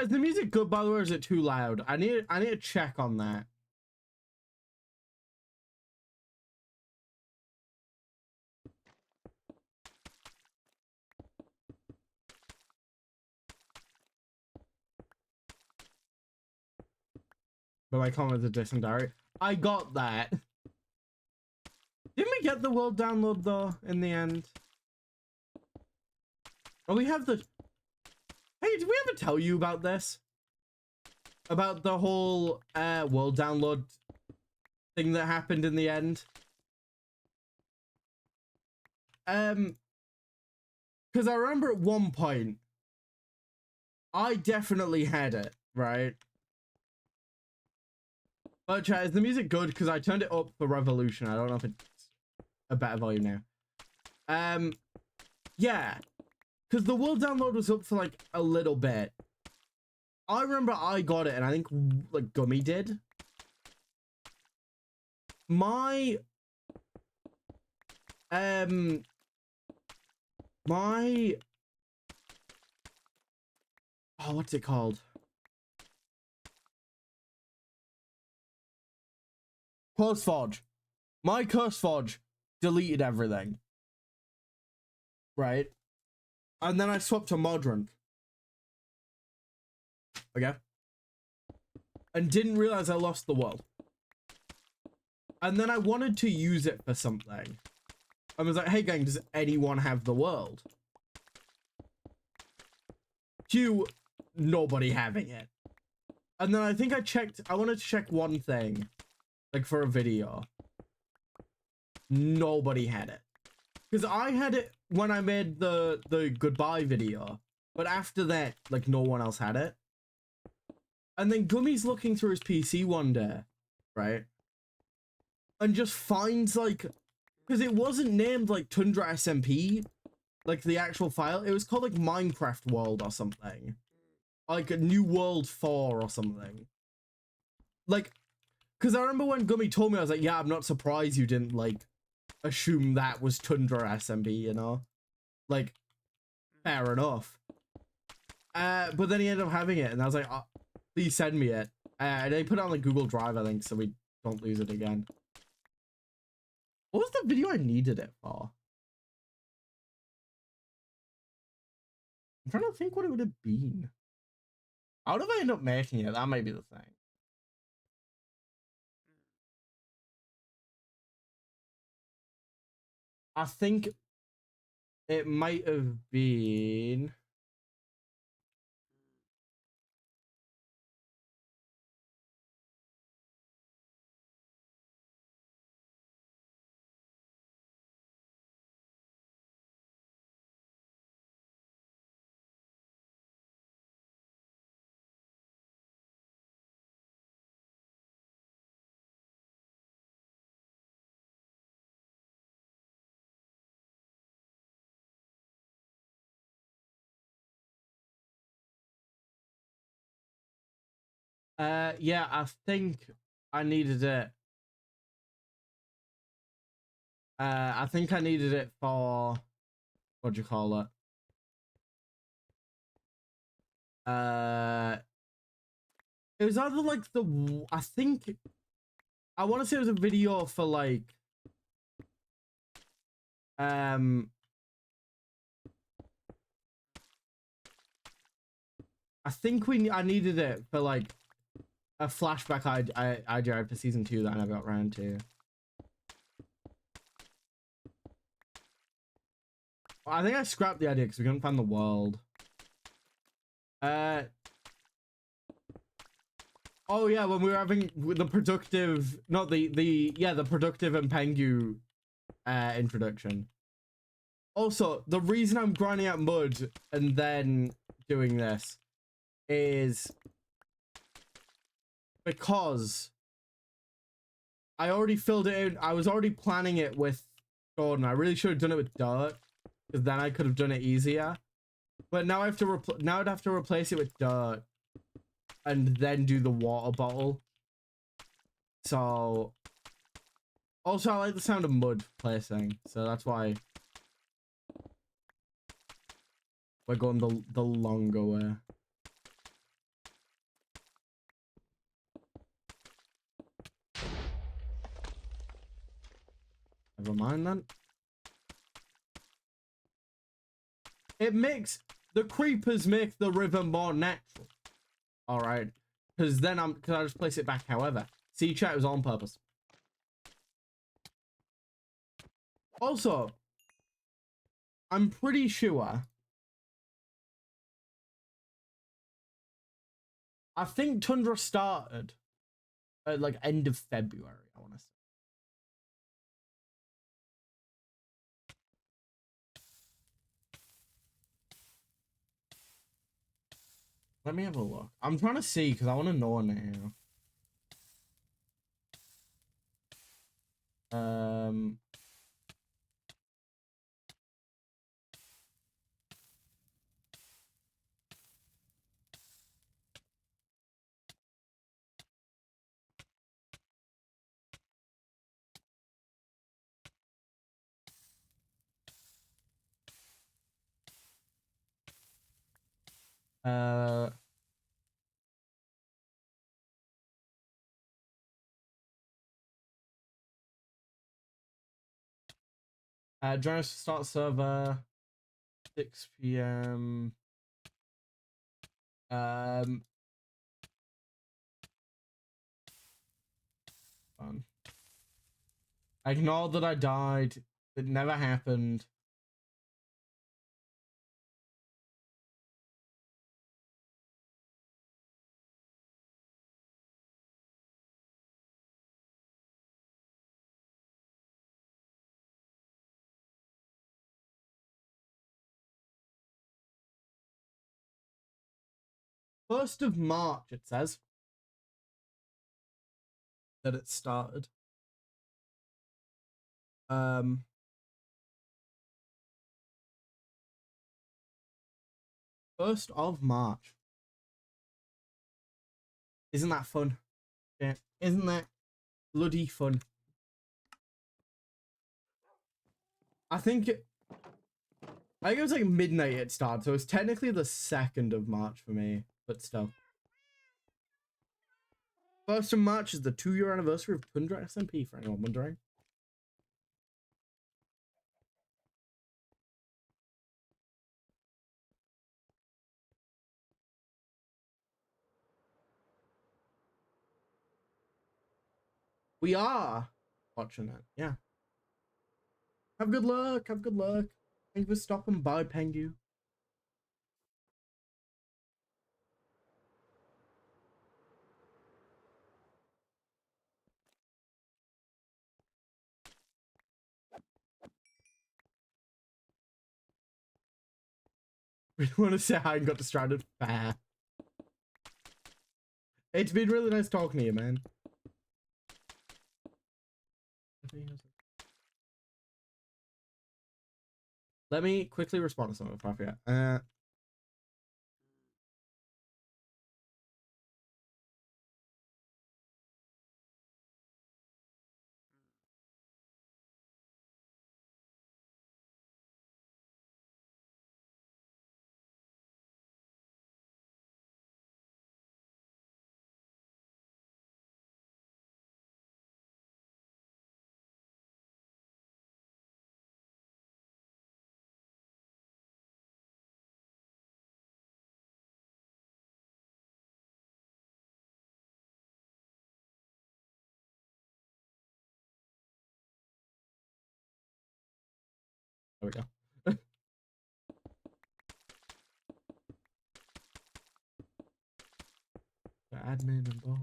Is the music good, by the way, or is it too loud? I need to check on that. But my comment is distant diary. I got that. Didn't we get the world download though in the end? Oh, we have the. Hey, did we ever tell you about this? About the whole world download thing that happened in the end? Because I remember at one point, I definitely had it, right? But chat, is the music good? Because I turned it up for Revolution. I don't know if it's a better volume now. Yeah. Because the world download was up for like a little bit. I remember I got it, and I think like Gummy did. My oh, what's it called? CurseForge. My CurseForge deleted everything. Right? And then I swapped to Modern. Okay? And didn't realize I lost the world. And then I wanted to use it for something. I was like, hey gang, does anyone have the world? Cue, nobody having it. And then I think I wanted to check one thing. Like for a video. Nobody had it. Because I had it when I made the goodbye video. But after that, like no one else had it. And then Gummy's looking through his PC one day, right? And just finds like, because it wasn't named like Tundra SMP, like the actual file. It was called like Minecraft World or something. Like a New World 4 or something. Like, because I remember when Gummy told me, I was like, yeah, I'm not surprised you didn't like assume that was Tundra SMP, you know? Like, fair enough. But then he ended up having it, and I was like, oh, please send me it. And they put it on like Google Drive, I think, so we don't lose it again. What was the video I needed it for? I'm trying to think what it would have been. How did I end up making it? That might be the thing. I think it might have been. Yeah, I think I needed it. I think I needed it for, what do you call it? It was either like I think, I want to say it was a video for like, I think I needed it for like a flashback I tried for season 2 that I never got around to. I think I scrapped the idea because we couldn't find the world. Oh yeah, when we were having the productive, not the productive and Pengu introduction. Also, the reason I'm grinding out mud and then doing this is because I already filled it in. I was already planning it with Gordon. I really should have done it with dirt, because then I could have done it easier. But now I have to now I'd have to replace it with dirt and then do the water bottle. So also I like the sound of mud placing, so that's why we're going the longer way. Never mind then. It makes the creepers make the river more natural. All right, because then I just place it back. However, see, chat, was on purpose. Also, I'm pretty sure. I think Tundra started at like end of February. I want to say. Let me have a look. I'm trying to see because I want to know now. Um. Uh. Join us to start server 6 p.m. Fun. I ignore that I died. It never happened. First of March, it says that it started. 1st of March. Isn't that fun? Yeah. Isn't that bloody fun? I think it was like midnight it started, so it's technically the 2nd of March for me, but still. 1st of March is the 2-year anniversary of Tundra SMP, for anyone wondering. We are watching it, yeah. Have good luck, have good luck. Thank you for stopping by, Pengu. We want to say hi and got distracted. Fair. It's been really nice talking to you, man. Let me quickly respond to something if I forget. There we go. admin and blah.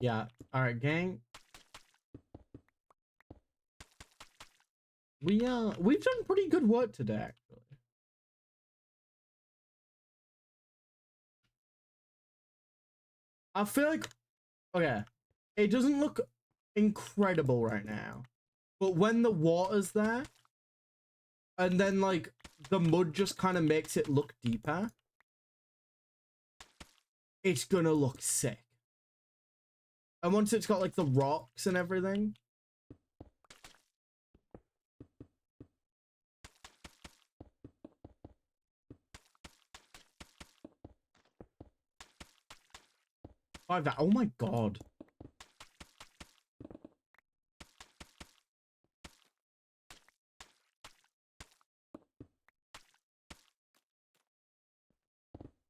Yeah. All right, gang. We've done pretty good work today, actually. I feel like, okay, it doesn't look incredible right now, but when the water's there, and then like the mud just kind of makes it look deeper, it's gonna look sick. And once it's got like the rocks and everything. Oh my god.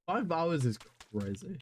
$5 is crazy.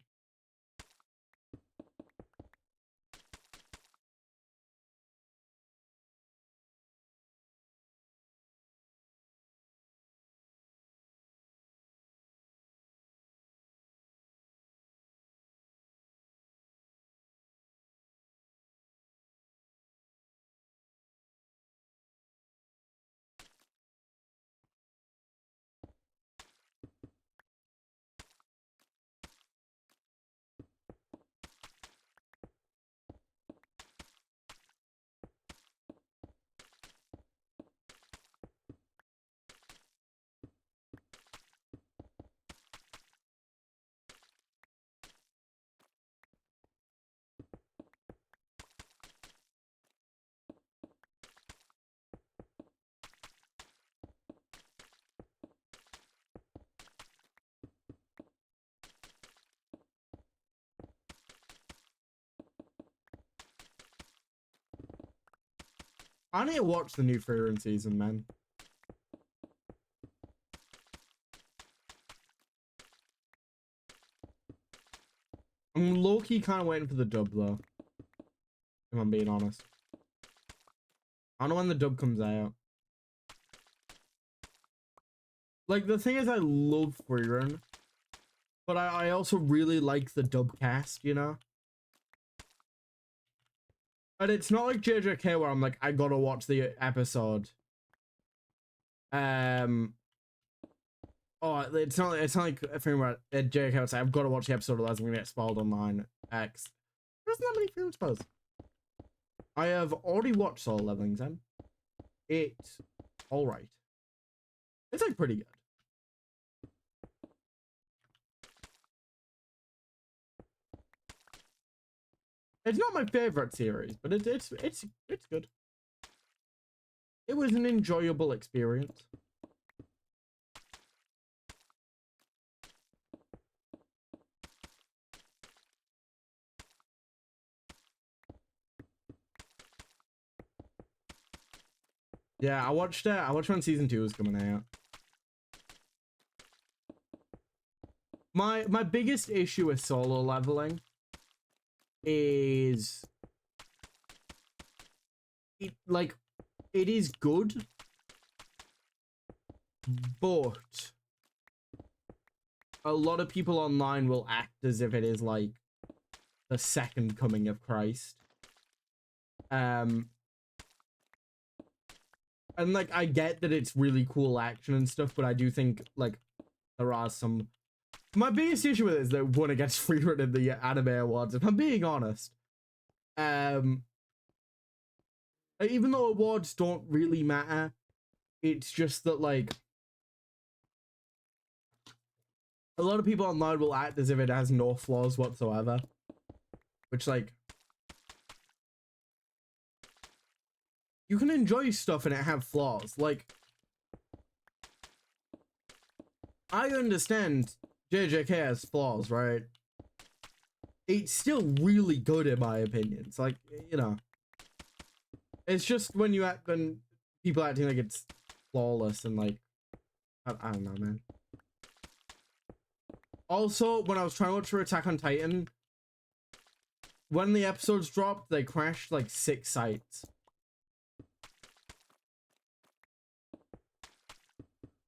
I need to watch the new Freerun season, man. I'm low-key kind of waiting for the dub, though. If I'm being honest. I don't know when the dub comes out. Like, the thing is, I love Freerun. But I also really like the dub cast, you know? And it's not like JJK where I'm like, I gotta watch the episode. Oh, it's not like a thing where JJK would say, I've got to watch the episode otherwise I'm gonna get spoiled online. X. There's not many Freerun spoilers. I have already watched Solo Leveling Zen. It's alright. It's like pretty good. It's not my favorite series, but it's good. It was an enjoyable experience. Yeah, I watched when season 2 was coming out. My biggest issue with Solo Leveling is it is good, but a lot of people online will act as if it is like the second coming of Christ. And like I get that it's really cool action and stuff, but I do think like there are some. My biggest issue with it is that one, it gets free run in the anime awards. If I'm being honest, even though awards don't really matter, it's just that like a lot of people online will act as if it has no flaws whatsoever, which like you can enjoy stuff and it have flaws. Like I understand JJK has flaws, right? It's still really good in my opinion. It's like, you know, it's just when you act, when people acting like it's flawless and like, I don't know, man. Also, when I was trying to watch for Attack on Titan, when the episodes dropped, they crashed like 6 sites.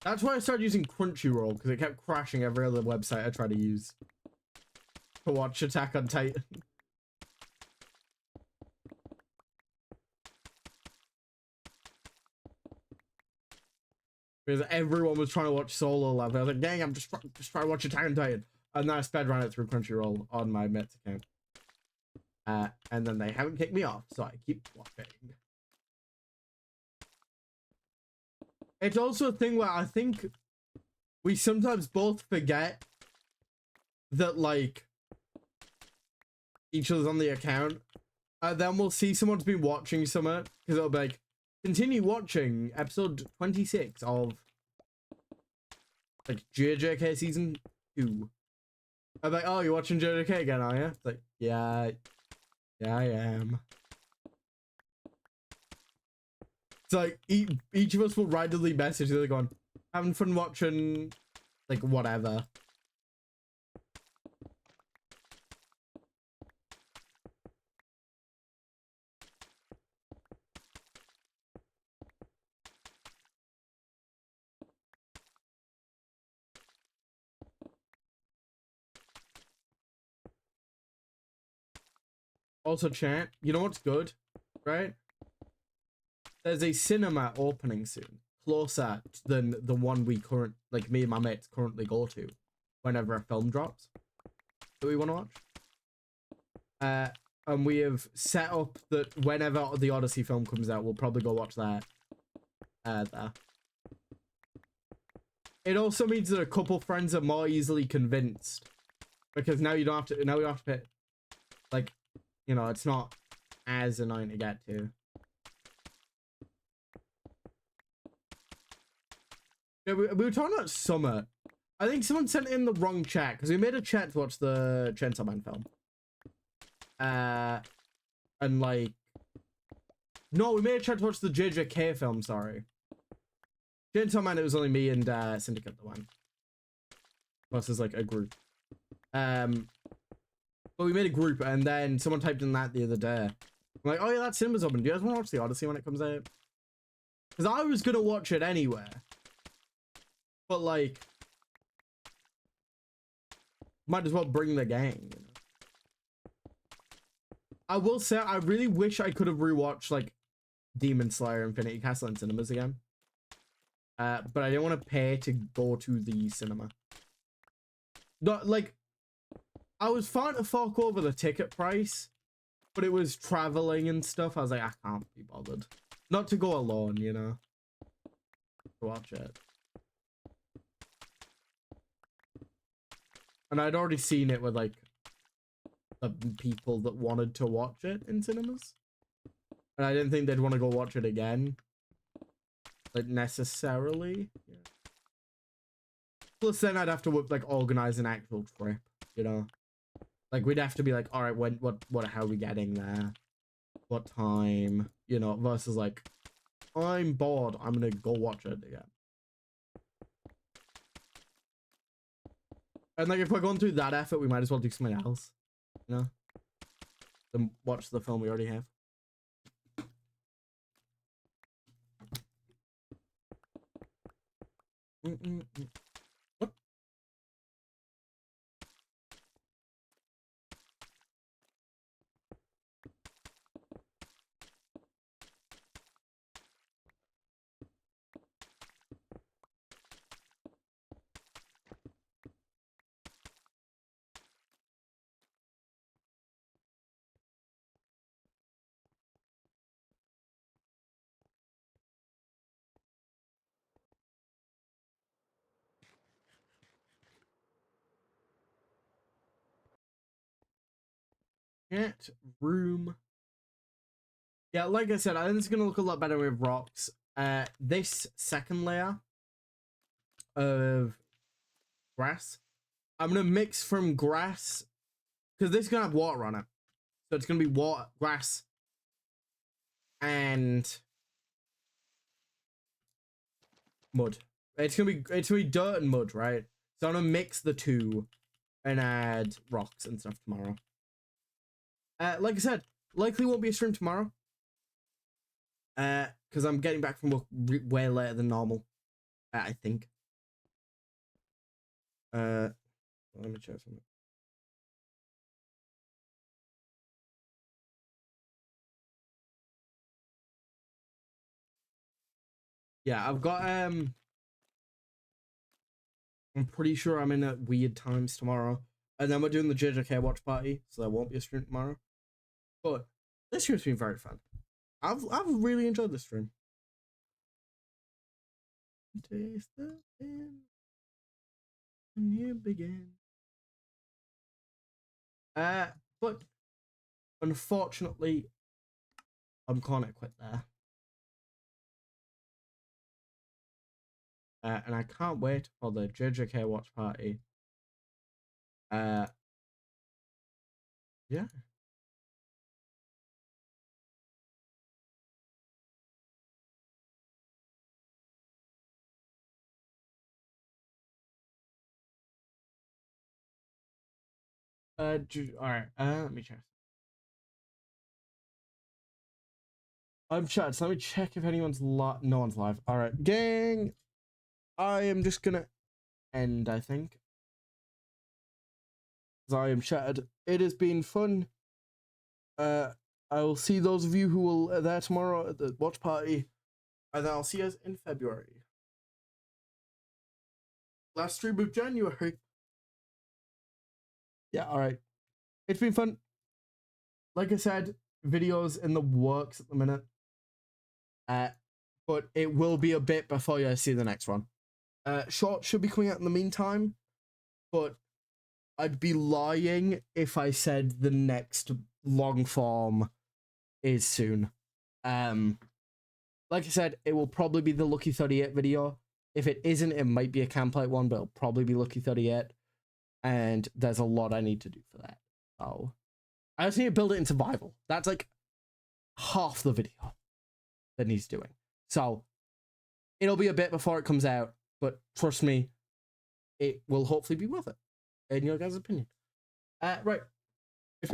That's why I started using Crunchyroll, because it kept crashing every other website I tried to use to watch Attack on Titan. Because everyone was trying to watch Solo Level. I was like, dang, I'm just trying to watch Attack on Titan. And then I sped ran it through Crunchyroll on my Mets account. And then they haven't kicked me off, so I keep watching. It's also a thing where I think we sometimes both forget that, like, each other's on the account. Then we'll see someone's been watching something, because it'll be like, continue watching episode 26 of, like, JJK season 2. I'm like, oh, you're watching JJK again, are you? It's like, yeah, I am. It's like, each of us will randomly message the other going, having fun watching, like, whatever. Also, chat, you know what's good, right? There's a cinema opening soon, closer than the one we me and my mates currently go to whenever a film drops that we want to watch. And we have set up that whenever the Odyssey film comes out, we'll probably go watch that there. It also means that a couple friends are more easily convinced, because now we don't have to pay, like, you know, it's not as annoying to get to. Yeah, we were talking about Summer. I think someone sent in the wrong chat, because we made a chat to watch the Chainsaw Man film. And like, no, we made a chat to watch the JJK film, sorry. Chainsaw Man, it was only me and Syndicate the one. Plus as like a group. But we made a group, and then someone typed in that the other day. I'm like, oh yeah, that cinema's open. Do you guys want to watch the Odyssey when it comes out? Because I was gonna watch it anyway. But like, might as well bring the gang, you know? I will say, I really wish I could have rewatched like Demon Slayer Infinity Castle in cinemas again. But I didn't want to pay to go to the cinema. Not like, I was fine to fork over the ticket price, but it was traveling and stuff. I was like, I can't be bothered. Not to go alone, you know, to watch it. And I'd already seen it with like the people that wanted to watch it in cinemas. And I didn't think they'd want to go watch it again. Like, necessarily. Yeah. Plus then I'd have to like organize an actual trip, you know? Like, we'd have to be like, all right, how are we getting there? What time? You know, versus like, I'm bored, I'm gonna go watch it again. And like, if we're going through that effort, we might as well do something else, you know? Than watch the film we already have. What? Chat room. Yeah, like I said, I think it's gonna look a lot better with rocks. This second layer of grass, I'm gonna mix from grass because this is gonna have water on it, so it's gonna be water, grass, and mud. It's gonna be dirt and mud, right? So I'm gonna mix the two and add rocks and stuff tomorrow. Like I said, likely won't be a stream tomorrow. Because I'm getting back from work way later than normal. I think. Let me check something. Yeah, I've got I'm pretty sure I'm in at weird times tomorrow. And then we're doing the JJK watch party, so there won't be a stream tomorrow. But this stream's been very fun. I've really enjoyed this stream. Taste the end when you begin. But unfortunately, I'm gonna quit there. And I can't wait for the JJK watch party. Yeah. All right. Let me check. I'm chat. So let me check if anyone's live. No one's live. All right, gang. I am just gonna end. I think. I am chatted. It has been fun. I will see those of you who will there tomorrow at the watch party, and then I'll see us in February. Last stream of January. Yeah. All right. It's been fun. Like I said, videos in the works at the minute. But it will be a bit before you see the next one. Short should be coming out in the meantime, but I'd be lying if I said the next long form is soon. Like I said, it will probably be the Lucky 38 video. If it isn't, it might be a Camplate one, but it'll probably be Lucky 38. And there's a lot I need to do for that. Oh, I just need to build it in survival. That's like half the video that needs doing. So it'll be a bit before it comes out, but trust me, it will hopefully be worth it. In your guys' opinion. Right.